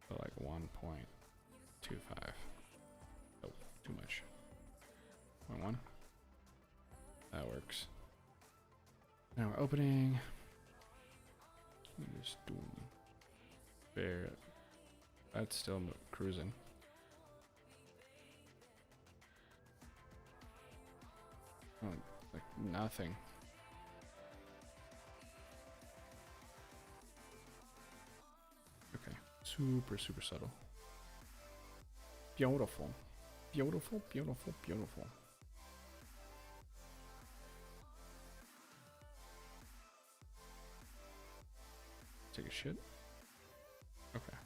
So like 1.25. Oh, too much. 0.1. That works. Now we're opening. Just doing fair. That's still cruising. Oh, like nothing. Okay, super subtle. Beautiful, beautiful, beautiful, beautiful. Take a shit. Okay.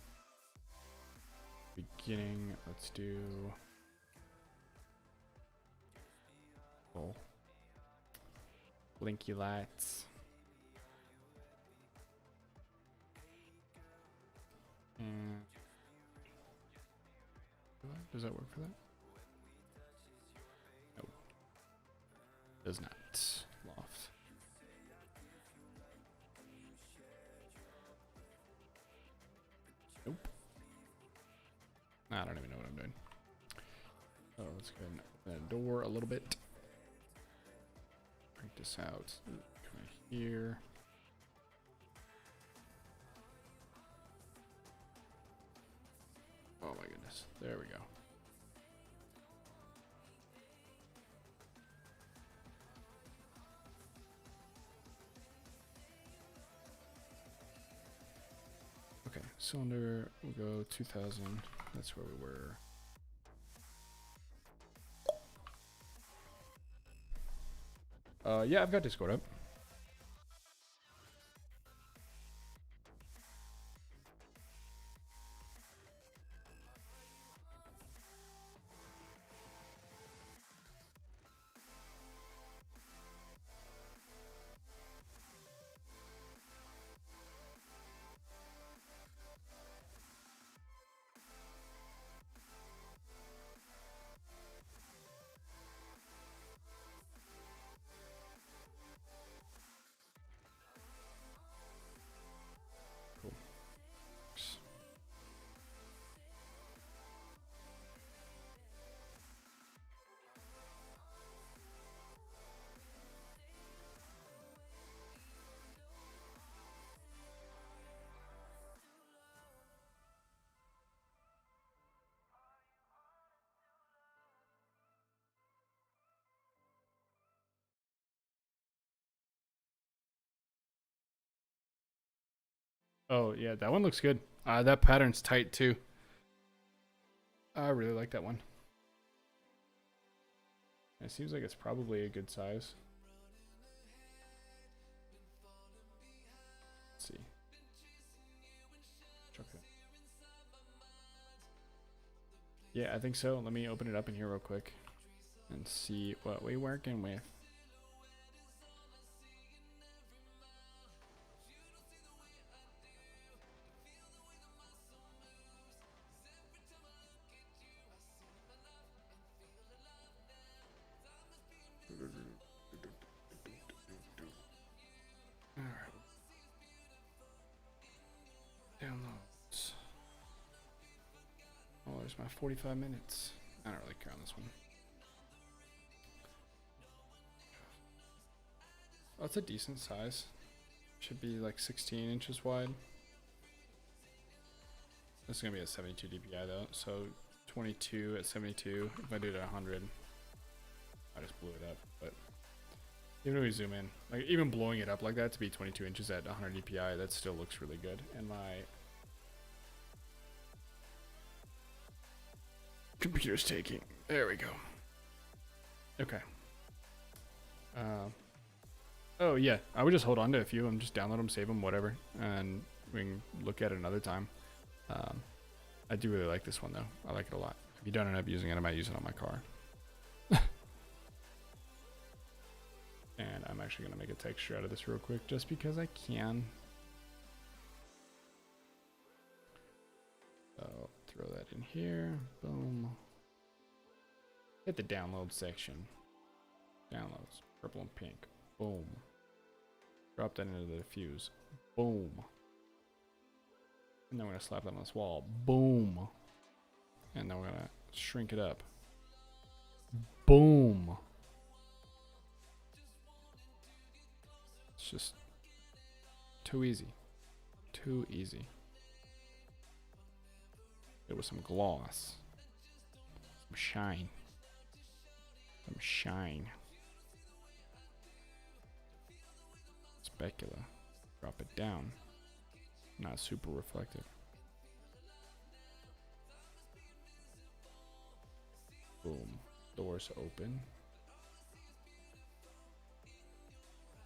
Beginning. Let's do. Oh. Blinky lights. And does that work for that? Nope. Does not. Loft. Nope. I don't even know what I'm doing. Oh, let's go ahead and open that door a little bit. Break this out. Come in here. Oh my goodness. There we go. Okay, cylinder, we'll go 2000. That's where we were. Yeah, I've got Discord up. Oh yeah, that one looks good. That pattern's tight too. I really like that one. It seems like it's probably a good size. Let's see. Chuck it. Yeah, I think so. Let me open it up in here real quick and see what we're working with. All right. Downloads. Oh, there's my 45 minutes. I don't really care on this one. Oh, it's a decent size. Should be like 16 inches wide. This is gonna be at 72 dpi though, so 22 at 72. If I do it at 100, I just blew it up. But even if we zoom in, like even blowing it up like that to be 22 inches at 100 dpi, that still looks really good. And my computer's taking. There we go. Okay. Oh yeah, I would just hold on to a few and just download them, save them, whatever, and we can look at it another time. I do really like this one though. I like it a lot. If you don't end up using it, I might use it on my car. And I'm actually gonna make a texture out of this real quick, just because I can. So throw that in here. Boom. Hit the download section. Downloads, purple and pink. Boom. Drop that into the diffuse. Boom. And then we're gonna slap that on this wall. Boom. And then we're gonna shrink it up. Boom. It's just too easy. Too easy. It was some gloss. Some shine. Some shine. Specula. Drop it down. Not super reflective. Boom. Doors open.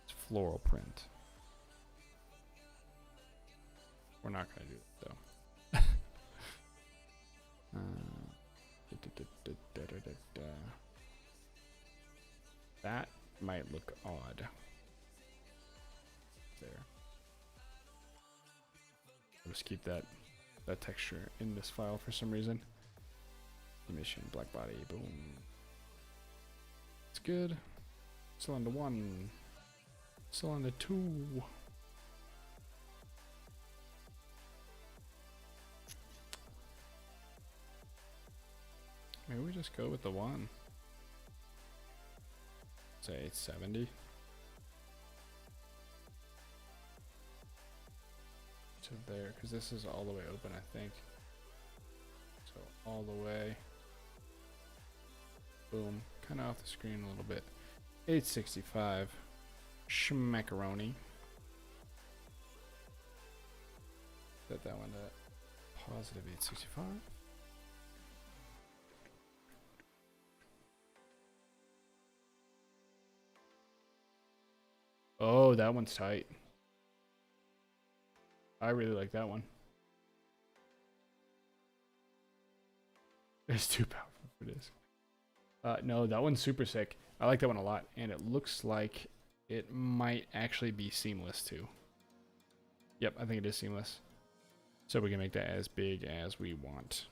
It's floral print. We're not gonna do it though. That might look odd. There. I'll just keep that texture in this file for some reason. Emission, black body, boom. It's good. Still on the 1. Still on the 2. Maybe we just go with the 1. Say 70. To there, because this is all the way open, I think. So all the way. Boom. Kind of off the screen a little bit. 865. Schmackaroni. Set that one to positive 865. Oh, that one's tight. I really like that one. It's too powerful for this. No, that one's super sick. I like that one a lot. And it looks like it might actually be seamless too. Yep, I think it is seamless. So we can make that as big as we want.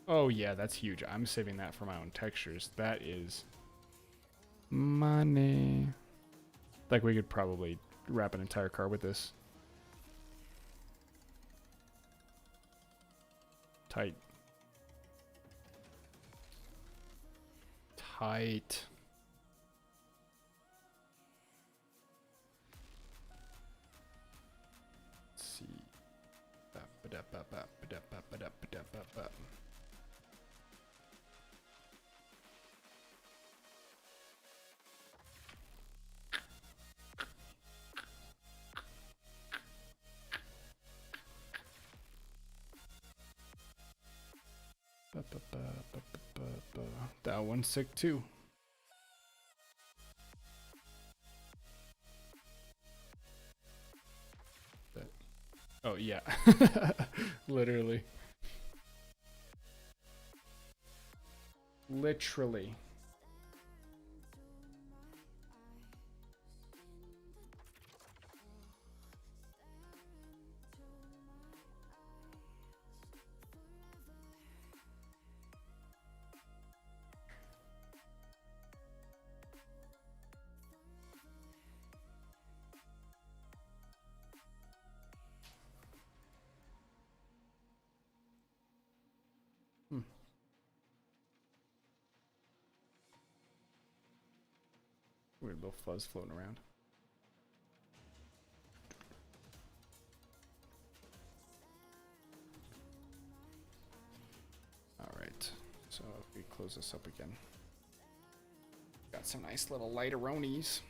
Oh yeah, that's huge. I'm saving that for my own textures. That is money. Like we could probably wrap an entire car with this. Tight. Tight. Let's see. That one's sick too. Oh yeah, literally. Literally. Weird little fuzz floating around. Alright, so if we close this up again. Got some nice little lighteronies.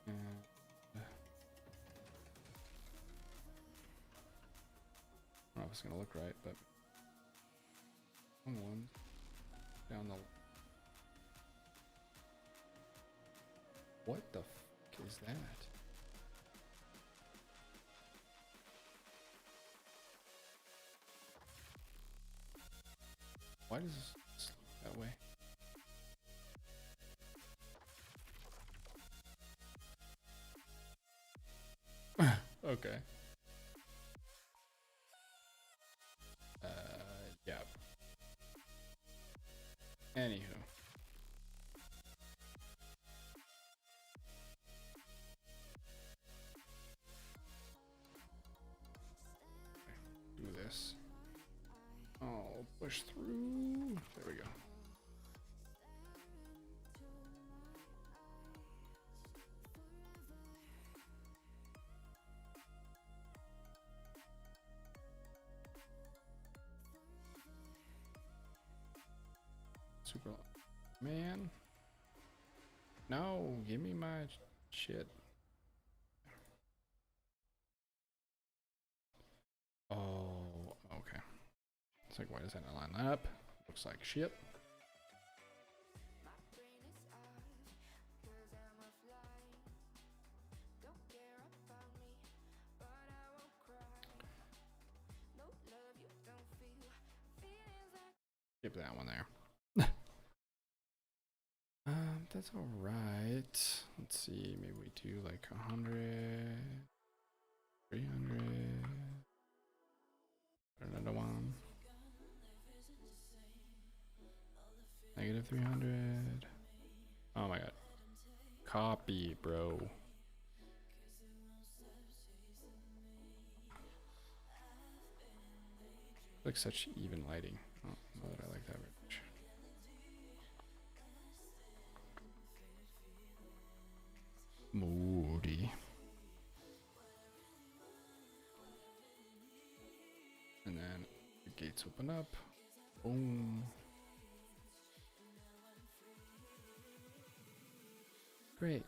And I don't know if it's gonna look right, but one down the. What the fuck is that? Why does this look that way? Okay. Yeah. Anywho. Do this. Oh, push through. There we go. Super. Man. No, give me my shit. Oh, okay. It's like, why does that not line up? Looks like shit. Skip that one there. That's all right. Let's see. Maybe we do like 100, 300. Another one. Negative 300. Oh my god. Copy, bro. Like such even lighting. I don't know that I like that very much. Moody. And then the gates open up. Boom. Great.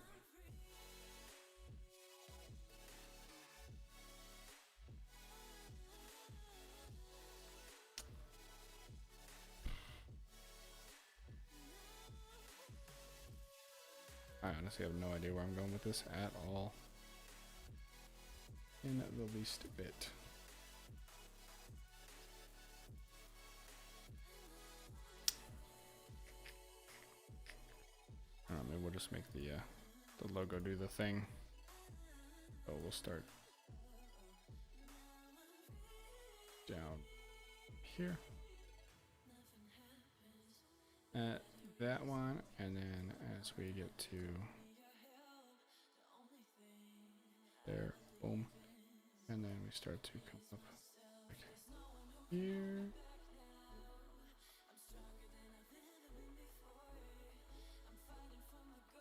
I honestly have no idea where I'm going with this at all. In the least bit. I don't know, maybe we'll just make the logo do the thing. So we'll start down here. That one, and then as we get to there, boom, and then we start to come up like here.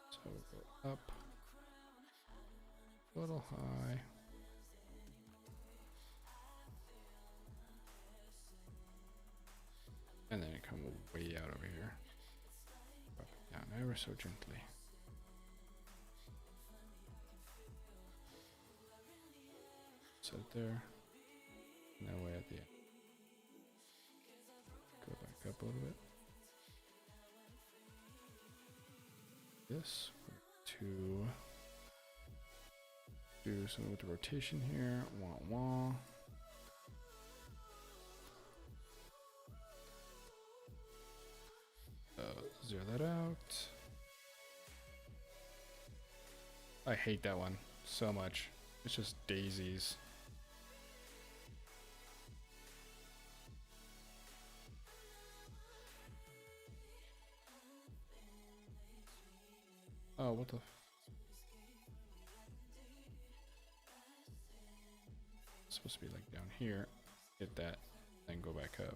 So go up a little high. And then it come way out over here. Up and down ever so gently. Set it there. No way at the end. Go back up a little bit. This to do something with the rotation here. Wah wah. Zero that out. I hate that one so much. It's just daisies. Oh, what the? It's supposed to be like down here. Hit that, then go back up.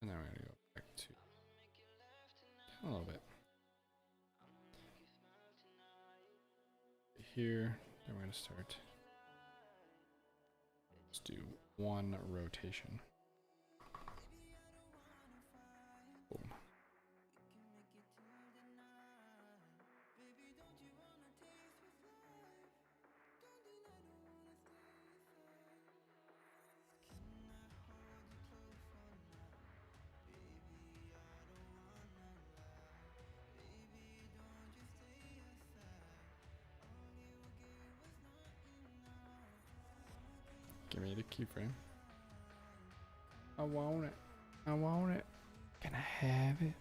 And then we're gonna go back to a little bit. Here, then we're gonna start. Let's do one rotation. Boom. Give me the keyframe. I want it. I want it. Can I have it?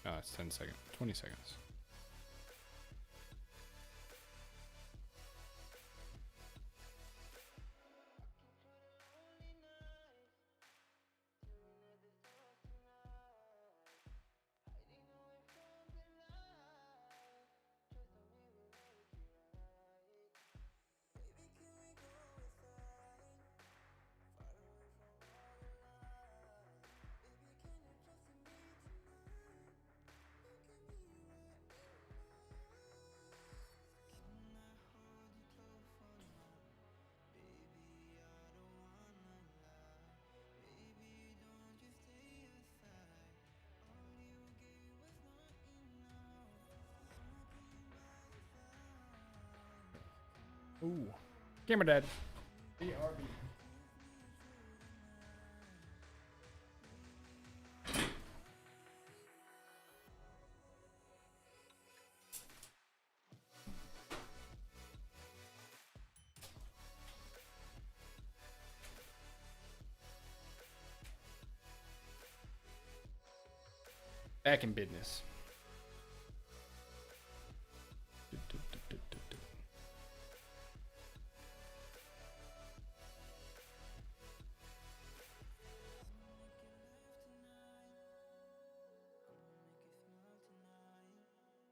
Oh, it's 10 seconds. 20 seconds. Ooh. Camera dead. BRB. Back in business.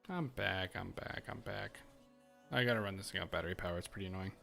I'm back. I gotta run this thing out battery power. It's pretty annoying.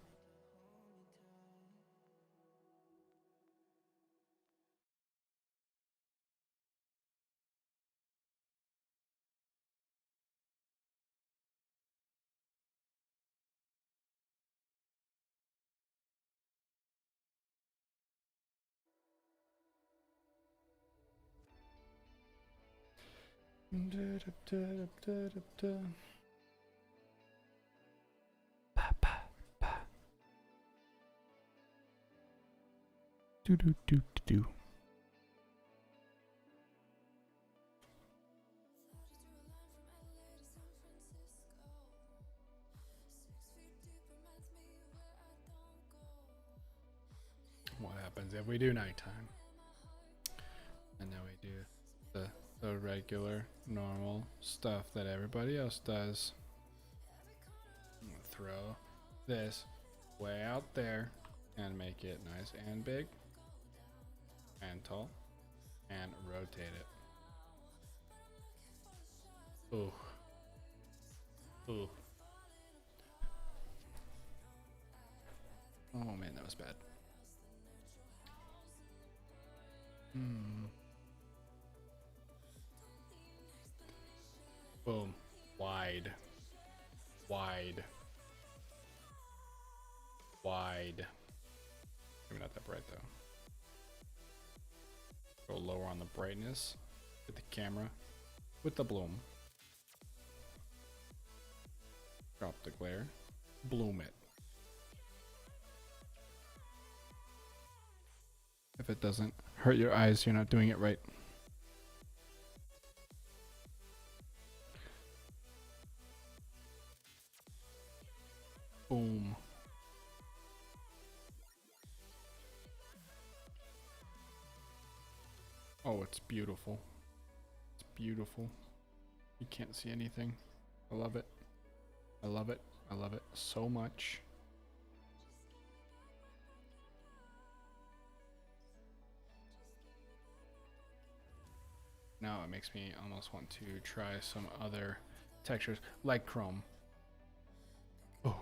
Do. What happens if we do nighttime? And then we do the regular, normal stuff that everybody else does. I'm gonna throw this way out there and make it nice and big and tall and rotate it. Ooh. Ooh. Boom. Wide. Wide. Wide. Maybe not that bright though. Go lower on the brightness. With the camera. With the bloom. Drop the glare. Bloom it. If it doesn't hurt your eyes, you're not doing it right. Boom. Oh, it's beautiful. It's beautiful. You can't see anything. I love it. I love it. I love it so much. Now it makes me almost want to try some other textures like chrome. Oh.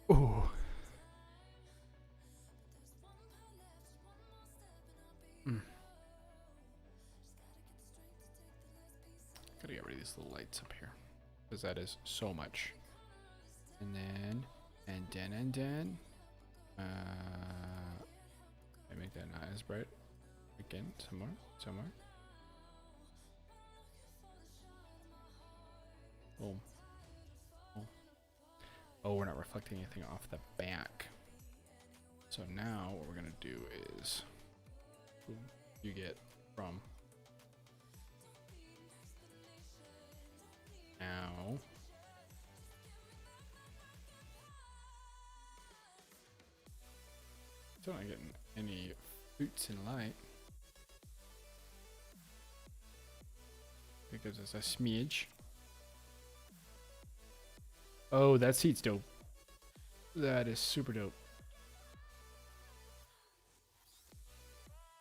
Oh. Gotta get rid of these little lights up here, because that is so much. And then, I make that not as bright. Again, some more. Boom. Oh, we're not reflecting anything off the back. So now what we're gonna do is, boom, you get from now. Still not getting any boots in light. Because it's a smidge. Oh, that seat's dope. That is super dope.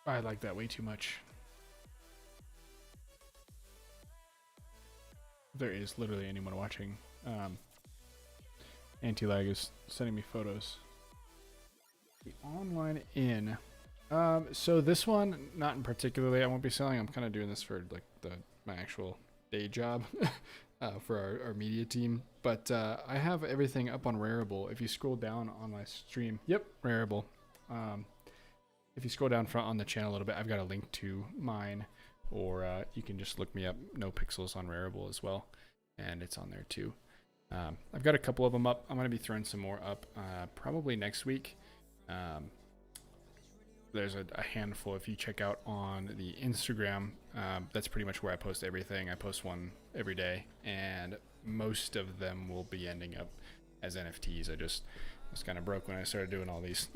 I like that way too much. There is literally anyone watching. Anti-lag is sending me photos. The online in. So this one, not in particularly, I won't be selling. I'm kind of doing this for like my actual day job. For our media team, but I have everything up on Rarible. If you scroll down on my stream, yep, Rarible. If you scroll down front on the channel a little bit, I've got a link to mine, or you can just look me up, KnowPixels on Rarible as well, and it's on there too. I've got a couple of them up. I'm going to be throwing some more up probably next week. There's a handful. If you check out on the Instagram, that's pretty much where I post everything. I post one every day, and most of them will be ending up as NFTs. I was kind of broke when I started doing all these.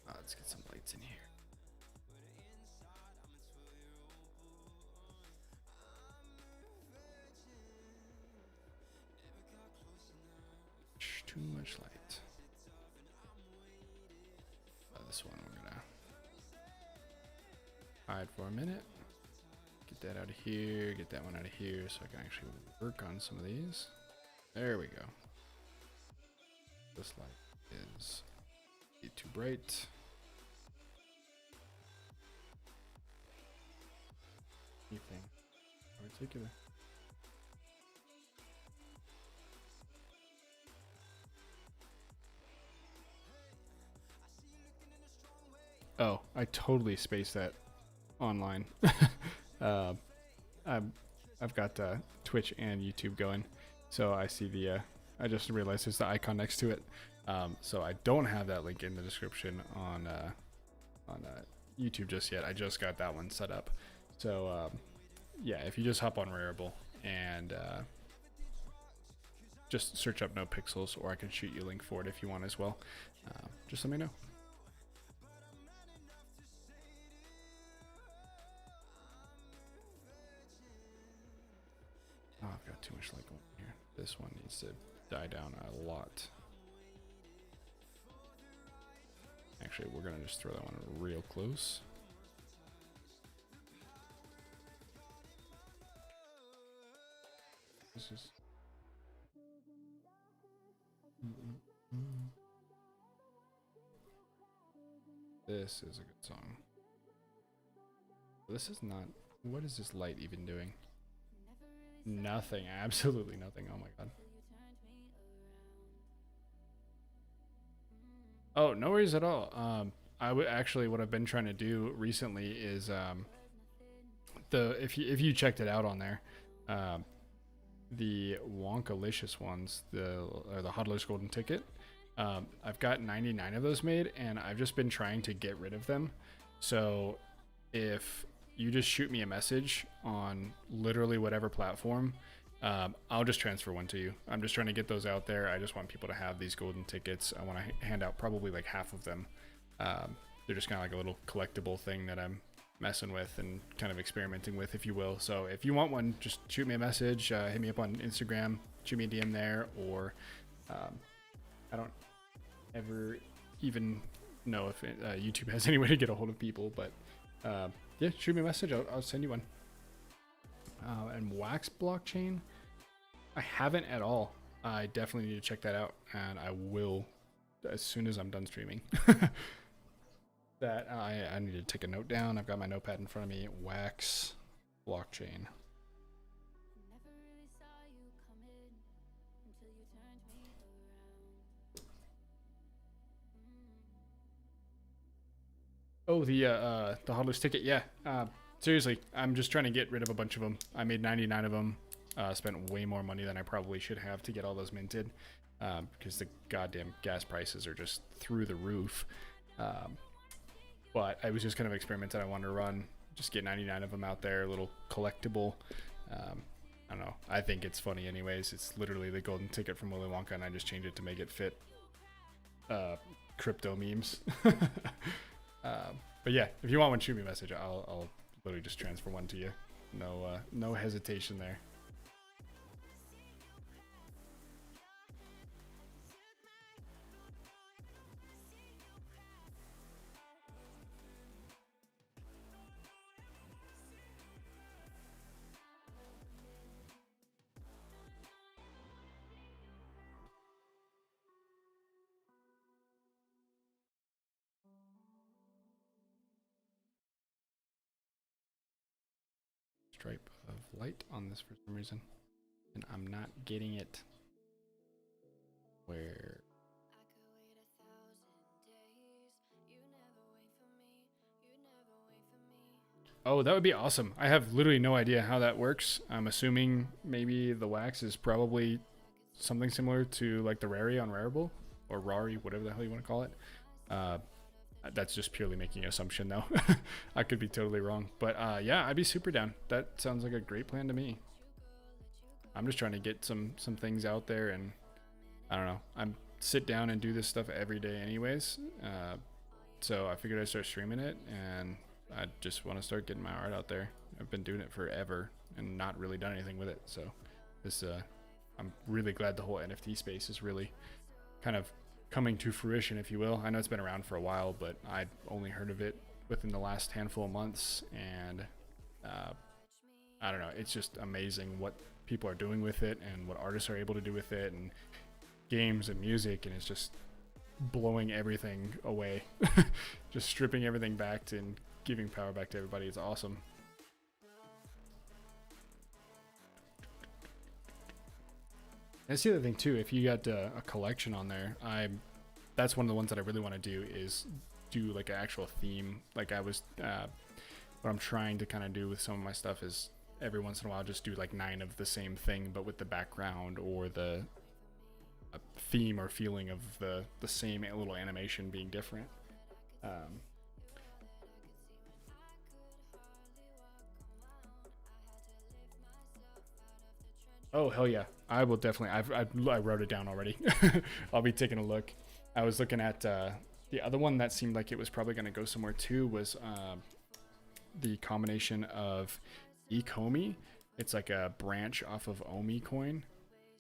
Let's get some lights in here. Too much light. This one we're gonna hide for a minute. Get that out of here, get that one out of here so I can actually work on some of these. There we go. This light is too bright. Anything in particular? Oh, I totally spaced that online. I've got Twitch and YouTube going, so I see the. I just realized there's the icon next to it. So I don't have that link in the description on YouTube just yet. I just got that one set up. So yeah, if you just hop on Rarible and just search up KnowPixels, or I can shoot you a link for it if you want as well. Just let me know. Oh, I've got too much light going here. This one needs to die down a lot. Actually, we're gonna just throw that one real close. This is. This is a good song. This is not. What is this light even doing? Nothing. Absolutely nothing. Oh my god. Oh, no worries at all. I would actually, what I've been trying to do recently is if you checked it out on there, the Wonkalicious ones, the Hodler's Golden Ticket. I've got 99 of those made, and I've just been trying to get rid of them. So if you just shoot me a message on literally whatever platform, I'll just transfer one to you. I'm just trying to get those out there. I just want people to have these golden tickets. I want to hand out probably like half of them. They're just kind of like a little collectible thing that I'm messing with and kind of experimenting with, if you will. So if you want one, just shoot me a message, hit me up on Instagram, shoot me a DM there, or I don't ever even know if YouTube has any way to get a hold of people, but yeah, shoot me a message. I'll send you one. And Wax blockchain, I haven't at all. I definitely need to check that out, and I will as soon as I'm done streaming. That I need to take a note down. I've got my notepad in front of me. Wax blockchain. Oh, the Hodler's ticket. Yeah. Seriously, I'm just trying to get rid of a bunch of them. I made 99 of them. Spent way more money than I probably should have to get all those minted, because the goddamn gas prices are just through the roof. But I was just kind of experimenting. I wanted to run, just get 99 of them out there, a little collectible. I don't know. I think it's funny anyways. It's literally the golden ticket from Willy Wonka, and I just changed it to make it fit crypto memes. But yeah, if you want one, shoot me a message. I'll literally just transfer one to you. No hesitation there. Stripe of light on this for some reason, and I'm not getting it. Where? Oh, that would be awesome. I have literally no idea how that works. I'm assuming maybe the wax is probably something similar to like the Rari on Rarible, or Rari, whatever the hell you want to call it. That's just purely making an assumption though. I could be totally wrong, but yeah, I'd be super down. That sounds like a great plan to me. I'm just trying to get some things out there, and I don't know, I'm sit down and do this stuff every day anyways, so I figured I'd start streaming it, and I just want to start getting my art out there. I've been doing it forever and not really done anything with it, so this I'm really glad the whole NFT space is really kind of coming to fruition, if you will. I know it's been around for a while, but I'd only heard of it within the last handful of months, and I don't know, it's just amazing what people are doing with it and what artists are able to do with it, and games and music, and it's just blowing everything away. Just stripping everything back to and giving power back to everybody. It's awesome. That's the other thing too. If you got a collection on there, that's one of the ones that I really want to do, is do like an actual theme. Like I was, what I'm trying to kind of do with some of my stuff is every once in a while just do like 9 of the same thing, but with the background or the theme or feeling of the same little animation being different. Oh hell yeah, I will definitely. I wrote it down already. I'll be taking a look. I was looking at the other one that seemed like it was probably going to go somewhere too, was the combination of Ecomi. It's like a branch off of Omi coin,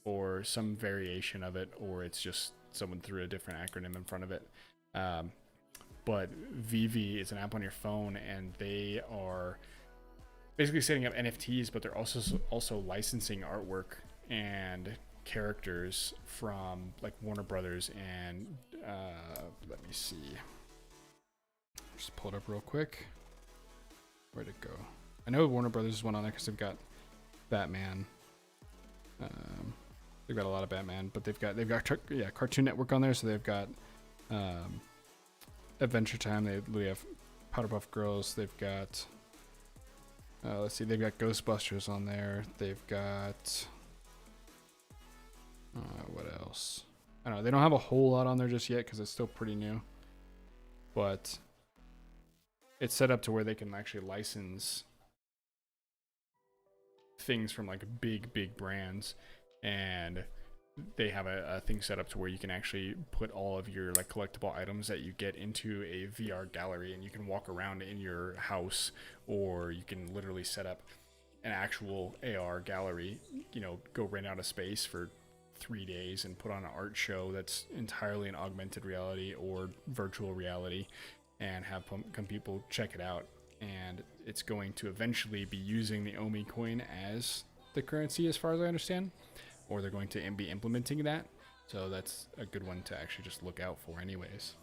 or some variation of it, or it's just someone threw a different acronym in front of it. But Vivi is an app on your phone, and they are basically setting up NFTs, but they're also licensing artwork and characters from like Warner Brothers and let me see. Just pull it up real quick. Where'd it go? I know Warner Brothers is one on there because they've got Batman. They've got a lot of Batman, but they've got Cartoon Network on there, so they've got Adventure Time. They have Powderpuff Girls. They've got let's see, they've got Ghostbusters on there. They've got what else? I don't know. They don't have a whole lot on there just yet because it's still pretty new, but it's set up to where they can actually license things from like big brands, and they have a thing set up to where you can actually put all of your like collectible items that you get into a VR gallery, and you can walk around in your house, or you can literally set up an actual AR gallery, you know, go rent out a space for 3 days and put on an art show that's entirely in augmented reality or virtual reality, and have people check it out. And it's going to eventually be using the Omi coin as the currency, as far as I understand, or they're going to be implementing that. So that's a good one to actually just look out for anyways.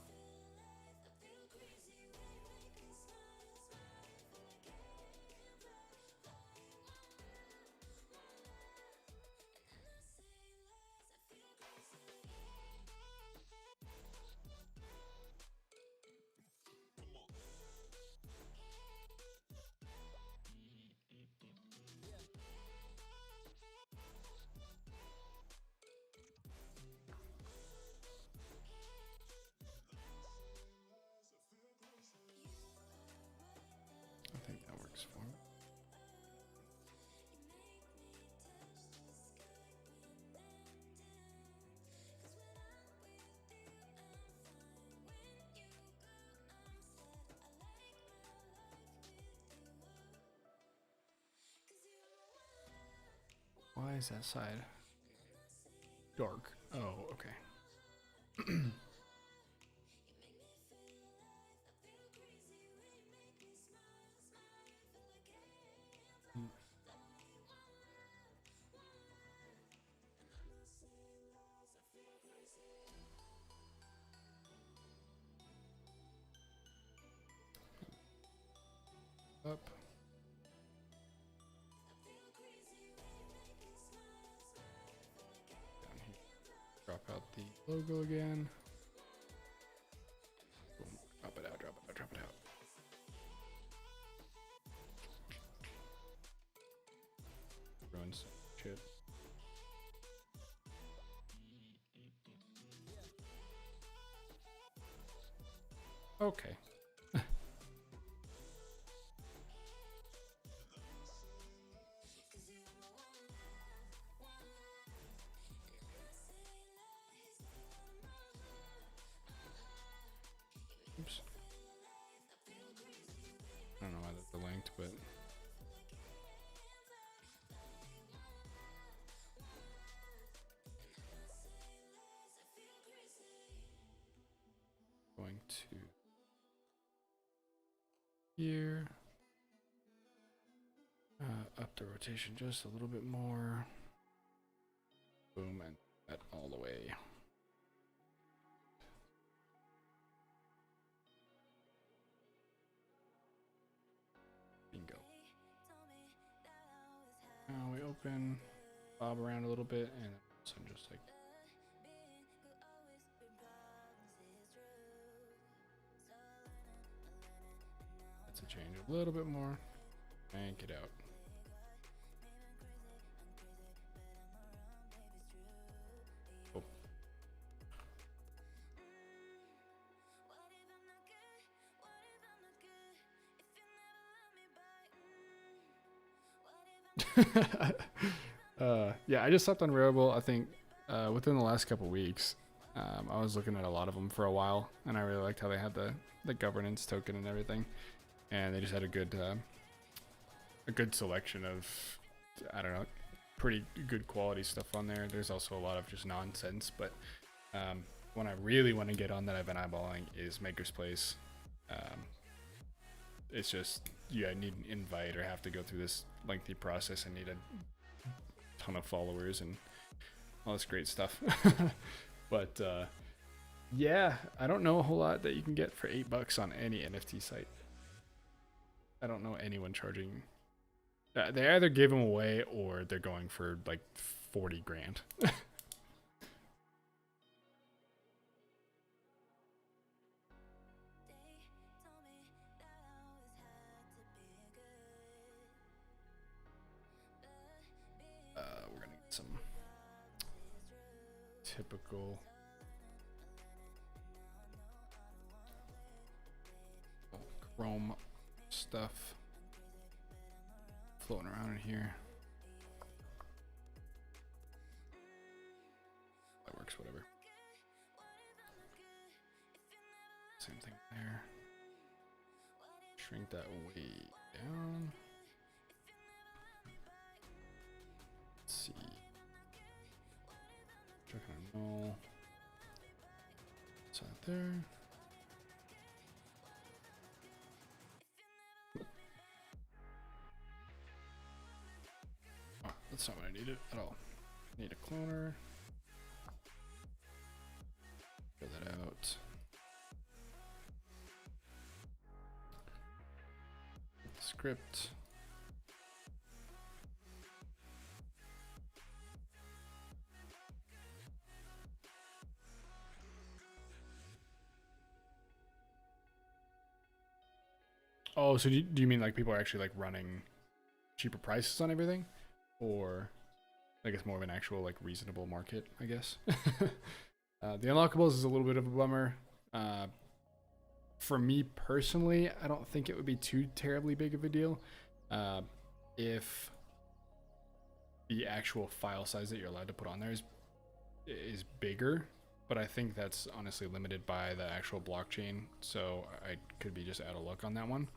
I think that works for me. Why is that side dark? Oh, okay. Up. Down here. Drop out the logo again. Boom. Drop it out, drop it out, drop it out. Ruins shit. Okay. Oops. I don't know why that's linked, but going to here. Up the rotation just a little bit more. Boom, and that all the way. Bingo. Now we open, bob around a little bit, and so just like that's a change a little bit more, and get out. Oh. Yeah, I just slept on Rarible. I think within the last couple weeks. I was looking at a lot of them for a while, and I really liked how they had the governance token and everything, and they just had a good selection of, I don't know, pretty good quality stuff on there. There's also a lot of just nonsense, but one I really want to get on that I've been eyeballing is Maker's Place. It's just, you need an invite or have to go through this lengthy process and need a ton of followers and all this great stuff. But yeah, I don't know a whole lot that you can get for $8 on any NFT site. I don't know anyone charging. They either give them away or they're going for like 40 grand. We're gonna get some typical chrome stuff floating around in here. That works, whatever. Same thing there. Shrink that way down. Let's see. Check on null. What's that there? Oh, that's not what I needed at all. Need a cloner. Fill that out. Script. Oh, so do you mean like people are actually like running cheaper prices on everything? Or I guess more of an actual like reasonable market, I guess. The unlockables is a little bit of a bummer. For me personally, I don't think it would be too terribly big of a deal if the actual file size that you're allowed to put on there is bigger. But I think that's honestly limited by the actual blockchain, so I could be just out of luck on that one.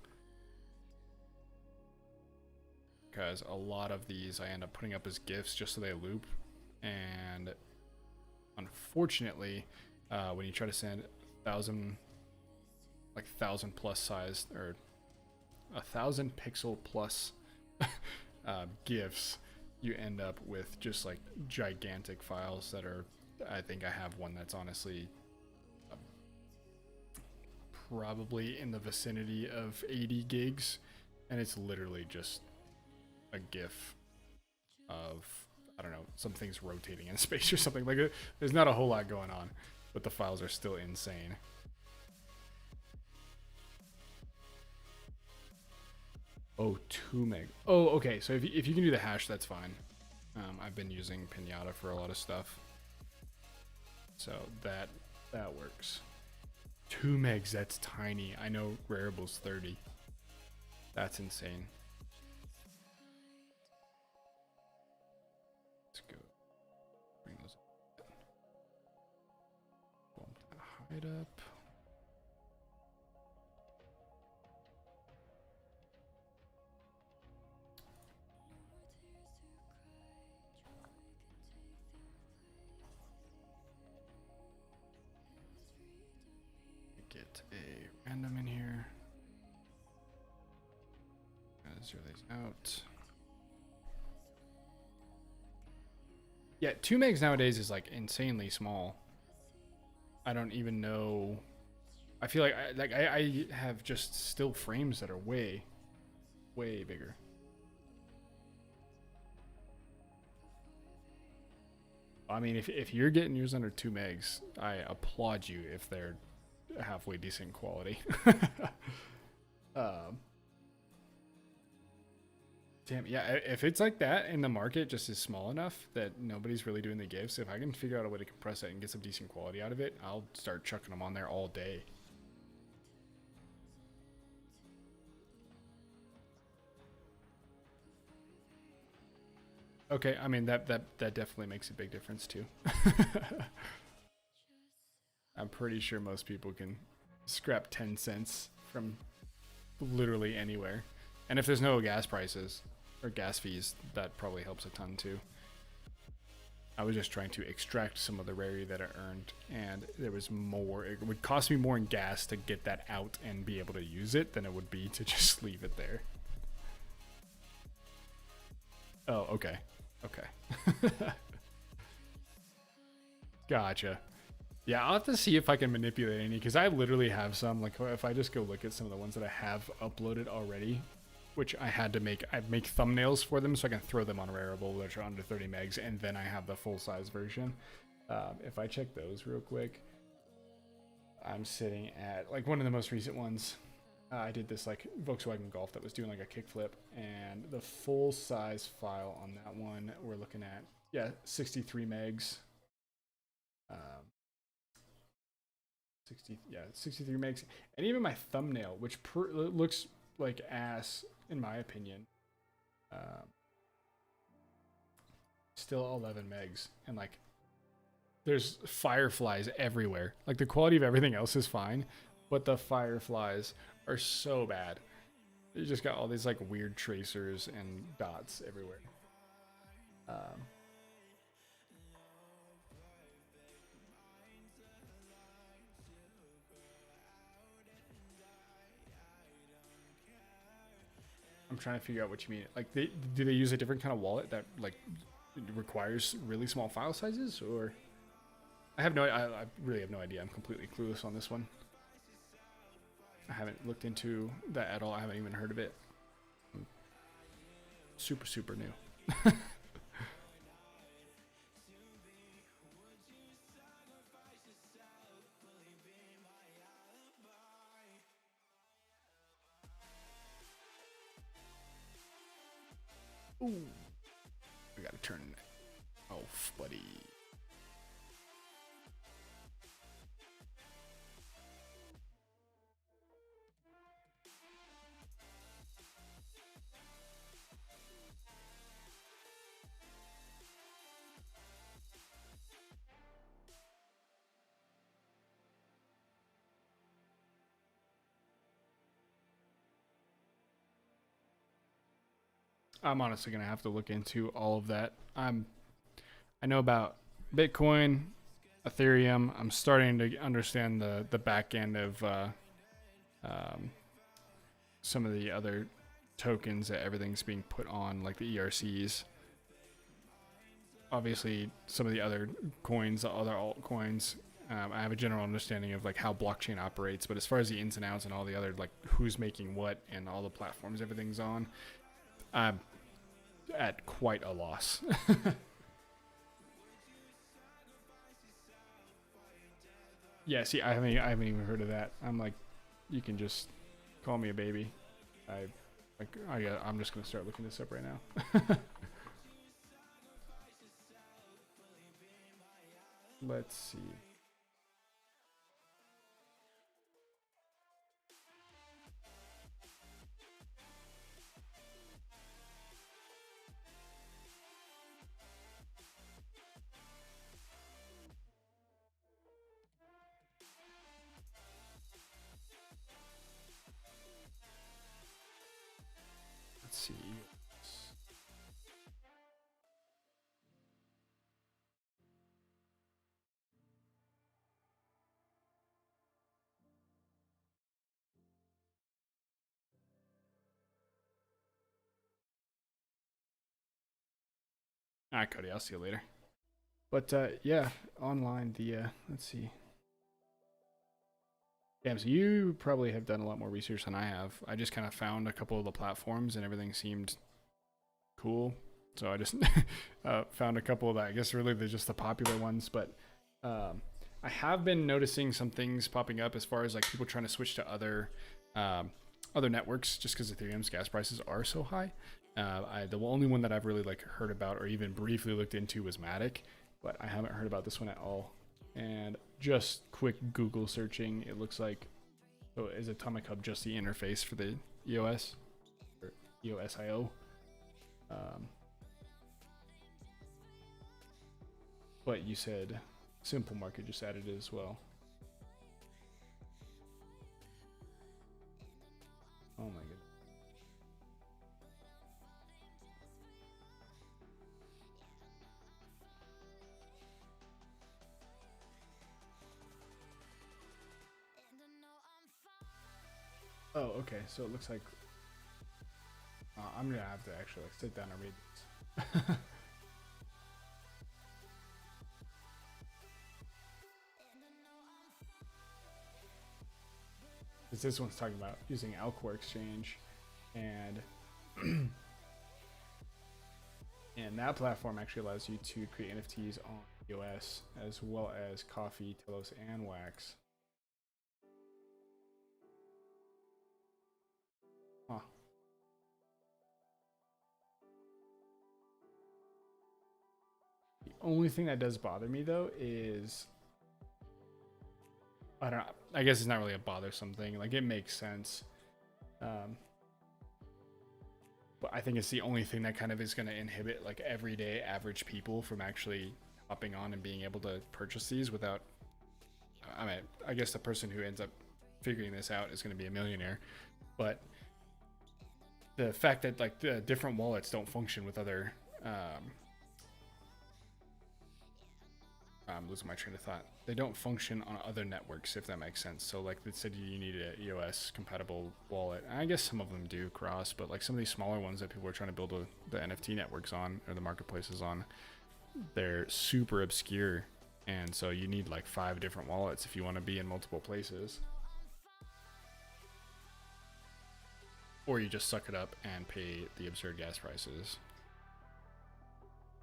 Because a lot of these I end up putting up as GIFs just so they loop, and unfortunately, when you try to send 1,000 plus size or 1,000 pixel plus GIFs, you end up with just like gigantic files that are. I think I have one that's honestly probably in the vicinity of 80 gigs, and it's literally just a GIF of, I don't know, some things rotating in space or something. Like there's not a whole lot going on, but the files are still insane. Oh, 2 meg. Oh, okay. So if you can do the hash, that's fine. I've been using Pinata for a lot of stuff. So that works. 2 megs, that's tiny. I know Rareable's 30. That's insane. Let's go. Bring those up. Bump that height up. Get a random in here. Zero these out. Yeah, 2 megs nowadays is like insanely small. I don't even know. I feel like I have just still frames that are way bigger. I mean, if you're getting yours under 2 megs, I applaud you if they're halfway decent quality. Damn, yeah, if it's like that and the market just is small enough that nobody's really doing the GIFs, if I can figure out a way to compress it and get some decent quality out of it, I'll start chucking them on there all day. Okay, I mean that definitely makes a big difference too. I'm pretty sure most people can scrap 10 cents from literally anywhere. And if there's no gas prices or gas fees, that probably helps a ton too. I was just trying to extract some of the rarity that I earned, and there was more. It would cost me more in gas to get that out and be able to use it than it would be to just leave it there. Oh, okay. Okay. Gotcha. Yeah, I'll have to see if I can manipulate any, because I literally have some, like if I just go look at some of the ones that I have uploaded already, which I had to make, I make thumbnails for them so I can throw them on Rarible, which are under 30 megs, and then I have the full size version. If I check those real quick, I'm sitting at like one of the most recent ones. I did this like Volkswagen Golf that was doing like a kickflip, and the full size file on that one we're looking at, yeah, 63 megs. 63 megs, and even my thumbnail, which looks like ass in my opinion, still 11 megs, and like there's fireflies everywhere. Like the quality of everything else is fine, but the fireflies are so bad. You just got all these like weird tracers and dots everywhere. I'm trying to figure out what you mean. Like, do they use a different kind of wallet that like requires really small file sizes, or I really have no idea. I'm completely clueless on this one. I haven't looked into that at all. I haven't even heard of it. I'm super new. Ooh, I gotta turn off, buddy. I'm honestly gonna have to look into all of that. I know about Bitcoin, Ethereum. I'm starting to understand the back end of some of the other tokens that everything's being put on, like the ERCs. Obviously, some of the other coins, the other altcoins, I have a general understanding of like how blockchain operates, but as far as the ins and outs and all the other like who's making what and all the platforms everything's on, I'm at quite a loss. Yeah, see, I haven't even heard of that. I'm like, you can just call me a baby. I'm just gonna start looking this up right now. Let's see. Let's see. All right, Cody. I'll see you later. But yeah, online let's see. Damn, so you probably have done a lot more research than I have. I just kind of found a couple of the platforms and everything seemed cool. So I just found a couple of, I guess really they're just the popular ones. But I have been noticing some things popping up as far as like people trying to switch to other networks just because Ethereum's gas prices are so high. The only one that I've really like heard about or even briefly looked into was Matic, but I haven't heard about this one at all. And just quick Google searching, it looks like, so is Atomic Hub just the interface for the EOS or EOSIO? But you said Simple Market just added it as well. Oh my goodness. Oh, okay. So it looks like I'm gonna have to actually like sit down and read this. Because this one's talking about using Alcor Exchange, and and that platform actually allows you to create NFTs on iOS as well as Coffee, Telos, and Wax. Huh. The only thing that does bother me though is, I don't know, I guess it's not really a bothersome thing. Like, it makes sense. But I think it's the only thing that kind of is going to inhibit like everyday average people from actually hopping on and being able to purchase these without, I mean, I guess the person who ends up figuring this out is going to be a millionaire, but the fact that like the different wallets don't function with other, I'm losing my train of thought. They don't function on other networks, if that makes sense. So like they said, you need an EOS compatible wallet. And I guess some of them do cross, but like some of these smaller ones that people are trying to build the NFT networks on, or the marketplaces on, they're super obscure. And so you need like 5 different wallets if you want to be in multiple places. Or you just suck it up and pay the absurd gas prices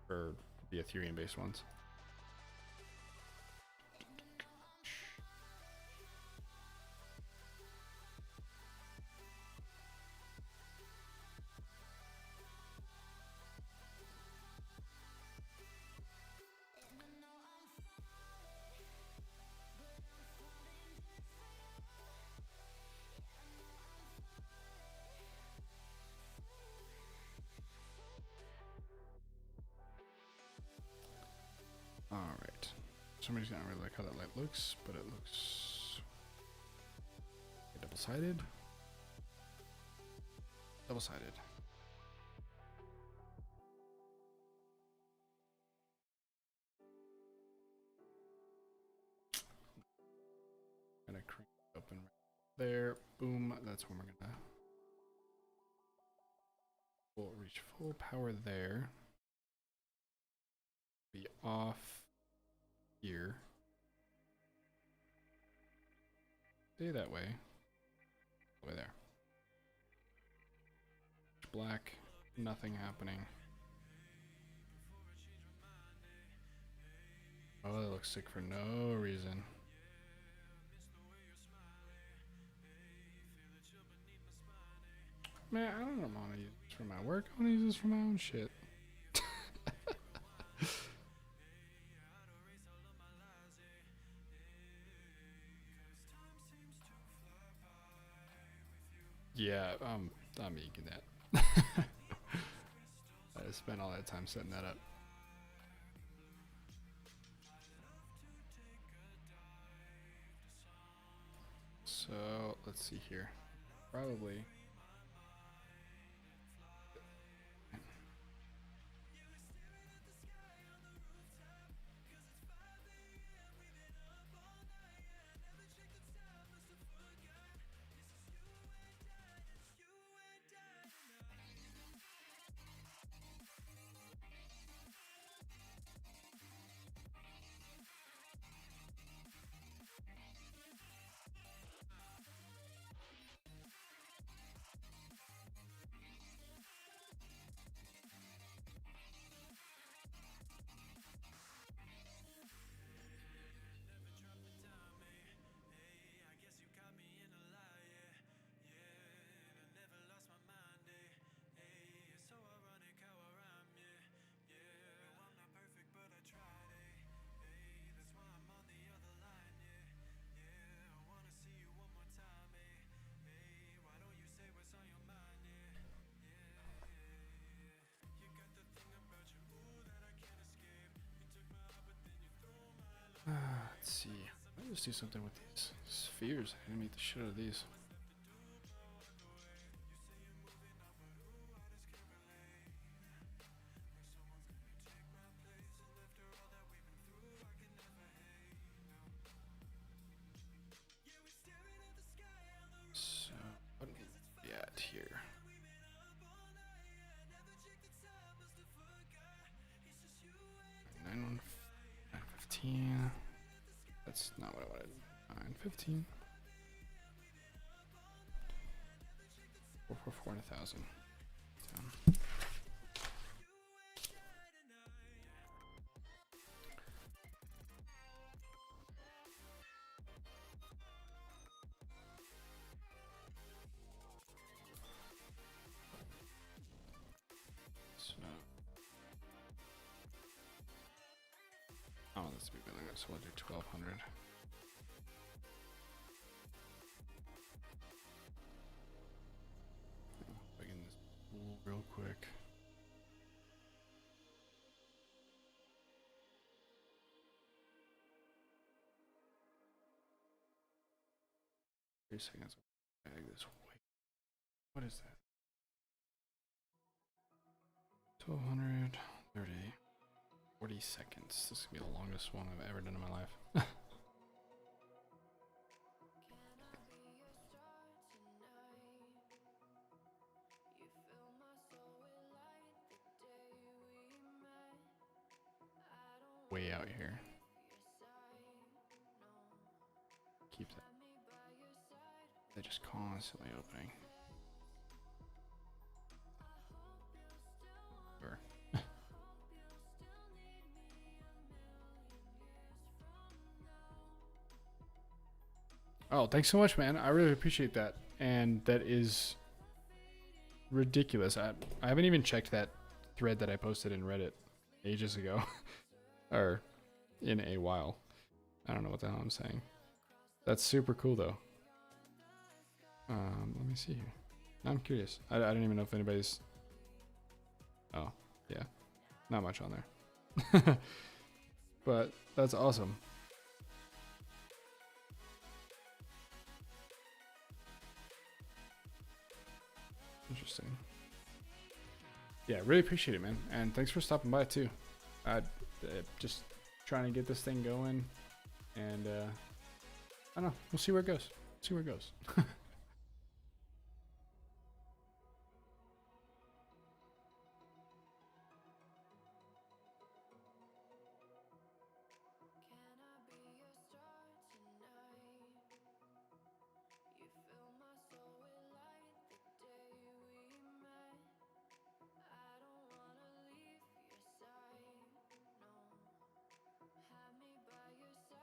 for the Ethereum based ones. Alright. Somebody's not really like how that light looks, but it looks double-sided. Double-sided. Gonna crank it open right there. Boom. That's when we're gonna we'll reach full power there. Be off here. Stay that way. Way there. Black. Nothing happening. Oh, that looks sick for no reason. Man, I don't want to use this for my work. I want to use this for my own shit. Yeah, I'm eking that. I spent all that time setting that up. So let's see here. Probably. Let's see. Let's do something with these spheres. I'm gonna make the shit out of these. So, what are we at here? Nine 15. That's not what I wanted. 915. for 400,000. So, oh, this would be billing. So we'll do 1,200. Begin this pool real quick. Seconds. Bag this way. What is that? 1,200, 30, 40 seconds. This is gonna be the longest one I've ever done in my life. Way out here. Keep that. They're just constantly opening. Sure. Oh, thanks so much, man. I really appreciate that. And that is ridiculous. I haven't even checked that thread that I posted in Reddit ages ago. Or in a while. I don't know what the hell I'm saying. That's super cool though. Let me see here. I'm curious. I don't even know if anybody's... Oh, yeah. Not much on there. But that's awesome. Interesting. Yeah, really appreciate it, man. And thanks for stopping by too. Just trying to get this thing going. And I don't know. We'll see where it goes. See where it goes.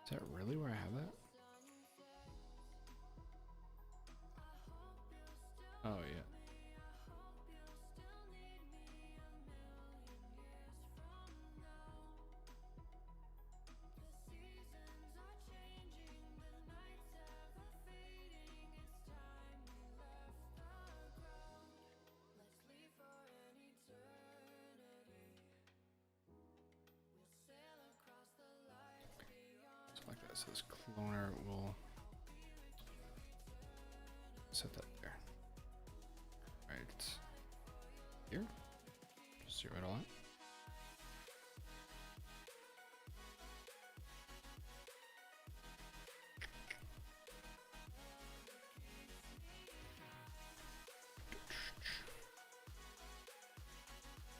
Is that really where I have that? Oh, yeah. So like that. So this cloner will set that there. Right here. Just zero it all out.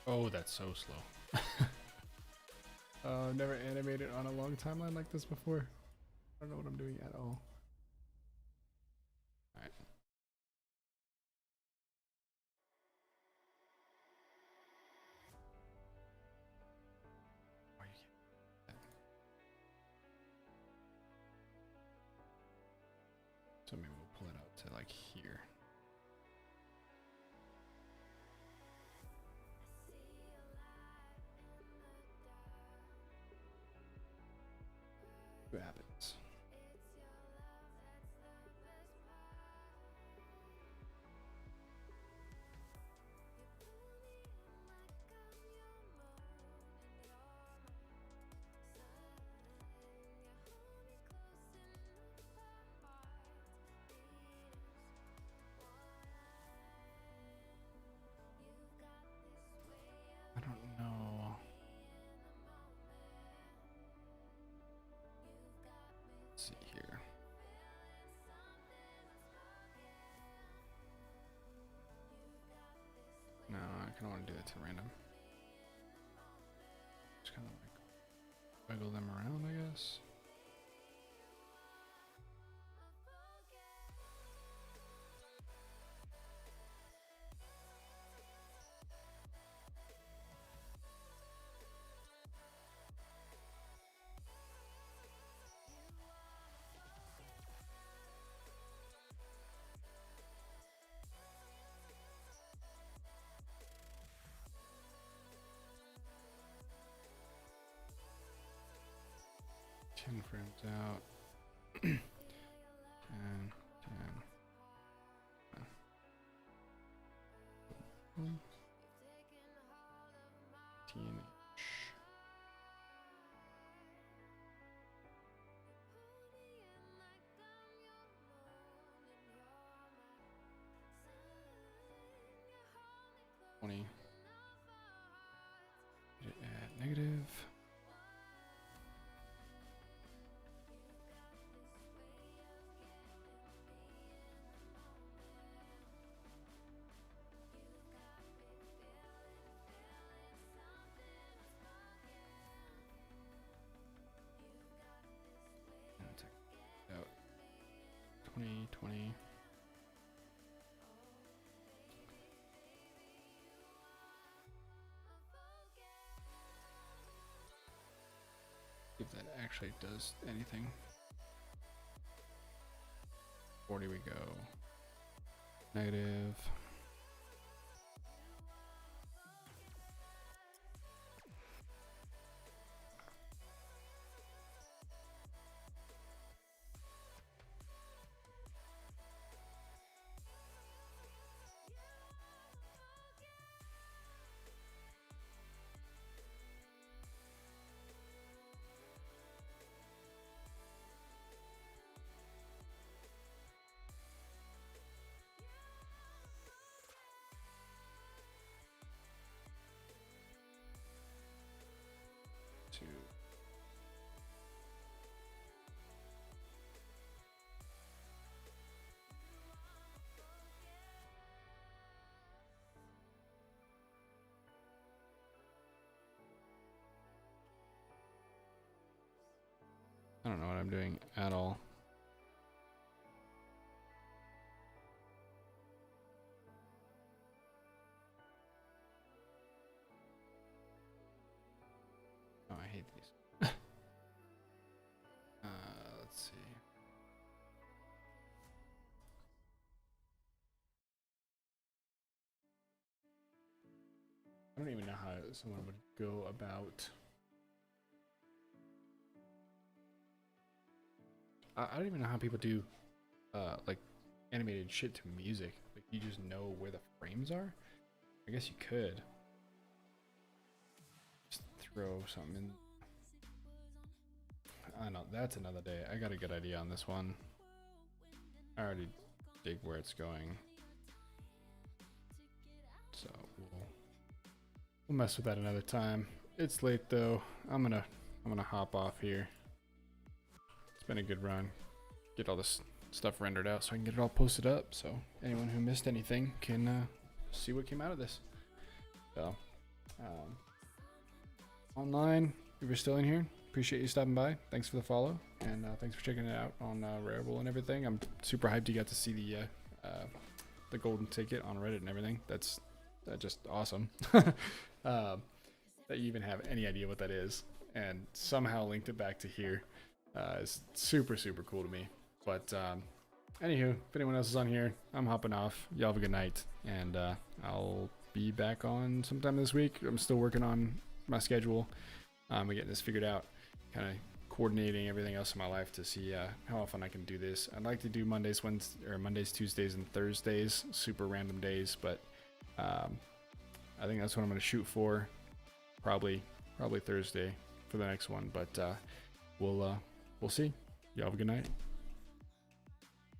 Oh, that's so slow. I've never animated on a long timeline like this before. I don't know what I'm doing at all. Alright. So maybe we'll pull it out to like here. See what happens. I don't know. Let's see here. No, I kind of want to do that to random. Just kind of like wiggle them around, I guess. 10 frames out. 10, 10. 15-inch. Add negative. And take out 20, 20. If that actually does anything. 40 we go. Negative. Two. I don't know what I'm doing at all. Oh, I hate these. Let's see. I don't even know how someone would go about. I don't even know how people do like animated shit to music. Like you just know where the frames are. I guess you could just throw something in. I don't know, that's another day. I got a good idea on this one. I already dig where it's going, so we'll mess with that another time. It's late though. I'm gonna hop off here. It's been a good run. Get all this stuff rendered out so I can get it all posted up, so anyone who missed anything can see what came out of this. So online, if you're still in here, appreciate you stopping by. Thanks for the follow, and thanks for checking it out on Rarible and everything. I'm super hyped you got to see the golden ticket on Reddit and everything. That's just awesome. That you even have any idea what that is, and somehow linked it back to here. Is super cool to me. But anywho, if anyone else is on here, I'm hopping off. Y'all have a good night, and I'll be back on sometime this week. I'm still working on my schedule. I'm getting this figured out, kind of coordinating everything else in my life to see how often I can do this. I'd like to do Mondays, Tuesdays, and Thursdays, super random days, but I think that's what I'm going to shoot for. Probably Thursday for the next one, but we'll see. Y'all have a good night.